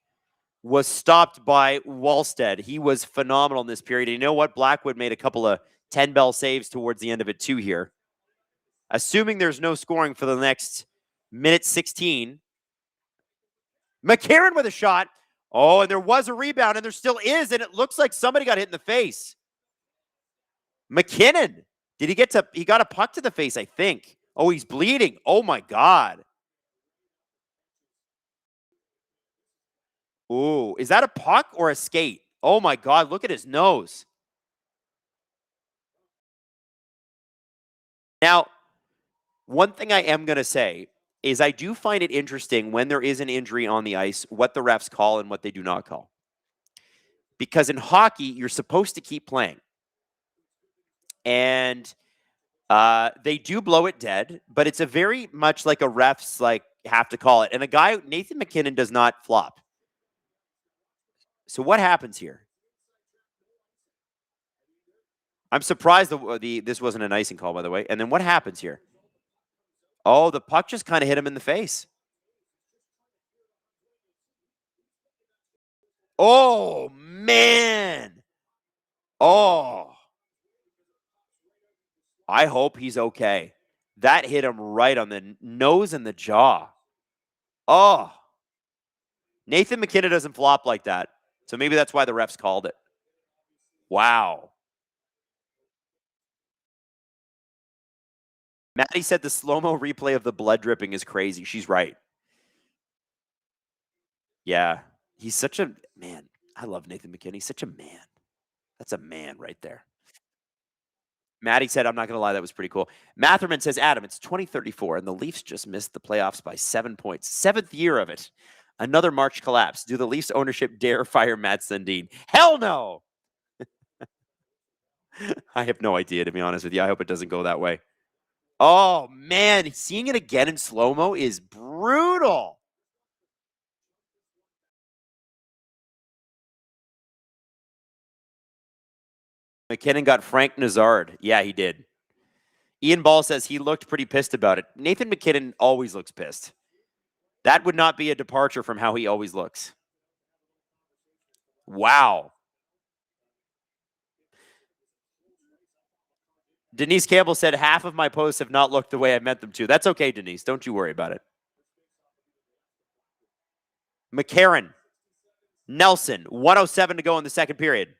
was stopped by Wallstead. He was phenomenal in this period. And you know what? Blackwood made a couple of 10-bell saves towards the end of it too here. Assuming there's no scoring for the next minute 16. McCarron with a shot. Oh, and there was a rebound, and there still is, and it looks like somebody got hit in the face. McKinnon. Did he get to... He got a puck to the face, I think. Oh, he's bleeding. Oh, my God. Ooh, is that a puck or a skate? Oh, my God. Look at his nose. Now, one thing I am going to say is I do find it interesting when there is an injury on the ice, what the refs call and what they do not call. Because in hockey, you're supposed to keep playing. And they do blow it dead, but it's a very much like a refs have to call it. And a guy, Nathan McKinnon, does not flop. So what happens here? I'm surprised this wasn't an icing call, by the way. And then what happens here? Oh, the puck just kind of hit him in the face. Oh, man. Oh. I hope he's okay. That hit him right on the nose and the jaw. Oh. Nathan McKinnon doesn't flop like that. So maybe that's why the refs called it. Wow. Maddie said the slow-mo replay of the blood dripping is crazy. She's right. Yeah. He's such a man. I love Nathan McKinnon. He's such a man. That's a man right there. Maddie said, I'm not going to lie, that was pretty cool. Matherman says, Adam, it's 2034, and the Leafs just missed the playoffs by 7 points. 7th year of it. Another March collapse. Do the Leafs ownership dare fire Matt Sundin? Hell no! I have no idea, to be honest with you. I hope it doesn't go that way. Oh, man. Seeing it again in slow-mo is brutal. McKinnon got Frank Nazard. Yeah, he did. Ian Ball says he looked pretty pissed about it. Nathan McKinnon always looks pissed. That would not be a departure from how he always looks. Wow. Denise Campbell said, half of my posts have not looked the way I meant them to. That's okay, Denise. Don't you worry about it. McCarron. Nelson. 1:07 to go in the second period.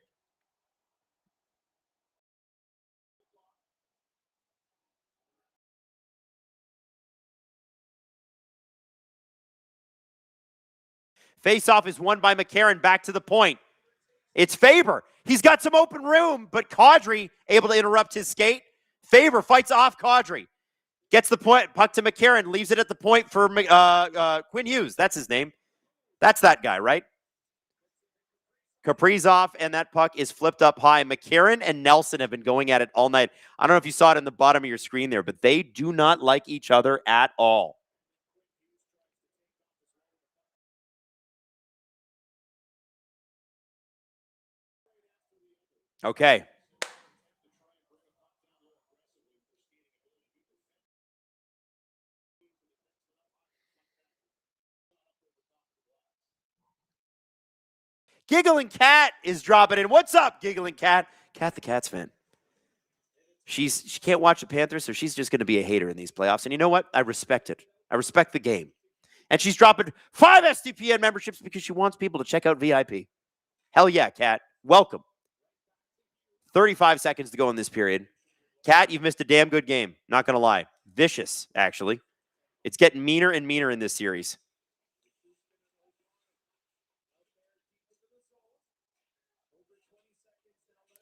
Face-off is won by McCarron. Back to the point. It's Faber. He's got some open room, but Kadri able to interrupt his skate. Faber fights off Kadri. Gets the point, puck to McCarron, leaves it at the point for Quinn Hughes. That's his name. That's that guy, right? Kaprizov, and that puck is flipped up high. McCarron and Nelson have been going at it all night. I don't know if you saw it in the bottom of your screen there, but they do not like each other at all. Okay. Giggling Cat is dropping in. What's up, Giggling Cat? Cat the Cats fan. She can't watch the Panthers, so she's just going to be a hater in these playoffs. And you know what? I respect it. I respect the game. And she's dropping 5 SDPN memberships because she wants people to check out VIP. Hell yeah, Cat. Welcome. 35 seconds to go in this period. Cat, you've missed a damn good game. Not going to lie. Vicious, actually. It's getting meaner and meaner in this series.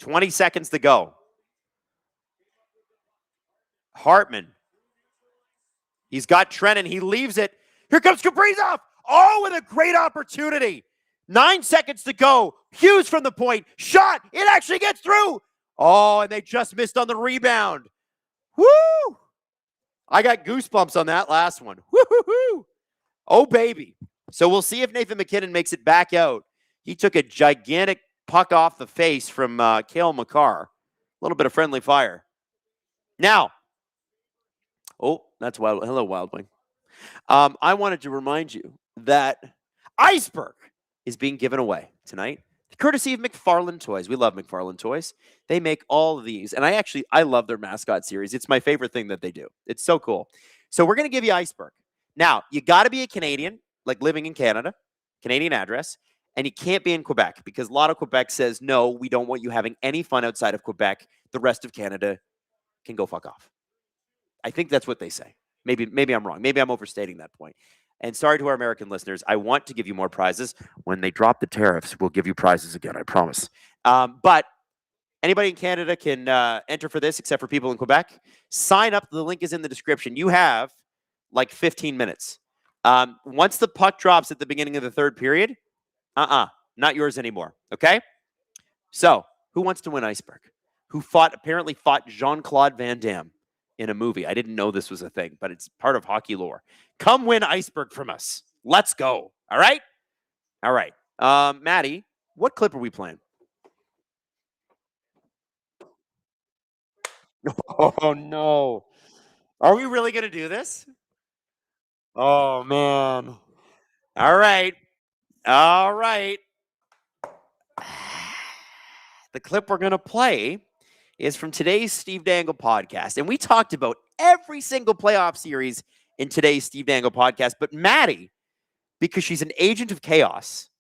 $20 seconds to go. Hartman. He's got Trennan. He leaves it. Here comes Kaprizov. Oh, with a great opportunity. 9 seconds to go. Hughes from the point. Shot. It actually gets through. Oh, and they just missed on the rebound. Woo! I got goosebumps on that last one. Woo-hoo-hoo. Oh, baby. So we'll see if Nathan McKinnon makes it back out. He took a gigantic puck off the face from Cale Makar. A little bit of friendly fire. Now, oh, that's Wild. Hello, Wild Wing. I wanted to remind you that Iceberg is being given away tonight, courtesy of McFarlane Toys. We love McFarlane Toys. They make all of these, and I love their Mascot series. It's my favorite thing that they do. It's so cool. So we're going to give you Iceberg. Now, you got to be a Canadian, like living in Canada, Canadian address, and you can't be in Quebec because Lotto Quebec says, no, we don't want you having any fun outside of Quebec. The rest of Canada can go fuck off. I think that's what they say. Maybe I'm wrong. Maybe I'm overstating that point. And sorry to our American listeners. I want to give you more prizes. When they drop the tariffs, we'll give you prizes again, I promise. But anybody in Canada can enter for this except for people in Quebec. Sign up. The link is in the description. You have like 15 minutes. Once the puck drops at the beginning of the third period, not yours anymore. Okay? So, who wants to win Iceberg? Who apparently fought Jean-Claude Van Damme in a movie? I didn't know this was a thing, but it's part of hockey lore. Come win Iceberg from us. Let's go. All right? All right. Maddie, what clip are we playing? Oh, no. Are we really going to do this? Oh, man. All right. All right. The clip we're going to play is from today's Steve Dangle podcast. And we talked about every single playoff series in today's Steve Dangle podcast. But Maddie, because she's an agent of chaos,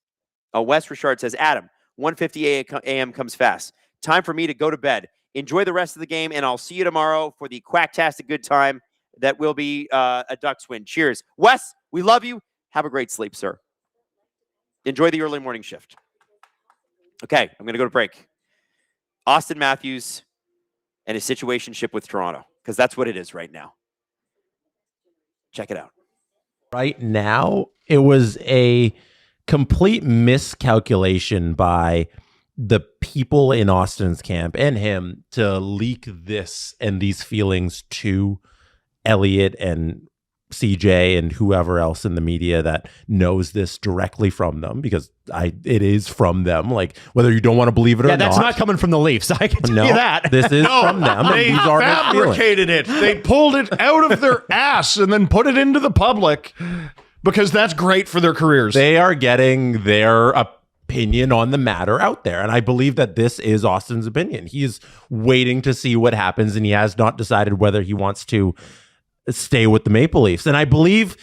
Wes Richard says, Adam, 1:50 a.m. comes fast. Time for me to go to bed. Enjoy the rest of the game, and I'll see you tomorrow for the quacktastic good time that will be a Ducks win. Cheers. Wes, we love you. Have a great sleep, sir. Enjoy the early morning shift. Okay, I'm going to go to break. Austin Matthews and his situationship with Toronto, because that's what it is right now. Check it out. Right now, it was a complete miscalculation by the people in Austin's camp and him to leak this and these feelings to Elliot and CJ and whoever else in the media that knows this directly from them, because it is from them. Like, whether you don't want to believe it or not. Yeah, that's not coming from the Leafs. I can tell you that. This is from them. They these are fabricated it. They pulled it out of their ass and then put it into the public because that's great for their careers. They are getting their opinion on the matter out there. And I believe that this is Austin's opinion. He is waiting to see what happens, and he has not decided whether he wants to stay with the Maple Leafs. And I believe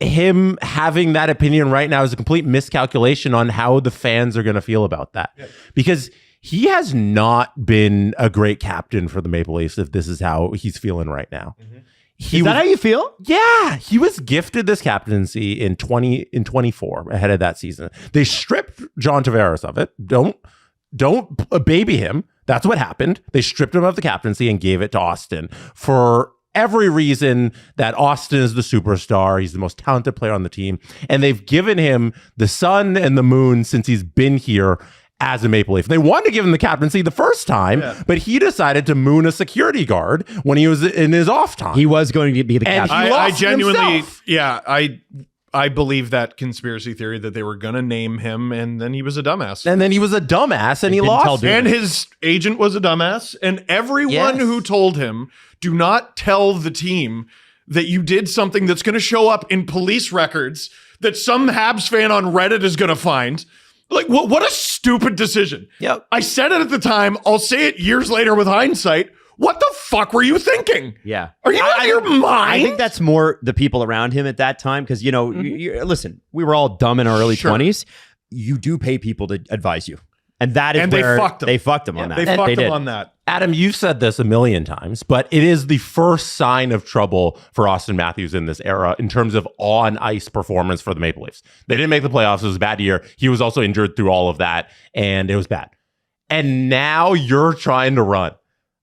him having that opinion right now is a complete miscalculation on how the fans are going to feel about that. Yeah. Because he has not been a great captain for the Maple Leafs if this is how he's feeling right now. Mm-hmm. Is that how you feel? Yeah. He was gifted this captaincy in 24 ahead of that season. They stripped John Tavares of it. Don't baby him. That's what happened. They stripped him of the captaincy and gave it to Austin for every reason that Austin is the superstar. He's the most talented player on the team. And they've given him the sun and the moon since he's been here. as a Maple Leaf. They wanted to give him the captaincy the first time, but he decided to moon a security guard when he was in his off time. He was going to be the And captain. he I lost genuinely, himself. I believe that conspiracy theory that they were going to name him and then he was a dumbass. And then he was a dumbass and he didn't tell lost. Duke. And his agent was a dumbass. And everyone Yes. who told him, do not tell the team that you did something that's going to show up in police records that some Habs fan on Reddit is going to find. Like, what a stupid decision. Yep. I said it at the time. I'll say it years later with hindsight. What the fuck were you thinking? Yeah. Are you out of your mind? I think that's more the people around him at that time because, listen, we were all dumb in our early 20s. You do pay people to advise you. And that is And they where fucked him. they fucked him on that. They fucked did. him on that. Adam, you've said this a million times, but it is the first sign of trouble for Austin Matthews in this era in terms of on-ice performance for the Maple Leafs. They didn't make the playoffs. It was a bad year. He was also injured through all of that, and it was bad. And now you're trying to run.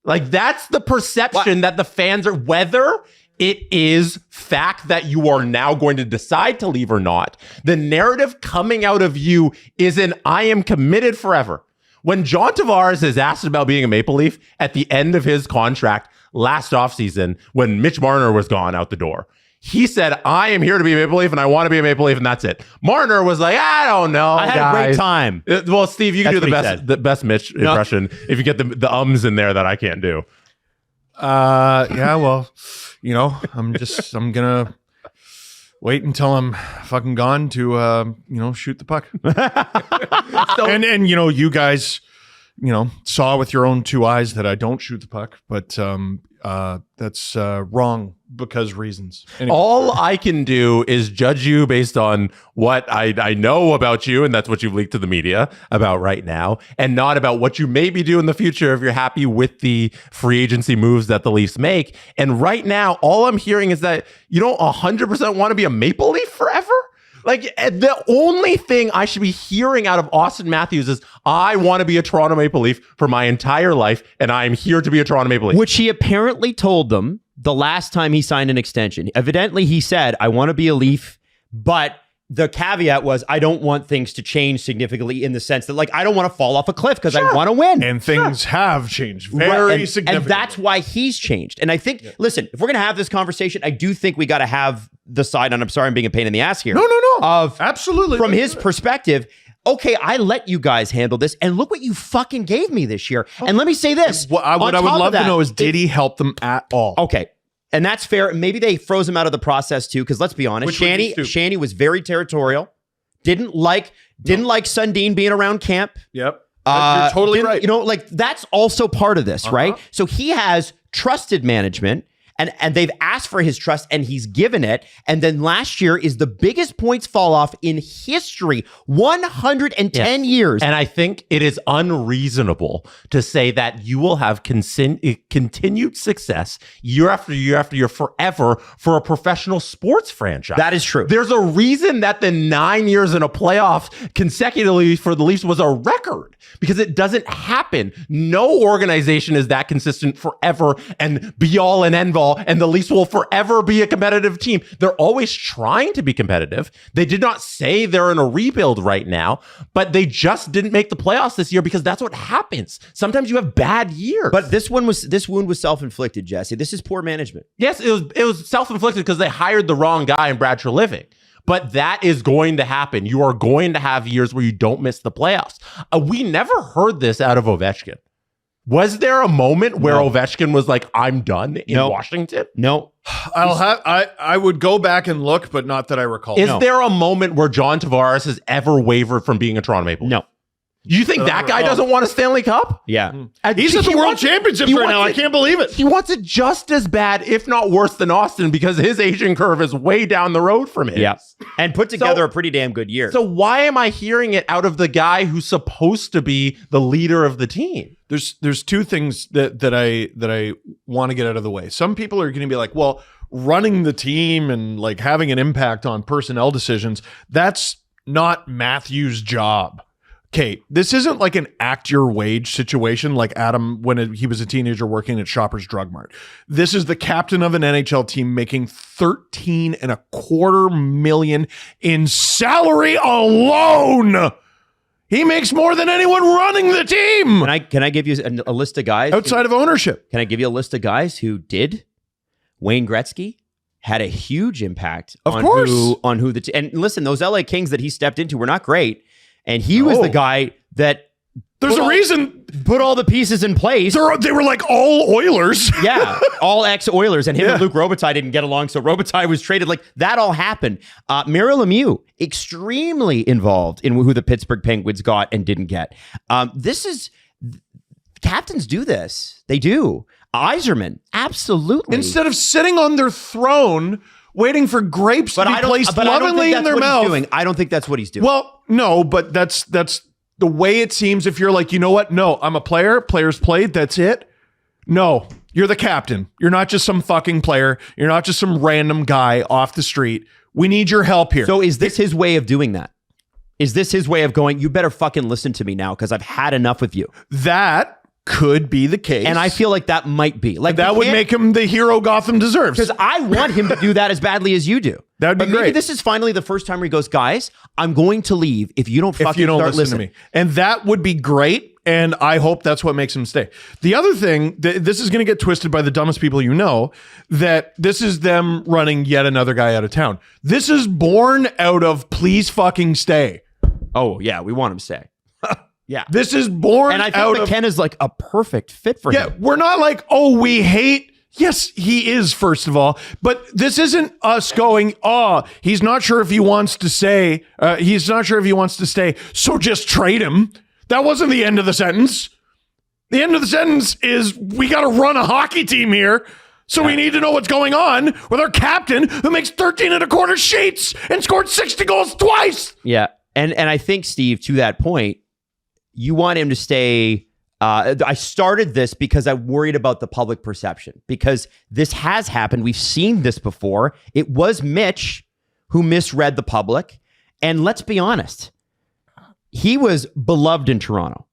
Like, that's the perception that the fans are, whether it is fact that you are now going to decide to leave or not. The narrative coming out of you is an I am committed forever. When John Tavares is asked about being a Maple Leaf at the end of his contract last offseason, when Mitch Marner was gone out the door, he said, I am here to be a Maple Leaf and I want to be a Maple Leaf, and that's it. Marner was like, I don't know. I had a great time. Well, Steve, you can That's do what he said. the best Mitch impression if you get the ums in there that I can't do. Yeah, well, I'm gonna wait until I'm fucking gone to shoot the puck. and you guys, saw with your own two eyes that I don't shoot the puck, but that's wrong because reasons. Anyway. All I can do is judge you based on what I know about you, and that's what you've leaked to the media about right now, and not about what you maybe do in the future if you're happy with the free agency moves that the Leafs make. And right now, all I'm hearing is that you don't 100% want to be a Maple Leaf forever. Like, the only thing I should be hearing out of Austin Matthews is, I want to be a Toronto Maple Leaf for my entire life, and I am here to be a Toronto Maple Leaf. Which he apparently told them the last time he signed an extension. Evidently, he said, I want to be a Leaf, but the caveat was, I don't want things to change significantly in the sense that, like, I don't want to fall off a cliff because I want to win. And things have changed very significantly. And that's why he's changed. And I think, listen, if we're going to have this conversation, I do think we got to have the side on, I'm sorry I'm being a pain in the ass here. No. Of Absolutely. From his perspective, okay, I let you guys handle this, and look what you fucking gave me this year. And let me say this. What I would love to know is, did he help them at all? Okay. And that's fair. Maybe they froze him out of the process too, because let's be honest, Which would be stupid. Shanny was very territorial. Didn't like Sundin being around camp. Yep. You're totally Didn't- right. That's also part of this, right? So he has trusted management. And they've asked for his trust and he's given it. And then last year is the biggest points fall off in history, 110 years. And I think it is unreasonable to say that you will have continued success year after year after year forever for a professional sports franchise. That is true. There's a reason that the 9 years in a playoff consecutively for the Leafs was a record, because it doesn't happen. No organization is that consistent forever and be all and end all, and the Leafs will forever be a competitive team. They're always trying to be competitive. They did not say they're in a rebuild right now, but they just didn't make the playoffs this year because that's what happens. Sometimes you have bad years. But this wound was self-inflicted, Jesse. This is poor management. Yes, it was self-inflicted because they hired the wrong guy in Brad Treliving. But that is going to happen. You are going to have years where you don't miss the playoffs. We never heard this out of Ovechkin. Was there a moment where Ovechkin was like, I'm done in Washington? No. I would go back and look, but not that I recall. Is there a moment where John Tavares has ever wavered from being a Toronto Maple Leaf? No. You think that guy doesn't want a Stanley Cup? Yeah. He's at the World Championships right now. I can't believe it. He wants it just as bad, if not worse, than Austin, because his aging curve is way down the road from his. Yeah. And put together a pretty damn good year. So why am I hearing it out of the guy who's supposed to be the leader of the team? There's two things that I want to get out of the way. Some people are going to be like, well, running the team and like having an impact on personnel decisions, that's not Matthews' job. Okay, this isn't like an act your wage situation like Adam when he was a teenager working at Shoppers Drug Mart. This is the captain of an NHL team making $13.25 million in salary alone. He makes more than anyone running the team Can I give you a list of guys outside of ownership. Can I give you a list of guys who did? Wayne Gretzky had a huge impact on who the and listen, those LA Kings that he stepped into were not great, and he was the guy that there's a reason put all the pieces in place. They were like all Oilers. Yeah, all ex-Oilers, and him and Luc Robitaille didn't get along, so Robitaille was traded. Like that all happened. Mario Lemieux, extremely involved in who the Pittsburgh Penguins got and didn't get. Captains do this. They do. Yzerman, absolutely. Instead of sitting on their throne waiting for grapes to be placed lovingly in their mouth. I don't think that's what he's doing. Well, no, but that's the way it seems. If you're like, you know what? No, I'm a player. Players played. That's it. No, you're the captain. You're not just some fucking player. You're not just some random guy off the street. We need your help here. So is this his way of doing that? Is this his way of going, you better fucking listen to me now because I've had enough with you? That could be the case. And I feel like that might be. Like that would make him the hero Gotham deserves. Because I want him to do that as badly as you do. That would be great. Maybe this is finally the first time where he goes, guys, I'm going to leave if you don't fucking start listening to me. And that would be great. And I hope that's what makes him stay. The other thing, this is going to get twisted by the dumbest people you know, that this is them running yet another guy out of town. This is born out of please fucking stay. Oh, yeah, we want him to stay. Yeah. This is born out of... And I think McKenna's like a perfect fit for him. Yeah, we're not like, oh, we hate... Yes, he is, first of all. But this isn't us going, oh, he's not sure if he wants to stay. So just trade him. That wasn't the end of the sentence. The end of the sentence is we got to run a hockey team here. So we need to know what's going on with our captain who makes 13 and a quarter sheets and scored 60 goals twice. Yeah. And I think, Steve, to that point, you want him to stay. I started this because I'm worried about the public perception, because this has happened. We've seen this before. It was Mitch who misread the public. And let's be honest, he was beloved in Toronto,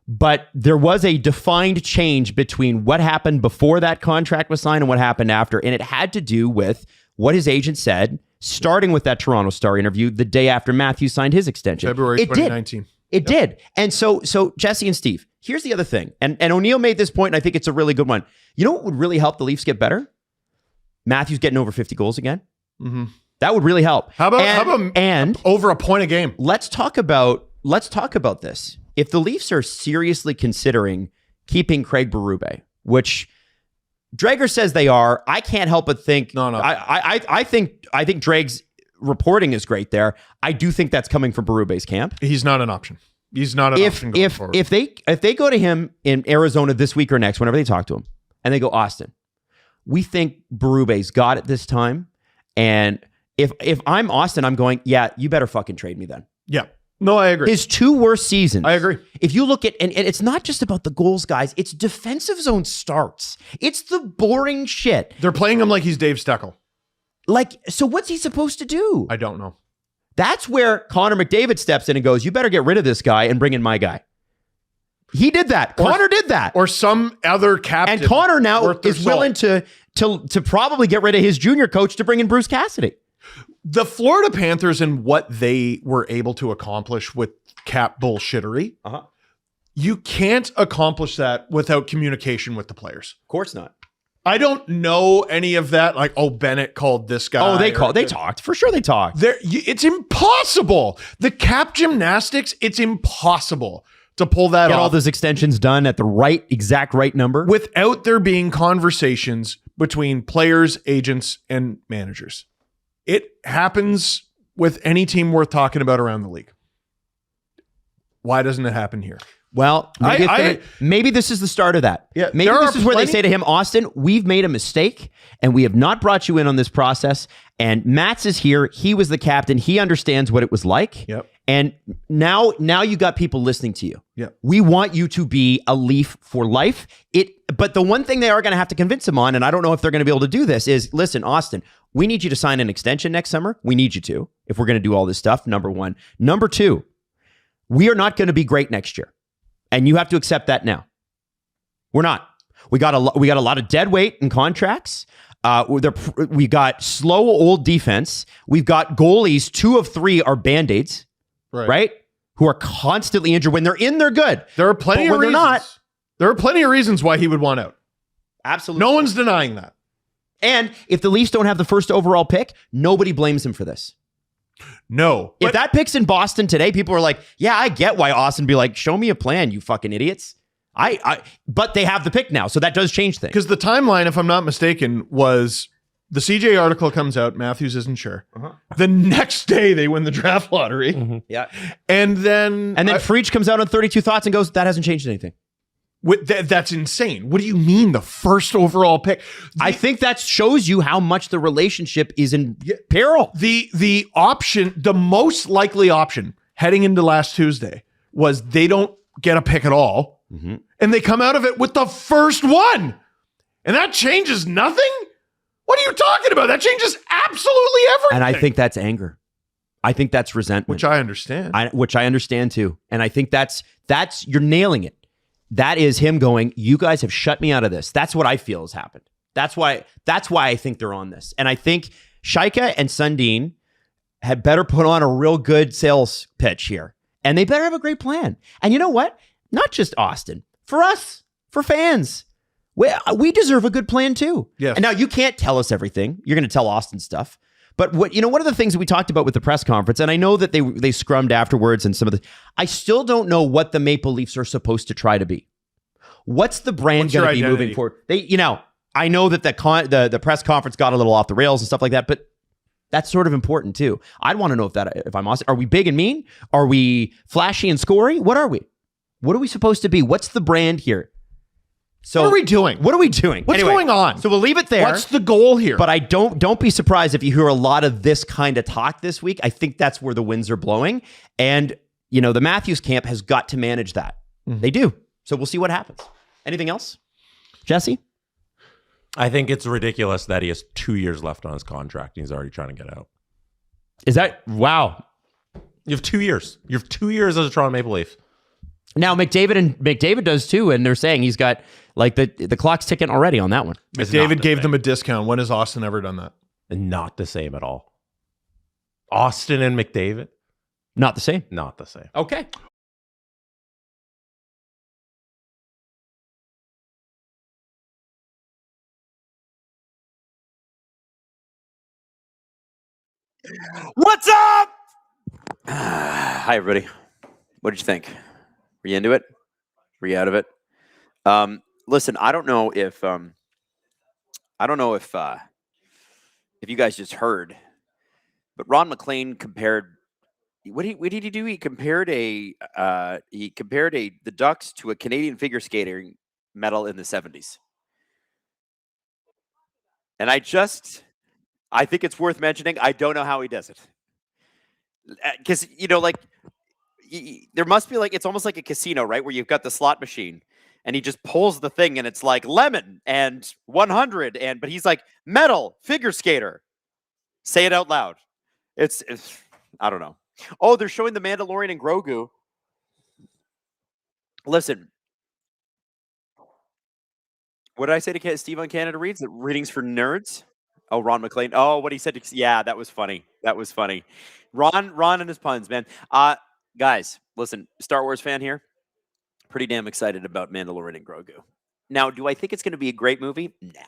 but there was a defined change between what happened before that contract was signed and what happened after. And it had to do with what his agent said, starting with that Toronto Star interview the day after Matthew signed his extension. February 2019. It did. And so Jesse and Steve, here's the other thing. And O'Neill made this point, and I think it's a really good one. You know what would really help the Leafs get better? Matthews getting over 50 goals again. Mm-hmm. That would really help. How about over a point a game? Let's talk about this. If the Leafs are seriously considering keeping Craig Berube, which Drager says they are, I can't help but think. No. I think Drake's reporting is great there. I do think that's coming from Berube's camp. He's not an option. He's not an option going forward. If they go to him in Arizona this week or next, whenever they talk to him, and they go, Austin, we think Berube's got it this time. And if I'm Austin, I'm going, yeah, you better fucking trade me then. Yeah. No, I agree. His two worst seasons. I agree. If you look at, and it's not just about the goals, guys, it's defensive zone starts. It's the boring shit. They're playing him like he's Dave Steckel. Like, so what's he supposed to do? I don't know. That's where Connor McDavid steps in and goes, you better get rid of this guy and bring in my guy. He did that. Connor did that. Or some other captain. And Connor now is willing to probably get rid of his junior coach to bring in Bruce Cassidy. The Florida Panthers and what they were able to accomplish with cap bullshittery, you can't accomplish that without communication with the players. Of course not. I don't know any of that. Like, oh, Bennett called this guy. Oh, they talked. For sure they talked. It's impossible. The cap gymnastics, it's impossible to pull that off. Get all those extensions done at the exact right number. Without there being conversations between players, agents, and managers. It happens with any team worth talking about around the league. Why doesn't it happen here? Well, maybe this is the start of that. Yeah, maybe this is where they say to him, Austin, we've made a mistake and we have not brought you in on this process. And Mats is here. He was the captain. He understands what it was like. Yep. And now you got people listening to you. Yep. We want you to be a Leaf for life. But the one thing they are going to have to convince him on, and I don't know if they're going to be able to do this, is listen, Austin, we need you to sign an extension next summer. We need you to, if we're going to do all this stuff. Number one. Number two, we are not going to be great next year. And you have to accept that now. We're not. We got a lot of dead weight in contracts. We got slow old defense. We've got goalies. 2 of 3 are Band-Aids, right? who are constantly injured. When they're in, they're good. There are plenty But of when reasons. they're not, there are plenty of reasons why he would want out. absolutely. No one's denying that. And if the Leafs don't have the first overall pick, nobody blames him for this. No. If that pick's in Boston today, people are like, yeah, I get why Austin be like, show me a plan, you fucking idiots. But they have the pick now, so that does change things. Because the timeline, if I'm not mistaken, was the CJ article comes out, Matthews isn't sure. The next day they win the draft lottery. Yeah. And then Freach comes out on 32 Thoughts and goes, that hasn't changed anything. That's insane. What do you mean the first overall pick? I think that shows you how much the relationship is in peril. The option, the most likely option heading into last Tuesday was they don't get a pick at all. And they come out of it with the first one. And that changes nothing? What are you talking about? That changes absolutely everything. And I think that's anger. I think that's resentment. Which I understand. Which I understand too. And I think that's you're nailing it. That is him going, you guys have shut me out of this. That's what I feel has happened. That's why I think they're on this. And I think Xhekaj and Sundin had better put on a real good sales pitch here. And they better have a great plan. And you know what? Not just Austin. For us, for fans, we deserve a good plan too. Yes. And now you can't tell us everything. You're going to tell Austin stuff. But one of the things that we talked about with the press conference, and I know that they scrummed afterwards and some of the, I still don't know what the Maple Leafs are supposed to try to be. What's the brand going to be moving forward? I know that the press conference got a little off the rails and stuff like that, but that's sort of important too. I'd want to know if I'm Austin, are we big and mean? Are we flashy and scory? What are we? What are we supposed to be? What's the brand here? So what are we doing? What's going on? So we'll leave it there. What's the goal here? But I don't be surprised if you hear a lot of this kind of talk this week. I think that's where the winds are blowing. And, the Matthews camp has got to manage that. They do. So we'll see what happens. Anything else? Jesse? I think it's ridiculous that he has 2 years left on his contract and he's already trying to get out. Is that, wow. You have 2 years. You have 2 years as a Toronto Maple Leaf. Now, McDavid does too, and they're saying he's got, like, the clock's ticking already on that one. McDavid gave them a discount. When has Austin ever done that? And not the same at all. Austin and McDavid? Not the same. Not the same. Okay. What's up? Hi, everybody. What did you think? Were you into it? Were you out of it? Listen, I don't know if you guys just heard, but Ron McLean compared. What did he do? He compared the Ducks to a Canadian figure skating medal in the 70s. And I think it's worth mentioning. I don't know how he does it. Because, there must be it's almost like a casino, right? Where you've got the slot machine and he just pulls the thing and it's like lemon and 100. But he's like, metal, figure skater. Say it out loud. It's I don't know. Oh, they're showing the Mandalorian and Grogu. Listen. What did I say to Steve on Canada Reads? That readings for nerds? Oh, Ron McLean. Oh, what he said. Yeah, that was funny. Ron and his puns, man. Guys, listen, Star Wars fan here. Pretty damn excited about Mandalorian and Grogu. Now, do I think it's going to be a great movie? Nah.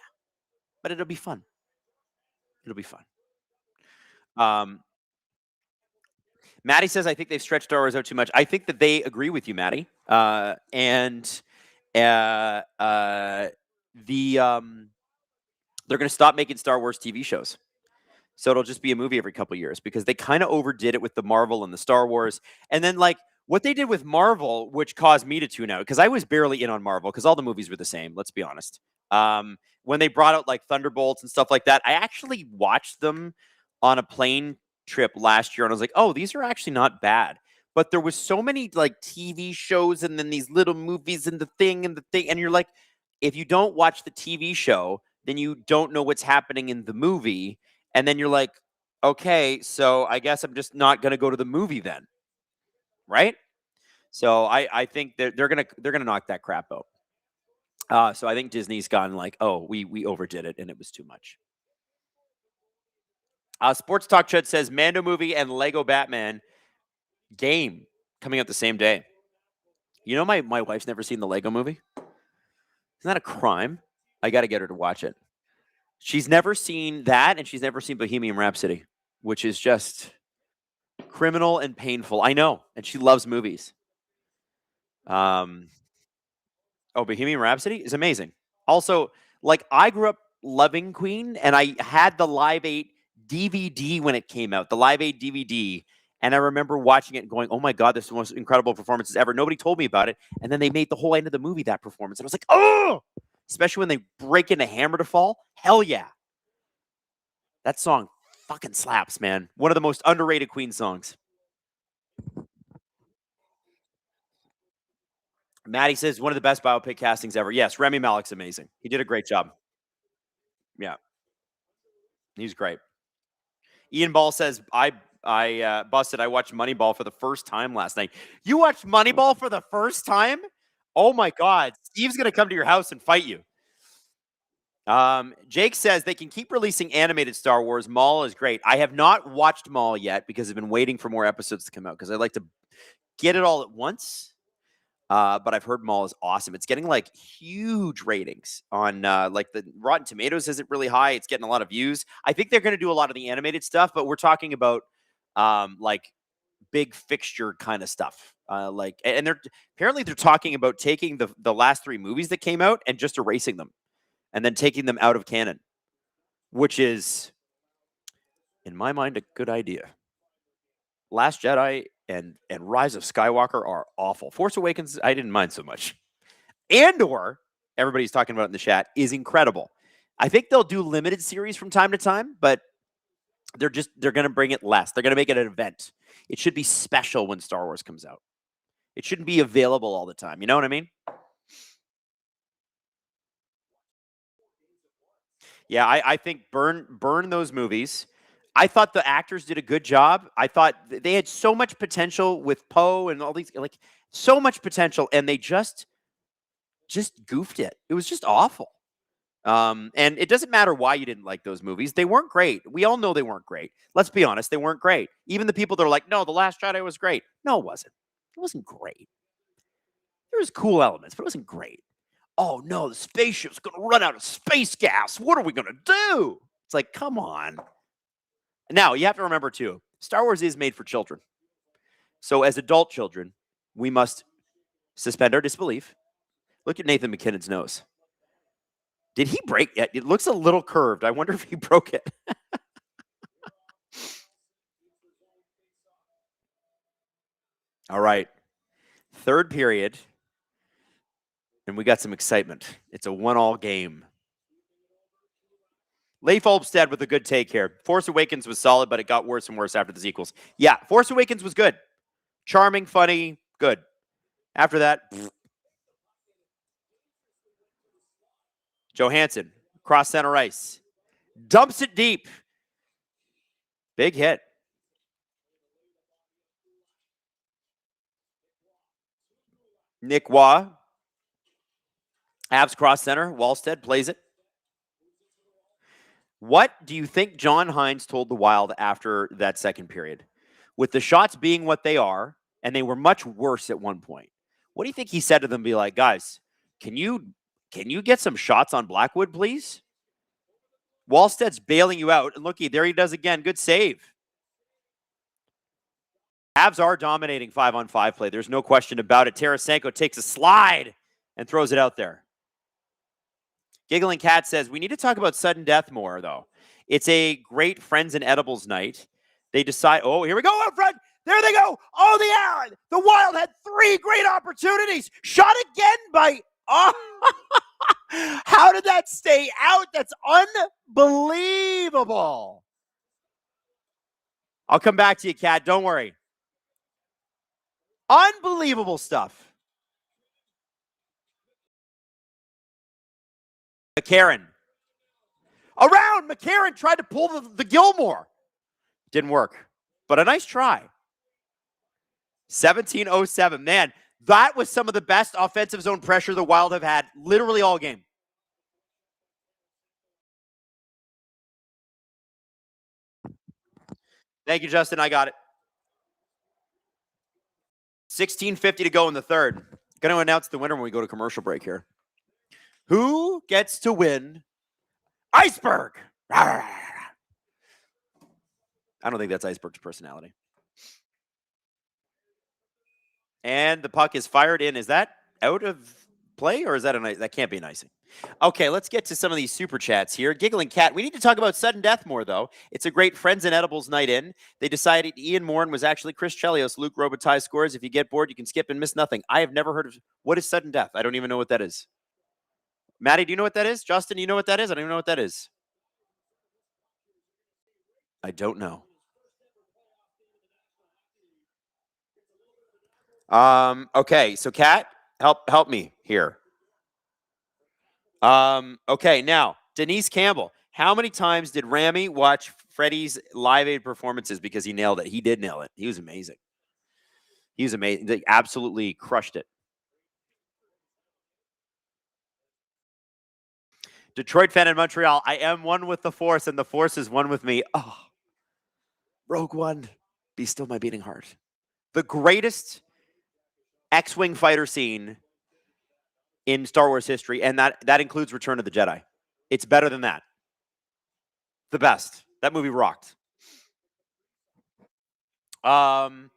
But it'll be fun. Maddie says, I think they've stretched Star Wars out too much. I think that they agree with you, Maddie. They're going to stop making Star Wars TV shows. So it'll just be a movie every couple of years because they kind of overdid it with the Marvel and the Star Wars. And then what they did with Marvel, which caused me to tune out because I was barely in on Marvel because all the movies were the same. Let's be honest. When they brought out Thunderbolts and stuff like that, I actually watched them on a plane trip last year and I was like, oh, these are actually not bad. But there was so many TV shows and then these little movies and the thing. And you're like, if you don't watch the TV show, then you don't know what's happening in the movie. And then you're like, okay, so I guess I'm just not going to go to the movie then. Right? So I think they're going to knock that crap out. So I think Disney's gone oh, we overdid it and it was too much. Sports Talk Chud says Mando movie and Lego Batman game coming out the same day. You know, my wife's never seen the Lego Movie. Isn't that a crime? I got to get her to watch it. She's never seen that, and she's never seen Bohemian Rhapsody, which is just criminal and painful. I know, and she loves movies. Bohemian Rhapsody is amazing. Also, like, I grew up loving Queen, and I had the Live 8 DVD when it came out, the Live 8 DVD, and I remember watching it and going, oh my God, this is the most incredible performances ever. Nobody told me about it, and then they made the whole end of the movie that performance, and I was like, oh! Especially when they break into Hammer to Fall. Hell yeah. That song fucking slaps, man. One of the most underrated Queen songs. Maddie says one of the best biopic castings ever. Yes, Remy Malek's amazing. He did a great job. Yeah, he's great. Ian Ball says I busted. I watched Moneyball for the first time last night. You watched Moneyball for the first time? Oh my God, Steve's gonna come to your house and fight you. Jake says they can keep releasing animated Star Wars. Maul is great. I have not watched Maul yet because I've been waiting for more episodes to come out because I like to get it all at once. But I've heard Maul is awesome. It's getting like huge ratings on like the Rotten Tomatoes isn't really high. It's getting a lot of views. I think they're going to do a lot of the animated stuff, but we're talking about like big fixture kind of stuff. And they're talking about taking the last 3 movies that came out and just erasing them and then taking them out of canon, which is, in my mind, a good idea. Last Jedi and Rise of Skywalker are awful. Force Awakens, I didn't mind so much. Andor, everybody's talking about it in the chat, is incredible. I think they'll do limited series from time to time, but they're going to bring it less. They're going to make it an event. It should be special when Star Wars comes out. It shouldn't be available all the time. You know what I mean? Yeah, I think burn those movies. I thought the actors did a good job. I thought they had so much potential with Poe and all these, like, so much potential, and they just goofed it. It was just awful. And it doesn't matter why you didn't like those movies. They weren't great. We all know they weren't great. Let's be honest, they weren't great. Even the people that are like, no, The Last Jedi was great. No, it wasn't. It wasn't great. There was cool elements, but it wasn't great. Oh no, the spaceship's going to run out of space gas. What are we going to do? It's like, come on. Now, you have to remember, too, Star Wars is made for children. So as adult children, we must suspend our disbelief. Look at Nathan McKinnon's nose. Did he break it? It looks a little curved. I wonder if he broke it. All right. Third period. And we got some excitement. It's a 1-1 game. Leif Olmstead with a good take here. Force Awakens was solid, but it got worse and worse after the sequels. Yeah, Force Awakens was good. Charming, funny, good. After that, Johansson, cross center ice. Dumps it deep. Big hit. Nick Waugh. Avs cross center. Wallstead plays it. What do you think John Hines told the Wild after that second period? With the shots being what they are, and they were much worse at one point, what do you think he said to them? Be like, guys, can you get some shots on Blackwood, please? Wallstead's bailing you out. And looky, there he does again. Good save. Avs are dominating 5-on-5 play. There's no question about it. Tarasenko takes a slide and throws it out there. Giggling Cat says, we need to talk about sudden death more, though. It's a great friends and edibles night. They decide, oh, here we go up front. There they go. Oh, the Wild had 3 great opportunities. Shot again by, oh, how did that stay out? That's unbelievable. I'll come back to you, Cat. Don't worry. Unbelievable stuff. McCarron. Around. McCarron tried to pull the Gilmore. Didn't work. But a nice try. 17:07. Man, that was some of the best offensive zone pressure the Wild have had literally all game. Thank you, Justin. I got it. 16:50 to go in the third. Going to announce the winner when we go to commercial break here. Who gets to win Iceberg? I don't think that's Iceberg's personality. And the puck is fired in. Is that out of play or is that that can't be an icing? Okay, let's get to some of these super chats here. Giggling Cat. We need to talk about sudden death more, though. It's a great Friends and Edibles night in. They decided Ian Morin was actually Chris Chelios. Luke Robitaille scores. If you get bored, you can skip and miss nothing. I have never heard of what is sudden death. I don't even know what that is. Maddie, do you know what that is? Justin, do you know what that is? I don't even know what that is. I don't know. Okay, so Kat, help me here. Okay, now, Denise Campbell. How many times did Rami watch Freddie's Live Aid performances because he nailed it? He did nail it. He was amazing. He was amazing. They absolutely crushed it. Detroit fan in Montreal. I am one with the Force, and the Force is one with me. Oh, Rogue One, be still my beating heart. The greatest X-Wing fighter scene in Star Wars history, and that includes Return of the Jedi. It's better than that. The best. That movie rocked. Meme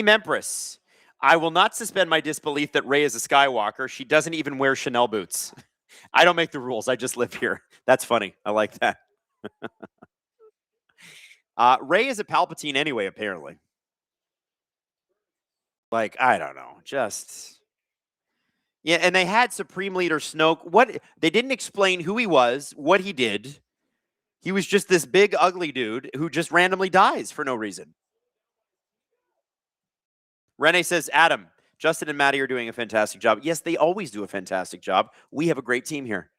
Empress. I will not suspend my disbelief that Rey is a Skywalker. She doesn't even wear Chanel boots. I don't make the rules. I just live here. That's funny. I like that. Rey is a Palpatine anyway, apparently. Like, I don't know. Just... Yeah, and they had Supreme Leader Snoke. They didn't explain who he was, what he did. He was just this big, ugly dude who just randomly dies for no reason. Renee says, Adam, Justin and Maddie are doing a fantastic job. Yes, they always do a fantastic job. We have a great team here.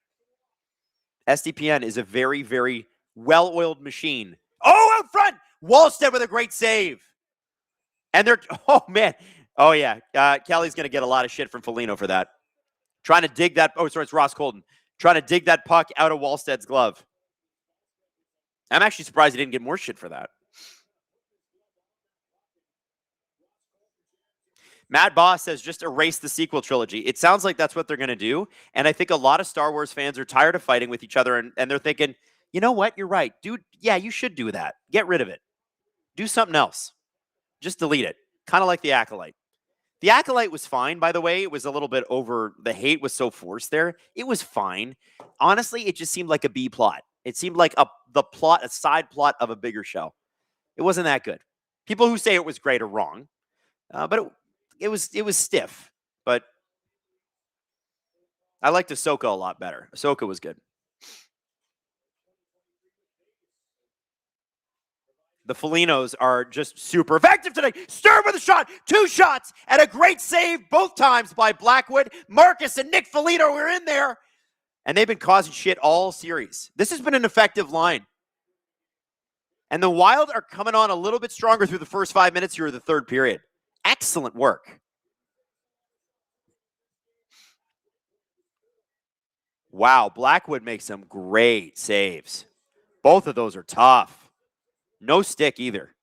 SDPN is a very, very well-oiled machine. Oh, out front! Wallstead with a great save. And they're, oh, man. Oh, yeah. Kelly's going to get a lot of shit from Foligno for that. Trying to dig that, oh, sorry, it's Ross Colton. Trying to dig that puck out of Wallstead's glove. I'm actually surprised he didn't get more shit for that. Matt Boss says, just erase the sequel trilogy. It sounds like that's what they're going to do. And I think a lot of Star Wars fans are tired of fighting with each other. And they're thinking, you know what? You're right. Dude, yeah, you should do that. Get rid of it. Do something else. Just delete it. Kind of like The Acolyte. The Acolyte was fine, by the way. It was a little bit over. The hate was so forced there. It was fine. Honestly, it just seemed like a B plot. It seemed like a side plot of a bigger show. It wasn't that good. People who say it was great are wrong. But it was stiff. But I liked Ahsoka a lot better. Ahsoka was good. The Folignos are just super effective today. Stern with a shot. 2 shots and a great save both times by Blackwood. Marcus and Nick Foligno were in there. And they've been causing shit all series. This has been an effective line. And the Wild are coming on a little bit stronger through the first 5 minutes here of the third period. Excellent work. Wow, Blackwood makes some great saves. Both of those are tough. No stick either.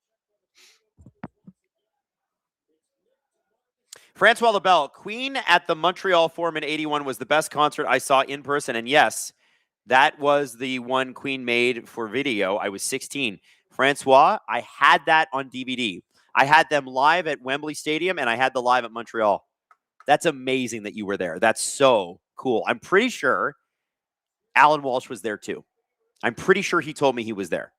Francois Lebel, Queen at the Montreal Forum in 81 was the best concert I saw in person. And yes, that was the one Queen made for video. I was 16. Francois, I had that on DVD. I had them live at Wembley Stadium, and I had the live at Montreal. That's amazing that you were there. That's so cool. I'm pretty sure Alan Walsh was there too. I'm pretty sure he told me he was there.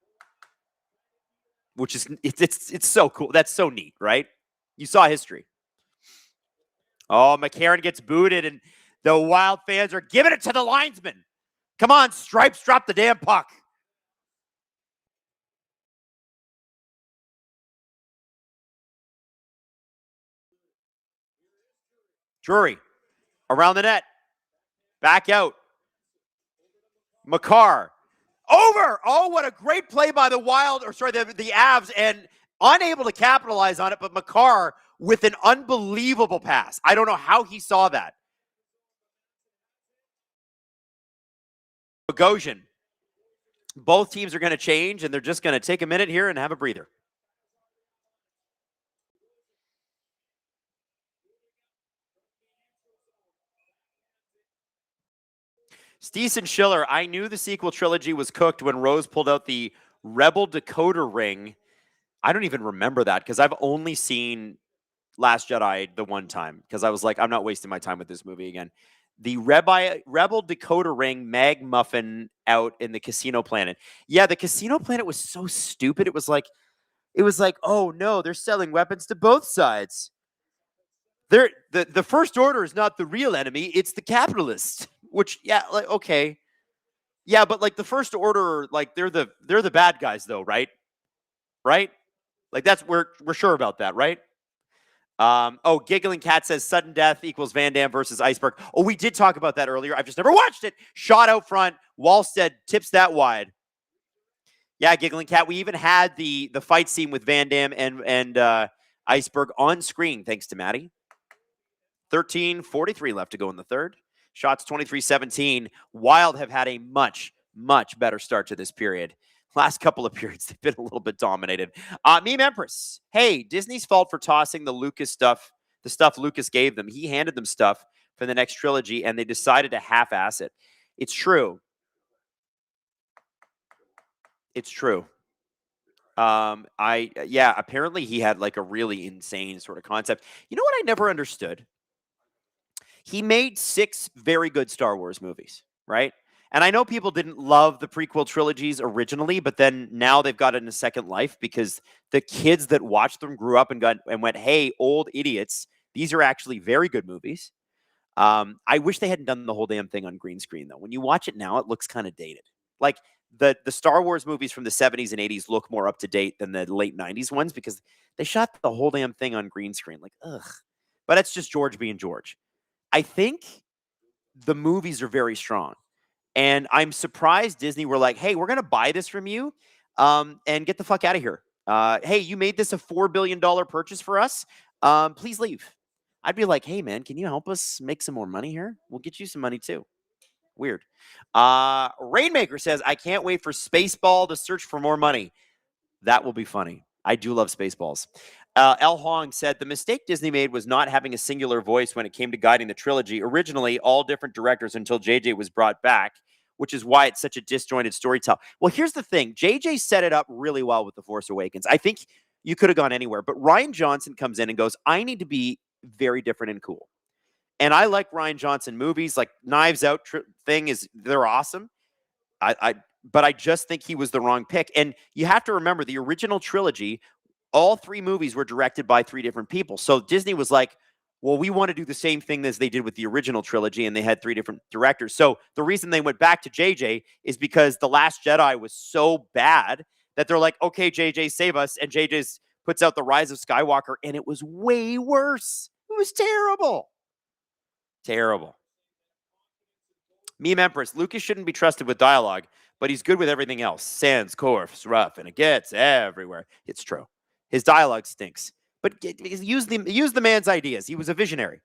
Which is, it's so cool. That's so neat, right? You saw history. Oh, McCarron gets booted, and the Wild fans are giving it to the linesman. Come on, Stripes, drop the damn puck. Drury, around the net. Back out. Makar. Over! Oh, what a great play by the Wild, or sorry, the Avs, and unable to capitalize on it, but Makar with an unbelievable pass. I don't know how he saw that. Bogosian. Both teams are going to change, and they're just going to take a minute here and have a breather. Steeson Schiller, I knew the sequel trilogy was cooked when Rose pulled out the Rebel decoder ring. I don't even remember that because I've only seen Last Jedi the one time because I was like, I'm not wasting my time with this movie again. The Rebel decoder ring mag muffin out in the Casino Planet. Yeah, the Casino Planet was so stupid. It was like, oh no, they're selling weapons to both sides. The First Order is not the real enemy; it's the capitalists. Which, yeah, like okay, yeah, but like the First Order, like they're the bad guys, though, right? Right? Like that's we're sure about that, right? Giggling Cat says sudden death equals Van Damme versus Iceberg. Oh, we did talk about that earlier. I've just never watched it. Shot out front. Wallstead tips that wide. Yeah, Giggling Cat. We even had the fight scene with Van Damme and Iceberg on screen, thanks to Maddie. 13:43 left to go in the third. Shots 23-17. Wild have had a much, much better start to this period. Last couple of periods, they've been a little bit dominated. Meme Empress. Hey, Disney's fault for tossing the Lucas stuff, the stuff Lucas gave them. He handed them stuff for the next trilogy, and they decided to half-ass it. It's true. It's true. Apparently he had like a really insane sort of concept. You know what I never understood? He made 6 very good Star Wars movies, right? And I know people didn't love the prequel trilogies originally, but then now they've got it in a second life because the kids that watched them grew up and went, hey, old idiots, these are actually very good movies. I wish they hadn't done the whole damn thing on green screen, though. When you watch it now, it looks kind of dated. Like the Star Wars movies from the 70s and 80s look more up to date than the late 90s ones because they shot the whole damn thing on green screen. Like, ugh. But that's just George being George. I think the movies are very strong. And I'm surprised Disney were like, hey, we're going to buy this from you and get the fuck out of here. Hey, you made this a $4 billion purchase for us. Please leave. I'd be like, hey, man, can you help us make some more money here? We'll get you some money, too. Weird. Rainmaker says, I can't wait for Spaceball to search for more money. That will be funny. I do love Spaceballs. El Hong said, the mistake Disney made was not having a singular voice when it came to guiding the trilogy. Originally, all different directors until JJ was brought back, which is why it's such a disjointed storytelling. Well, here's the thing. JJ set it up really well with The Force Awakens. I think you could have gone anywhere, but Rian Johnson comes in and goes, I need to be very different and cool. And I like Rian Johnson movies, like Knives Out they're awesome. But I just think he was the wrong pick. And you have to remember the original trilogy, all 3 movies were directed by 3 different people. So Disney was like, well, we want to do the same thing as they did with the original trilogy, and they had 3 different directors. So the reason they went back to JJ is because The Last Jedi was so bad that they're like, okay, JJ, save us. And JJ puts out The Rise of Skywalker, and it was way worse. It was terrible. Terrible. Meme Empress, Lucas shouldn't be trusted with dialogue, but he's good with everything else. Sans, coarse, rough, and it gets everywhere. It's true. His dialogue stinks. But use the man's ideas. He was a visionary.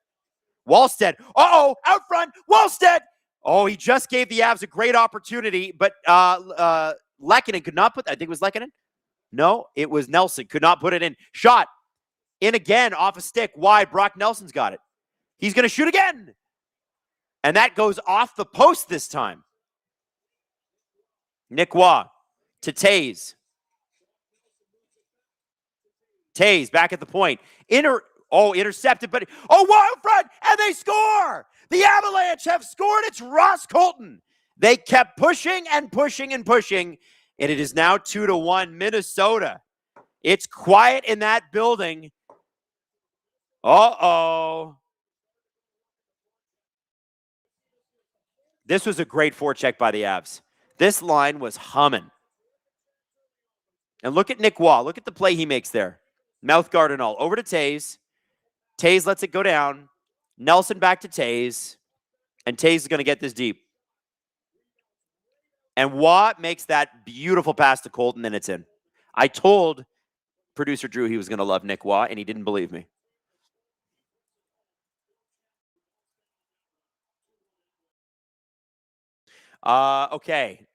Wallstead. Out front. Wallstead. Oh, he just gave the Avs a great opportunity, but Lehkonen could not put that. I think it was Lehkonen. No, it was Nelson. Could not put it in. Shot. In again, off a stick, wide. Brock Nelson's got it. He's going to shoot again. And that goes off the post this time. Nick Waugh to Taze. Taze back at the point. Intercepted, but out front, and they score! The Avalanche have scored. It's Ross Colton. They kept pushing and pushing and pushing, and it is now 2-1 Minnesota. It's quiet in that building. This was a great forecheck by the Avs. This line was humming. And look at Nick Waugh. Look at the play he makes there. Mouth guard and all. Over to Taze. Taze lets it go down. Nelson back to Taze. And Taze is going to get this deep. And Waugh makes that beautiful pass to Colton, and it's in. I told producer Drew he was going to love Nick Waugh, and he didn't believe me. Okay.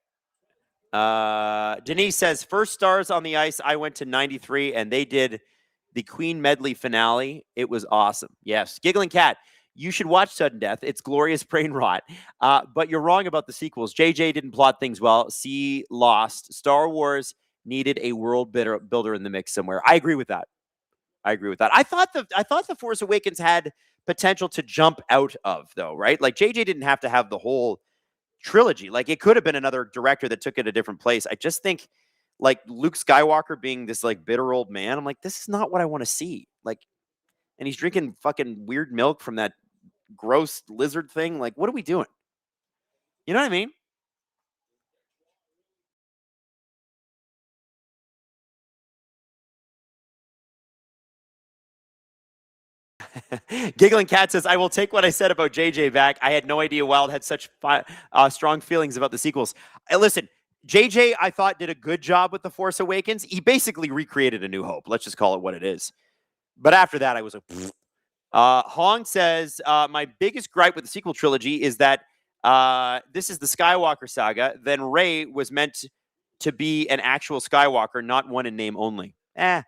Denise says, first Stars on the Ice, I went to 93, and they did the Queen Medley finale. It was awesome. Yes. Giggling Cat. You should watch Sudden Death. It's glorious brain rot. But you're wrong about the sequels. JJ didn't plot things well. C, Lost. Star Wars needed a world builder in the mix somewhere. I agree with that. I thought the Force Awakens had potential to jump out of, though, right? Like, JJ didn't have to have the whole trilogy. Like, it could have been another director that took it a different place. I just think, like, Luke Skywalker being this, like, bitter old man, I'm like, this is not what I want to see. Like, and he's drinking fucking weird milk from that gross lizard thing. Like, what are we doing? You know what I mean? Giggling Cat says, I will take what I said about JJ back. I had no idea Wylde had such strong feelings about the sequels. Listen, JJ, I thought, did a good job with The Force Awakens. He basically recreated A New Hope. Let's just call it what it is. But after that, I was like, Hong says, my biggest gripe with the sequel trilogy is that this is the Skywalker saga. Then Rey was meant to be an actual Skywalker, not one in name only. That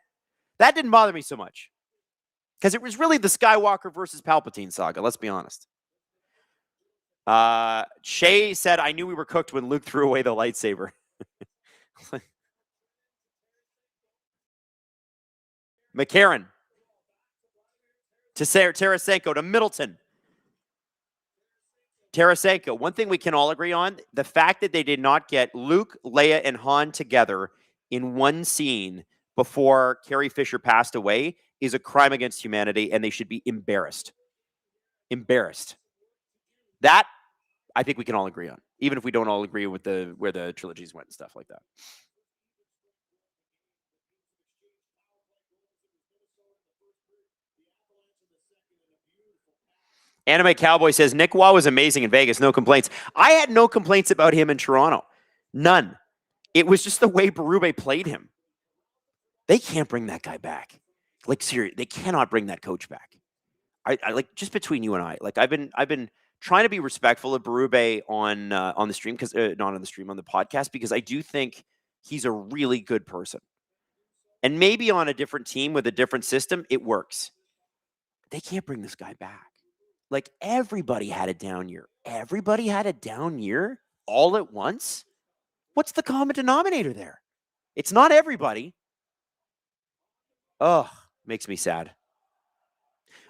didn't bother me so much. Because it was really the Skywalker versus Palpatine saga, let's be honest. Shay said, I knew we were cooked when Luke threw away the lightsaber. McCarran. To Tarasenko, to Middleton. Tarasenko, one thing we can all agree on, the fact that they did not get Luke, Leia, and Han together in one scene before Carrie Fisher passed away is a crime against humanity, and they should be embarrassed. Embarrassed. That, I think we can all agree on, even if we don't all agree with where the trilogies went and stuff like that. Anime Cowboy says, Nick Waugh was amazing in Vegas. No complaints. I had no complaints about him in Toronto. None. It was just the way Berube played him. They can't bring that guy back. Like, seriously, they cannot bring that coach back. I like, just between you and I, like, I've been trying to be respectful of Berube on the stream, because not on the stream, on the podcast, because I do think he's a really good person. And maybe on a different team with a different system, it works. They can't bring this guy back. Like, everybody had a down year. Everybody had a down year all at once. What's the common denominator there? It's not everybody. Oh, makes me sad.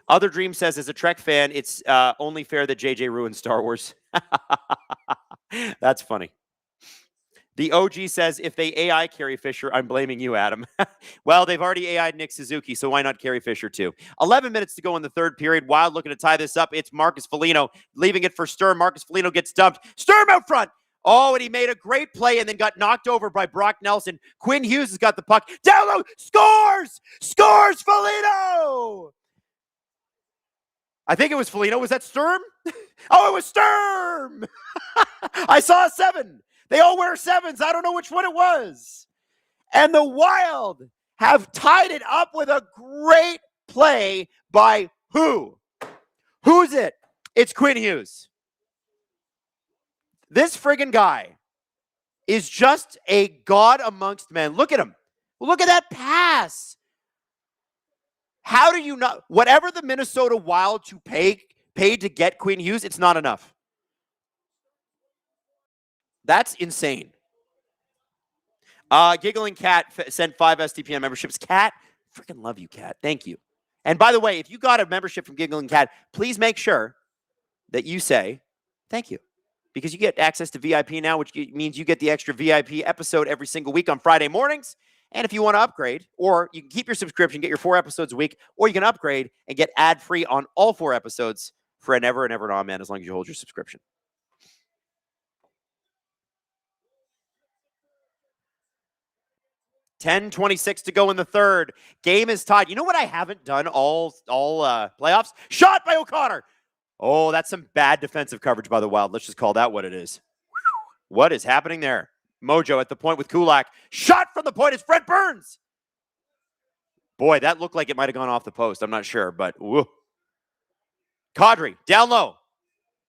Other Dream says, as a Trek fan, it's only fair that JJ ruined Star Wars. That's funny. The OG says, if they AI Carrie Fisher, I'm blaming you, Adam. Well, they've already AI'd Nick Suzuki, so why not Carrie Fisher too? 11 minutes to go in the third period. Wylde looking to tie this up. It's Marcus Foligno leaving it for Sturm. Marcus Foligno gets dumped. Sturm out front. Oh, and he made a great play and then got knocked over by Brock Nelson. Quinn Hughes has got the puck. Down low. Scores! Scores Foligno! I think it was Foligno. Was that Sturm? Oh, it was Sturm! I saw a 7. They all wear 7s. I don't know which one it was. And the Wylde have tied it up with a great play by who? Who's it? It's Quinn Hughes. This friggin' guy is just a god amongst men. Look at him. Look at that pass. How do you not? Whatever the Minnesota Wild to paid to get Quinn Hughes, it's not enough. That's insane. Giggling Cat sent 5 STPN memberships. Cat, freaking love you, Cat. Thank you. And by the way, if you got a membership from Giggling Cat, please make sure that you say thank you. Because you get access to VIP now, which means you get the extra VIP episode every single week on Friday mornings. And if you want to upgrade, or you can keep your subscription, get your 4 episodes a week, or you can upgrade and get ad-free on all 4 episodes for an ever and ever and amen, as long as you hold your subscription. $10:26 to go in the third. Game is tied. You know what I haven't done all playoffs? Shot by O'Connor. Oh, that's some bad defensive coverage by the Wylde. Let's just call that what it is. What is happening there? Mojo at the point with Kulak. Shot from the point is Brent Burns. Boy, that looked like it might have gone off the post. I'm not sure, but woo. Kadri, down low.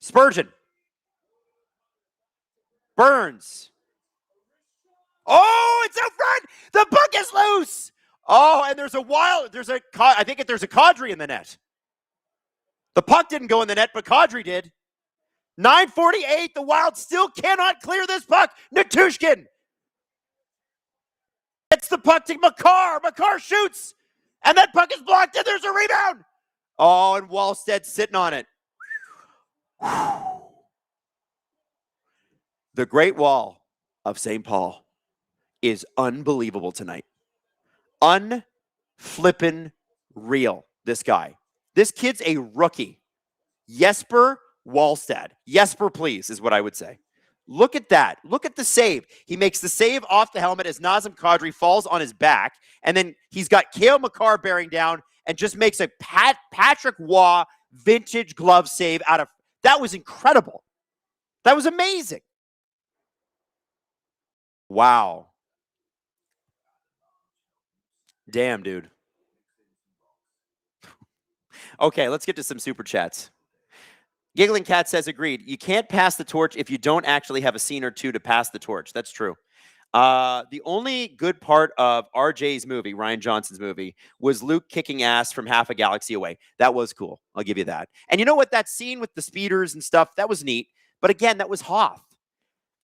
Spurgeon. Burns. Oh, it's out front. The puck is loose. Oh, and there's a Wylde. I think there's a Kadri in the net. The puck didn't go in the net, but Kadri did. 9:48. The Wild still cannot clear this puck. Natushkin gets the puck to Makar. Makar shoots. And that puck is blocked, and there's a rebound. Oh, and Wallstead's sitting on it. The Great Wall of St. Paul is unbelievable tonight. Unflippin' real, this guy. This kid's a rookie. Jesper Wallstead. Jesper, please, is what I would say. Look at that. Look at the save. He makes the save off the helmet as Nazem Kadri falls on his back. And then he's got Cale Makar bearing down and just makes a Patrick Waugh vintage glove save out of... That was incredible. That was amazing. Wow. Damn, dude. Okay, let's get to some super chats. Giggling Cat says, agreed. You can't pass the torch if you don't actually have a scene or two to pass the torch. That's true. The only good part of RJ's movie, Ryan Johnson's movie, was Luke kicking ass from half a galaxy away. That was cool. I'll give you that. And you know what? That scene with the speeders and stuff, that was neat. But again, that was Hoth.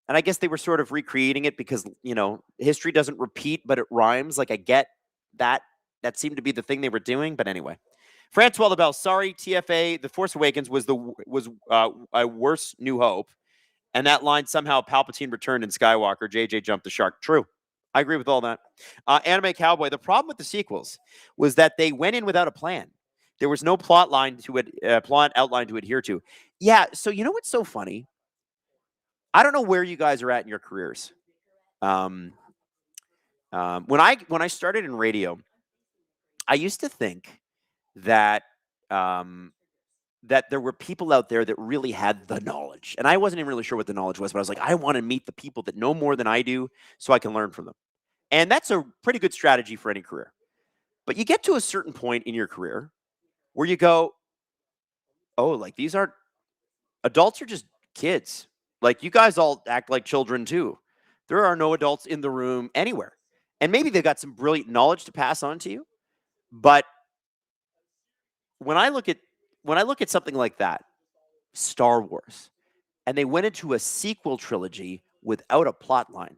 And I guess they were sort of recreating it because, you know, history doesn't repeat, but it rhymes. Like, I get that. That seemed to be the thing they were doing. But anyway. Francois Lebel, sorry, TFA, The Force Awakens was a worse New Hope. And that line, somehow Palpatine returned in Skywalker, JJ jumped the shark. True. I agree with all that. Anime Cowboy, the problem with the sequels was that they went in without a plan. There was no plot outline to adhere to. Yeah, so you know what's so funny? I don't know where you guys are at in your careers. When I started in radio, I used to think that that there were people out there that really had the knowledge. And I wasn't even really sure what the knowledge was, but I was like, I want to meet the people that know more than I do so I can learn from them. And that's a pretty good strategy for any career. But you get to a certain point in your career where you go, oh, like these aren't adults are just kids. Like you guys all act like children too. There are no adults in the room anywhere. And maybe they've got some brilliant knowledge to pass on to you. But when I look at something like that, Star Wars, and they went into a sequel trilogy without a plot line,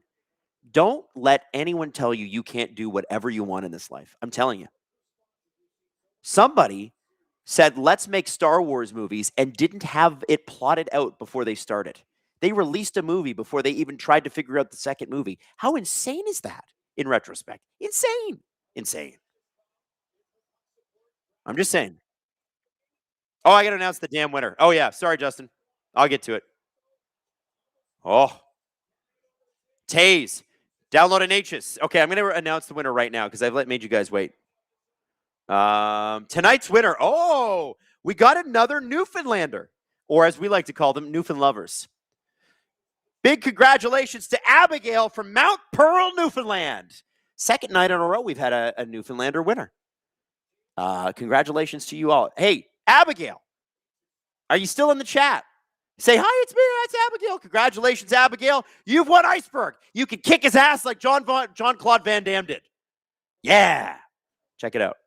don't let anyone tell you you can't do whatever you want in this life. I'm telling you. Somebody said, let's make Star Wars movies and didn't have it plotted out before they started. They released a movie before they even tried to figure out the second movie. How insane is that in retrospect? Insane. Insane. I'm just saying. Oh, I got to announce the damn winner. Oh, yeah. Sorry, Justin. I'll get to it. Oh. Taze. Download an H's. Okay, I'm going to announce the winner right now because I've made you guys wait. Tonight's winner. Oh, we got another Newfoundlander, or as we like to call them, Newfoundlovers. Big congratulations to Abigail from Mount Pearl, Newfoundland. Second night in a row we've had a Newfoundlander winner. Congratulations to you all. Hey, Abigail, are you still in the chat? Say, hi, it's me. That's Abigail. Congratulations, Abigail. You've won Iceberg. You can kick his ass like Jean-Claude Van Damme did. Yeah. Check it out.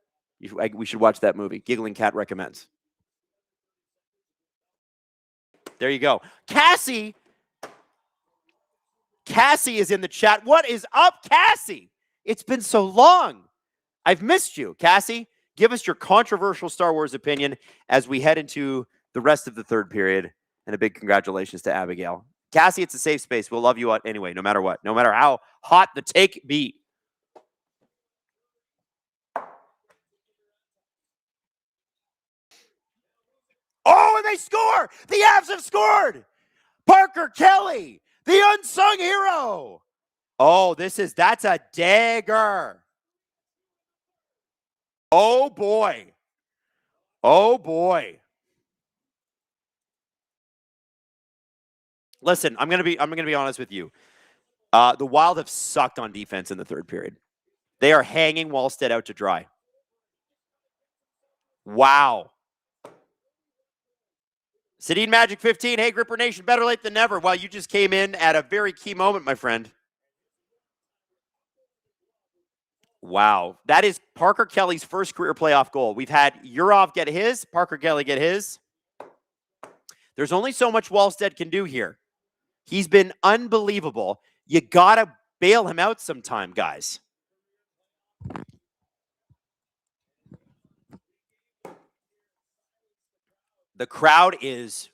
We should watch that movie. Giggling Cat recommends. There you go. Cassie is in the chat. What is up, Cassie? It's been so long. I've missed you. Cassie, give us your controversial Star Wars opinion as we head into the rest of the third period. And a big congratulations to Abigail. Cassie, it's a safe space. We'll love you anyway, no matter what. No matter how hot the take be. Oh, and they score! The Avs have scored! Parker Kelly, the unsung hero. Oh, that's a dagger. Oh boy. Oh boy. Listen, I'm gonna be honest with you. The Wild have sucked on defense in the third period. They are hanging Wallstead out to dry. Wow. Sedin Magic 15. Hey, Gripper Nation, better late than never. Well, you just came in at a very key moment, my friend. Wow. That is Parker Kelly's first career playoff goal. We've had Urov get his, Parker Kelly get his. There's only so much Wallstedt can do here. He's been unbelievable. You got to bail him out sometime, guys. The crowd is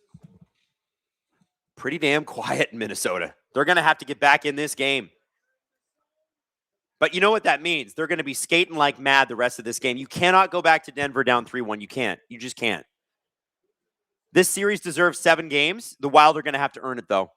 pretty damn quiet in Minnesota. They're going to have to get back in this game. But you know what that means? They're going to be skating like mad the rest of this game. You cannot go back to Denver down 3-1. You can't. You just can't. This series deserves 7 games. The Wild are going to have to earn it, though.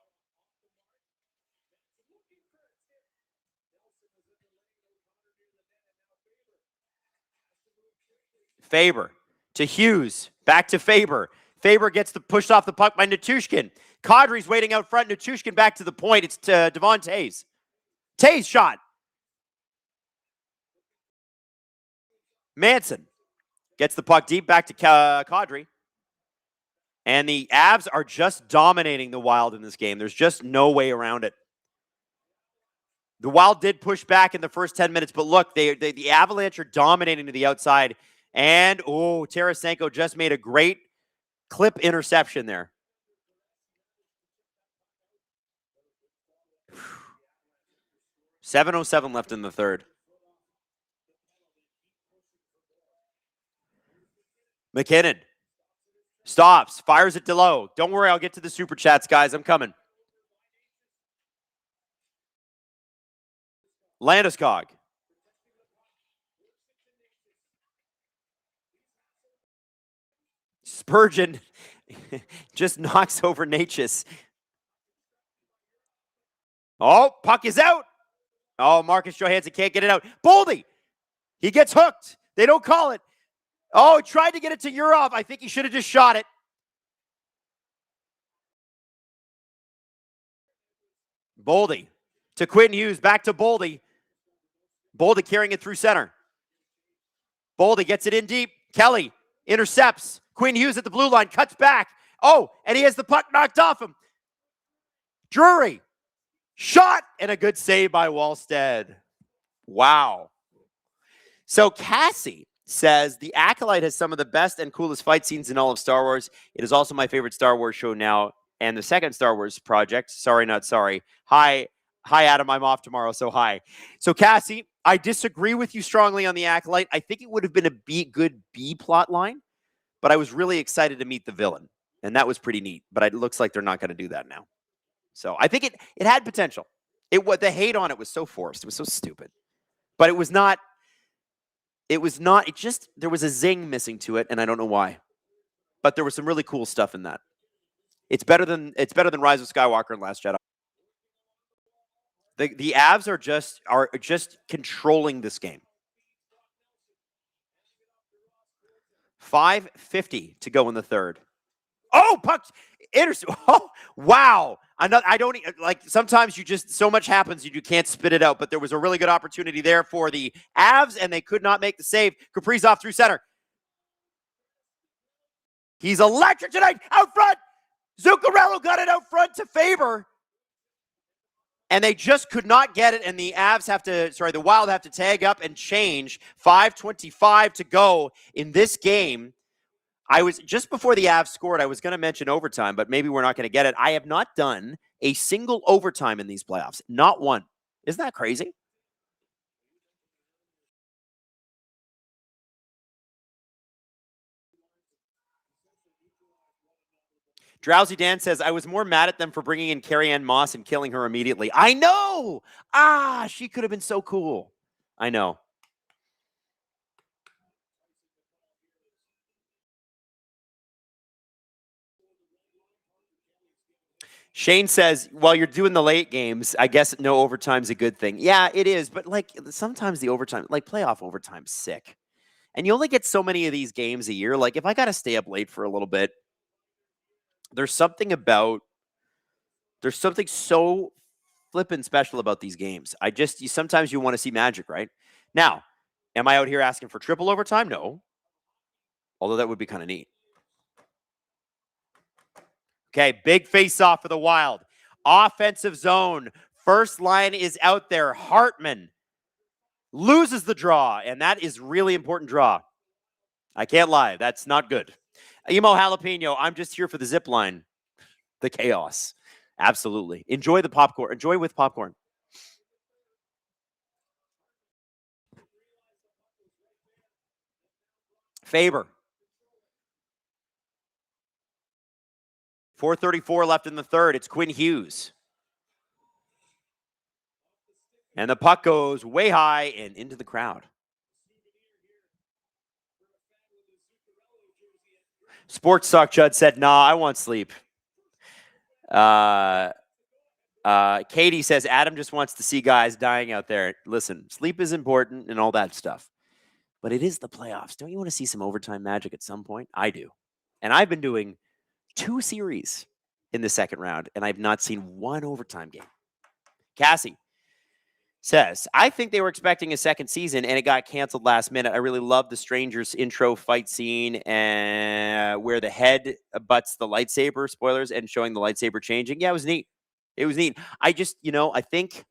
Faber to Hughes. Back to Faber. Faber gets pushed off the puck by Nichushkin. Kadri's waiting out front. Nichushkin back to the point. It's to Devon Toews. Toews shot. Manson gets the puck deep back to Kadri. And the Avs are just dominating the Wild in this game. There's just no way around it. The Wild did push back in the first 10 minutes, but look, the Avalanche are dominating to the outside. And, Tarasenko just made a great clip interception there. Whew. 7:07 left in the third. McKinnon stops, fires it to low. Don't worry, I'll get to the super chats, guys. I'm coming. Landeskog. Spurgeon just knocks over Natchez. Oh, puck is out. Oh, Marcus Johansson can't get it out. Boldy, he gets hooked. They don't call it. Oh, tried to get it to Urov. I think he should have just shot it. Boldy to Quinn Hughes. Back to Boldy. Boldy carrying it through center. Boldy gets it in deep. Kelly intercepts. Quinn Hughes at the blue line. Cuts back. Oh, and he has the puck knocked off him. Drury. Shot and a good save by Wallstedt. Wow. So Cassie says, the Acolyte has some of the best and coolest fight scenes in all of Star Wars. It is also my favorite Star Wars show now and the second Star Wars project. Sorry, not sorry. Hi, Adam. I'm off tomorrow, so hi. So Cassie, I disagree with you strongly on the Acolyte. I think it would have been a good B plot line, but I was really excited to meet the villain, and that was pretty neat. But it looks like they're not going to do that now. So I think it had potential. The hate on it was so forced. It was so stupid. But it was not, there was a zing missing to it, and I don't know why. But there was some really cool stuff in that. It's better than Rise of Skywalker and Last Jedi. The Avs are just controlling this game. 5:50 to go in the third. Oh, puck! Oh, wow. I don't like. Sometimes so much happens you can't spit it out. But there was a really good opportunity there for the Avs, and they could not make the save. Kaprizov through center. He's electric tonight. Out front, Zuccarello got it out front to Faber, and they just could not get it. And the Wild have to tag up and change. 5:25 to go in this game. I was just before the Avs scored, I was going to mention overtime, but maybe we're not going to get it. I have not done a single overtime in these playoffs. Not one. Isn't that crazy? Drowsy Dan says, I was more mad at them for bringing in Carrie Ann Moss and killing her immediately. I know. She could have been so cool. I know. Shane says, while you're doing the late games, I guess no overtime's a good thing. Yeah, it is. But sometimes the overtime, playoff overtime's sick. And you only get so many of these games a year. If I got to stay up late for a little bit, there's something so flippin' special about these games. Sometimes you want to see magic, right? Now, am I out here asking for triple overtime? No. Although that would be kind of neat. Okay, big face-off for the Wild. Offensive zone. First line is out there. Hartman loses the draw, and that is really important draw. I can't lie. That's not good. Emo Jalapeno, I'm just here for the zip line. The chaos. Absolutely. Enjoy the popcorn. Enjoy with popcorn. Faber. 4:34 left in the third. It's Quinn Hughes. And the puck goes way high and into the crowd. Sports Talk Judd said, nah, I want sleep. Katie says, Adam just wants to see guys dying out there. Listen, sleep is important and all that stuff. But it is the playoffs. Don't you want to see some overtime magic at some point? I do. And I've been doing 2 series in the second round, and I've not seen 1 overtime game. Cassie says, I think they were expecting a second season, and it got canceled last minute. I really love the Strangers intro fight scene and where the head butts the lightsaber, spoilers, and showing the lightsaber changing. Yeah, it was neat. It was neat. I just, I think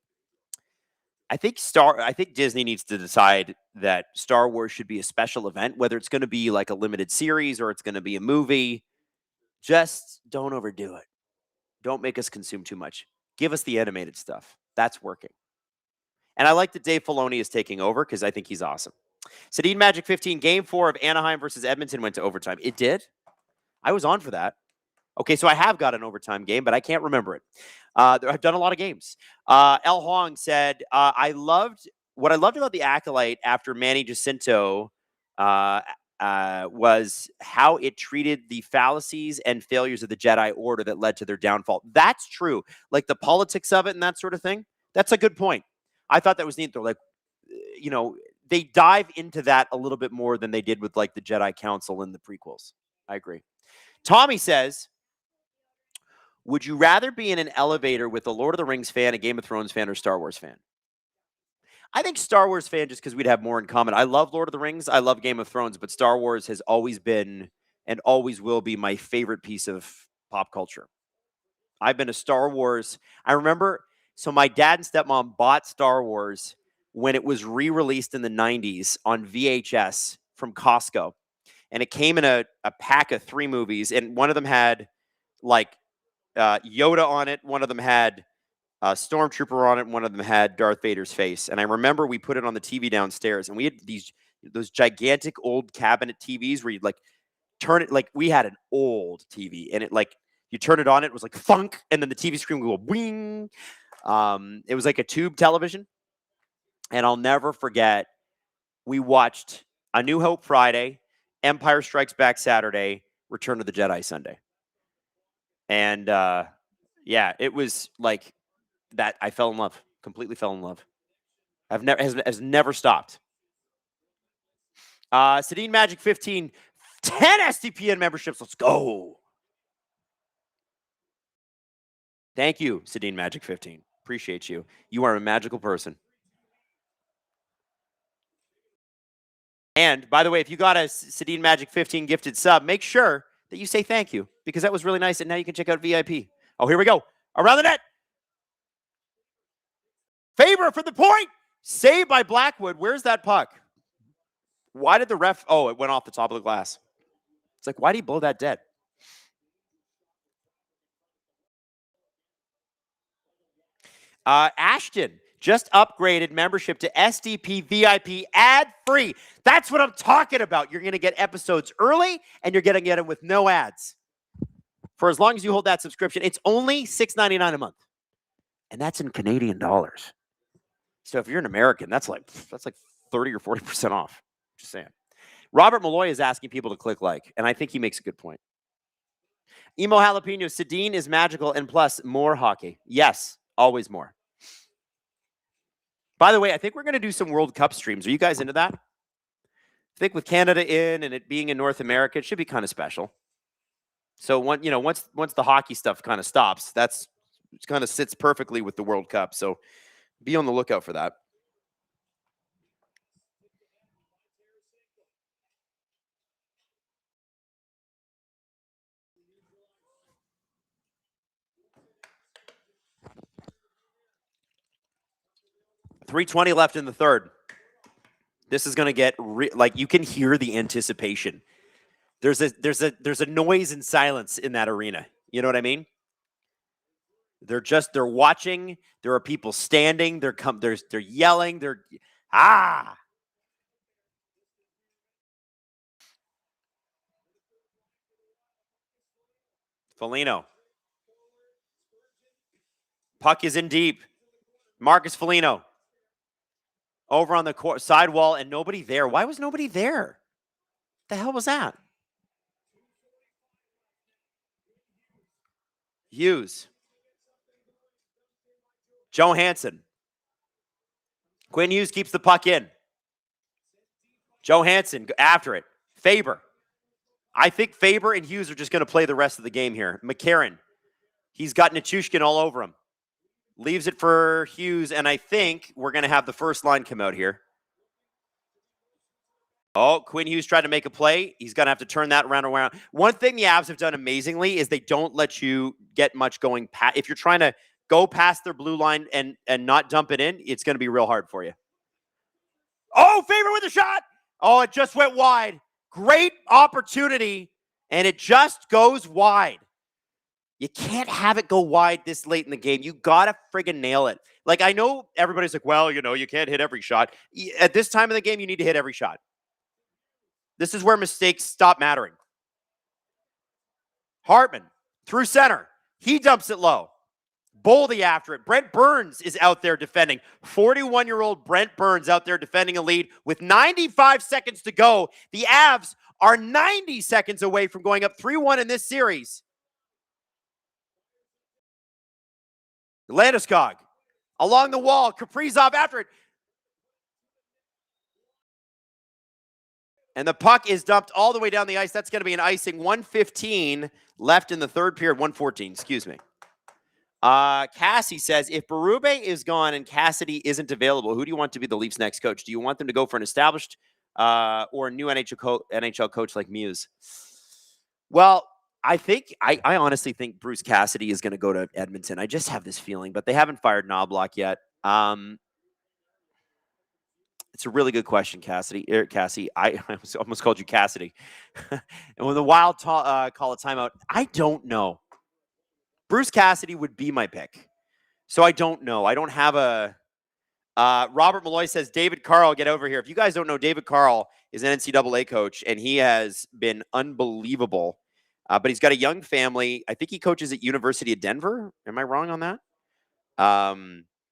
Disney needs to decide that Star Wars should be a special event, whether it's going to be like a limited series or it's going to be a movie. Just don't overdo it. Don't make us consume too much. Give us the animated stuff. That's working. And I like that Dave Filoni is taking over because I think he's awesome. Sedin Magic 15, Game 4 of Anaheim versus Edmonton went to overtime. It did? I was on for that. Okay, so I have got an overtime game, but I can't remember it. I've done a lot of games. El Hong said, what I loved about the Acolyte after Manny Jacinto was how it treated the fallacies and failures of the Jedi Order that led to their downfall. That's true. Like the politics of it and that sort of thing. That's a good point. I thought that was neat, though. Like, they dive into that a little bit more than they did with like the Jedi Council in the prequels. I agree. Tommy says, would you rather be in an elevator with a Lord of the Rings fan, a Game of Thrones fan, or Star Wars fan? I think Star Wars fan just because we'd have more in common. I love Lord of the Rings. I love Game of Thrones, but Star Wars has always been and always will be my favorite piece of pop culture. I've been a Star Wars. I remember, so my dad and stepmom bought Star Wars when it was re-released in the 90s on VHS from Costco. And it came in a pack of 3 movies, and one of them had like Yoda on it. One of them had Stormtrooper on it. One of them had Darth Vader's face. And I remember we put it on the TV downstairs, and we had those gigantic old cabinet TVs where you'd like turn it, like we had an old TV, and it like you turn it on, it was like thunk, and then the TV screen would go wing. It was like a tube television, and I'll never forget. We watched A New Hope Friday, Empire Strikes Back Saturday, Return of the Jedi Sunday. And yeah, it was like that. I fell in love, completely fell in love. Has never stopped. Sedin Magic 15, 10 SDPN memberships. Let's go. Thank you, Sedin Magic 15. Appreciate you. You are a magical person. And by the way, if you got a Sedin Magic 15 gifted sub, make sure that you say thank you, because that was really nice. And now you can check out VIP. Oh, here we go. Around the net. Faber for the point. Saved by Blackwood. Where's that puck? Why did the ref? Oh, it went off the top of the glass. It's like, why did he blow that dead? Ashton just upgraded membership to SDP VIP ad-free. That's what I'm talking about. You're going to get episodes early, and you're going to get them with no ads. For as long as you hold that subscription, it's only $6.99 a month. And that's in Canadian dollars. So if you're an American, that's like 30 or 40% off. Just saying. Robert Malloy is asking people to click like, and I think he makes a good point. Emo Jalapeno, Sedin is magical, and plus more hockey. Yes, always more. By the way, I think we're going to do some World Cup streams. Are you guys into that? I think with Canada in and it being in North America, it should be kind of special. So once the hockey stuff kind of stops, it kind of sits perfectly with the World Cup. So be on the lookout for that. .320 left in the third. This is going to get like you can hear the anticipation. There's a noise and silence in that arena. You know what I mean? They're watching. There are people standing. They're yelling. Foligno. Puck is in deep. Marcus Foligno. Over on the side wall and nobody there. Why was nobody there? The hell was that? Hughes. Johansson. Quinn Hughes keeps the puck in. Johansson after it. Faber. I think Faber and Hughes are just going to play the rest of the game here. McCarron. He's got Nichushkin all over him. Leaves it for Hughes, and I think we're going to have the first line come out here. Oh, Quinn Hughes tried to make a play. He's going to have to turn that around. One thing the Avs have done amazingly is they don't let you get much going past. If you're trying to go past their blue line and not dump it in, it's going to be real hard for you. Oh, Faber with a shot. Oh, it just went wide. Great opportunity, and it just goes wide. You can't have it go wide this late in the game. You got to friggin' nail it. Like, I know everybody's like, well, you can't hit every shot. At this time of the game, you need to hit every shot. This is where mistakes stop mattering. Hartman through center. He dumps it low. Boldy after it. Brent Burns is out there defending. 41-year-old Brent Burns out there defending a lead with 95 seconds to go. The Avs are 90 seconds away from going up 3-1 in this series. Landeskog along the wall. Kaprizov after it. And the puck is dumped all the way down the ice. That's going to be an icing. 1:15 left in the third period. 1:14, excuse me. Cassie says, if Berube is gone and Cassidy isn't available, who do you want to be the Leafs' next coach? Do you want them to go for an established or a new NHL coach like Muse? Well, I honestly think Bruce Cassidy is going to go to Edmonton. I just have this feeling, but they haven't fired Knobloch yet. It's a really good question, Cassie. I almost called you Cassidy. And when the Wild call a timeout, I don't know. Bruce Cassidy would be my pick. So I don't know. I don't have a... Robert Malloy says, David Carl, get over here. If you guys don't know, David Carl is an NCAA coach, and he has been unbelievable. But he's got a young family. I think he coaches at University of Denver. Am I wrong on that?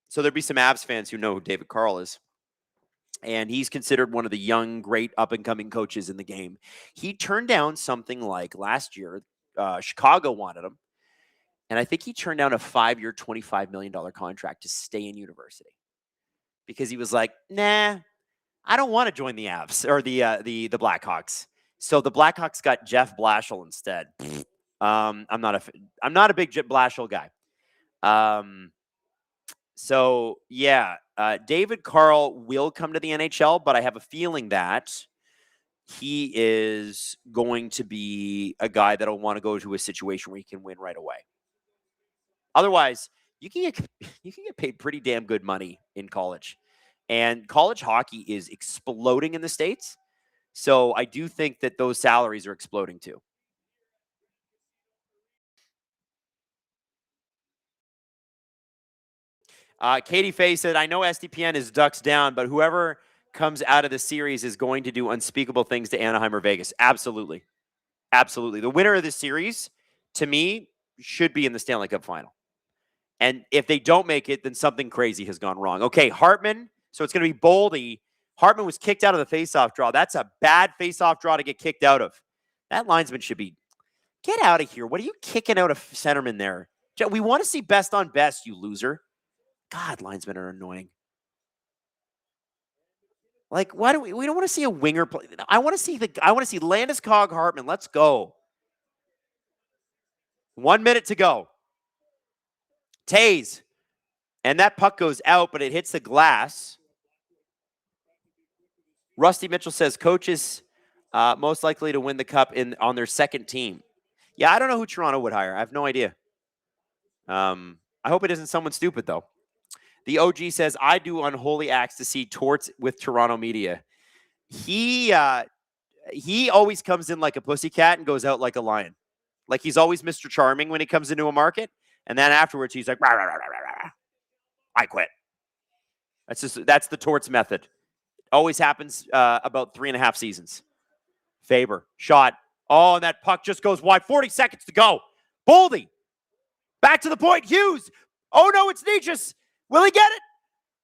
So there'd be some Avs fans who know who David Carl is. And he's considered one of the young, great up-and-coming coaches in the game. He turned down something like last year. Chicago wanted him. And I think he turned down a 5-year, $25 million contract to stay in university. Because he was like, nah, I don't want to join the Avs or the Blackhawks. So the Blackhawks got Jeff Blashill instead. I'm not a big Jeff Blashill guy. So yeah, David Carl will come to the NHL, but I have a feeling that he is going to be a guy that'll want to go to a situation where he can win right away. Otherwise, you can get paid pretty damn good money in college, and college hockey is exploding in the States. So I do think that those salaries are exploding too. Katie Faye said, I know SDPN is Ducks down, but whoever comes out of the series is going to do unspeakable things to Anaheim or Vegas. Absolutely. Absolutely. The winner of this series, to me, should be in the Stanley Cup final. And if they don't make it, then something crazy has gone wrong. Okay, Hartman. So it's going to be Boldy. Hartman was kicked out of the faceoff draw. That's a bad faceoff draw to get kicked out of. That linesman should be, get out of here. What are you kicking out of centerman there? We want to see best on best, you loser. God, linesmen are annoying. Like, why do we don't want to see a winger play? I want to see Landeskog Hartman. Let's go. 1 minute to go. Taze. And that puck goes out, but it hits the glass. Rusty Mitchell says coaches most likely to win the cup on their second team. Yeah, I don't know who Toronto would hire. I have no idea. I hope it isn't someone stupid, though. The OG says, I do unholy acts to see torts with Toronto media. he always comes in like a pussycat and goes out like a lion. Like he's always Mr. Charming when he comes into a market. And then afterwards, he's like, rah, rah, rah, rah, rah, rah. I quit. That's the Torts method. Always happens about 3.5 seasons. Faber, shot. Oh, and that puck just goes wide. 40 seconds to go. Boldy. Back to the point. Hughes. Oh, no, it's Necas. Will he get it?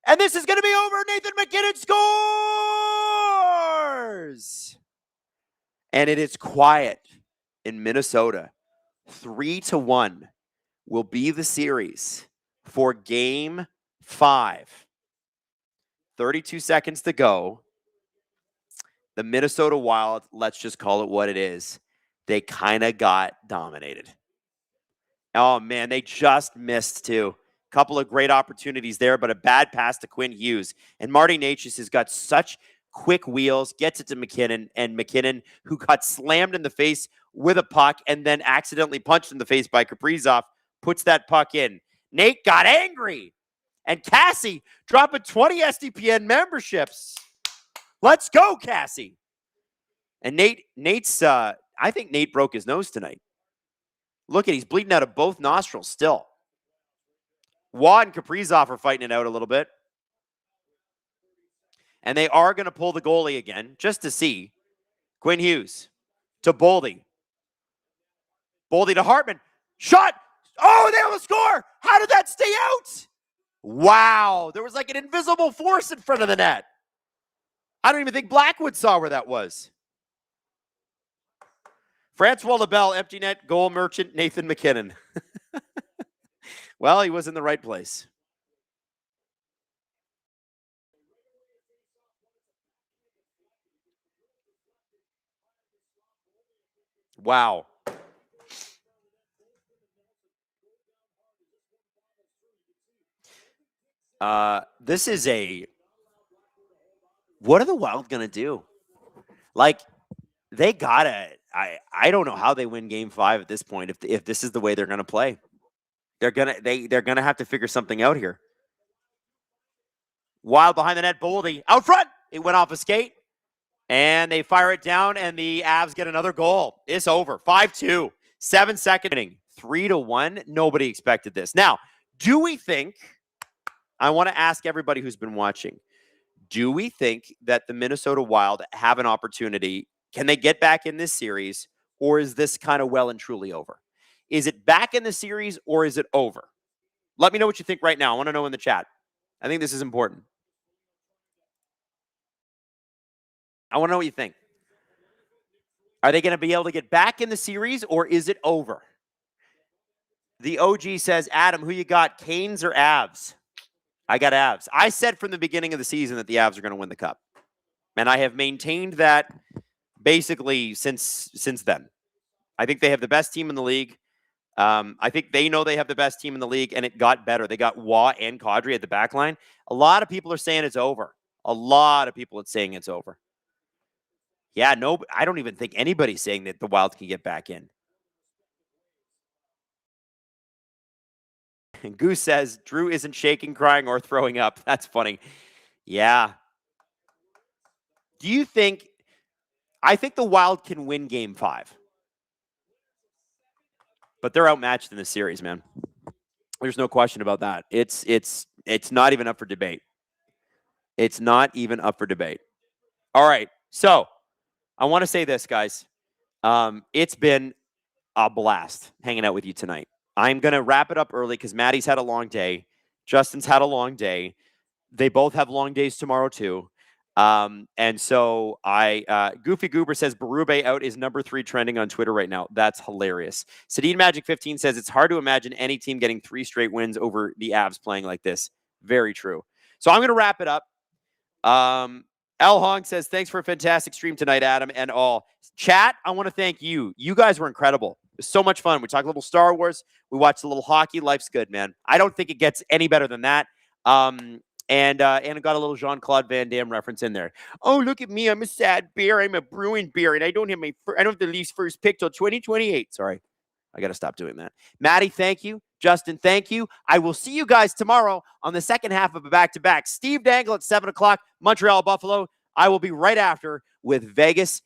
And this is going to be over. Nathan MacKinnon scores. And it is quiet in Minnesota. 3-1 will be the series for Game 5. 32 seconds to go. The Minnesota Wild, let's just call it what it is. They kind of got dominated. Oh, man, they just missed, too. Couple of great opportunities there, but a bad pass to Quinn Hughes. And Marty Necas has got such quick wheels, gets it to MacKinnon, and MacKinnon, who got slammed in the face with a puck and then accidentally punched in the face by Kaprizov, puts that puck in. Nate got angry. And Cassie dropping 20 SDPN memberships. Let's go, Cassie. And Nate's, I think Nate broke his nose tonight. Look at, he's bleeding out of both nostrils still. Watt and Kaprizov are fighting it out a little bit. And they are going to pull the goalie again, just to see. Quinn Hughes to Boldy. Boldy to Hartman. Shot! Oh, they almost score! How did that stay out? Wow, there was like an invisible force in front of the net. I don't even think Blackwood saw where that was. Francois Lebel, empty net, goal merchant, Nathan MacKinnon. Well, he was in the right place. Wow. This is what are the Wild going to do? Like, they got to, I don't know how they win Game 5 at this point if this is the way they're going to play. They're going to have to figure something out here. Wild behind the net, Boldy out front. It went off a skate. And they fire it down, and the Avs get another goal. It's over. 5-2. 7 seconds. 3-1. Nobody expected this. Now, do we think, I want to ask everybody who's been watching, do we think that the Minnesota Wild have an opportunity? Can they get back in this series, or is this kind of well and truly over? Is it back in the series, or is it over? Let me know what you think right now. I want to know in the chat. I think this is important. I want to know what you think. Are they going to be able to get back in the series, or is it over? The OG says, Adam, who you got, Canes or Avs? I got Avs. I said from the beginning of the season that the Avs are going to win the Cup. And I have maintained that basically since then. I think they have the best team in the league. I think they know they have the best team in the league, and it got better. They got Waugh and Kadri at the back line. A lot of people are saying it's over. A lot of people are saying it's over. Yeah, no, I don't even think anybody's saying that the Wild can get back in. And Goose says, Drew isn't shaking, crying, or throwing up. That's funny. Yeah. Do you think, I think the Wild can win Game 5. But they're outmatched in this series, man. There's no question about that. It's not even up for debate. It's not even up for debate. All right, so I want to say this, guys. It's been a blast hanging out with you tonight. I'm going to wrap it up early because Maddie's had a long day. Justin's had a long day. They both have long days tomorrow, too. And so Goofy Goober says Berube out is number 3 trending on Twitter right now. That's hilarious. Sadine Magic 15 says it's hard to imagine any team getting 3 straight wins over the Avs playing like this. Very true. So I'm going to wrap it up. Al Hong says, thanks for a fantastic stream tonight, Adam, and all. Chat, I want to thank you. You guys were incredible. It was so much fun. We talked a little Star Wars. We watched a little hockey. Life's good, man. I don't think it gets any better than that. And it got a little Jean-Claude Van Damme reference in there. Oh, look at me. I'm a sad bear. I'm a Bruin bear, and I don't have the Leafs first pick till 2028. Sorry. I got to stop doing that. Maddie, thank you. Justin, thank you. I will see you guys tomorrow on the second half of a back-to-back. Steve Dangle at 7 o'clock, Montreal, Buffalo. I will be right after with Vegas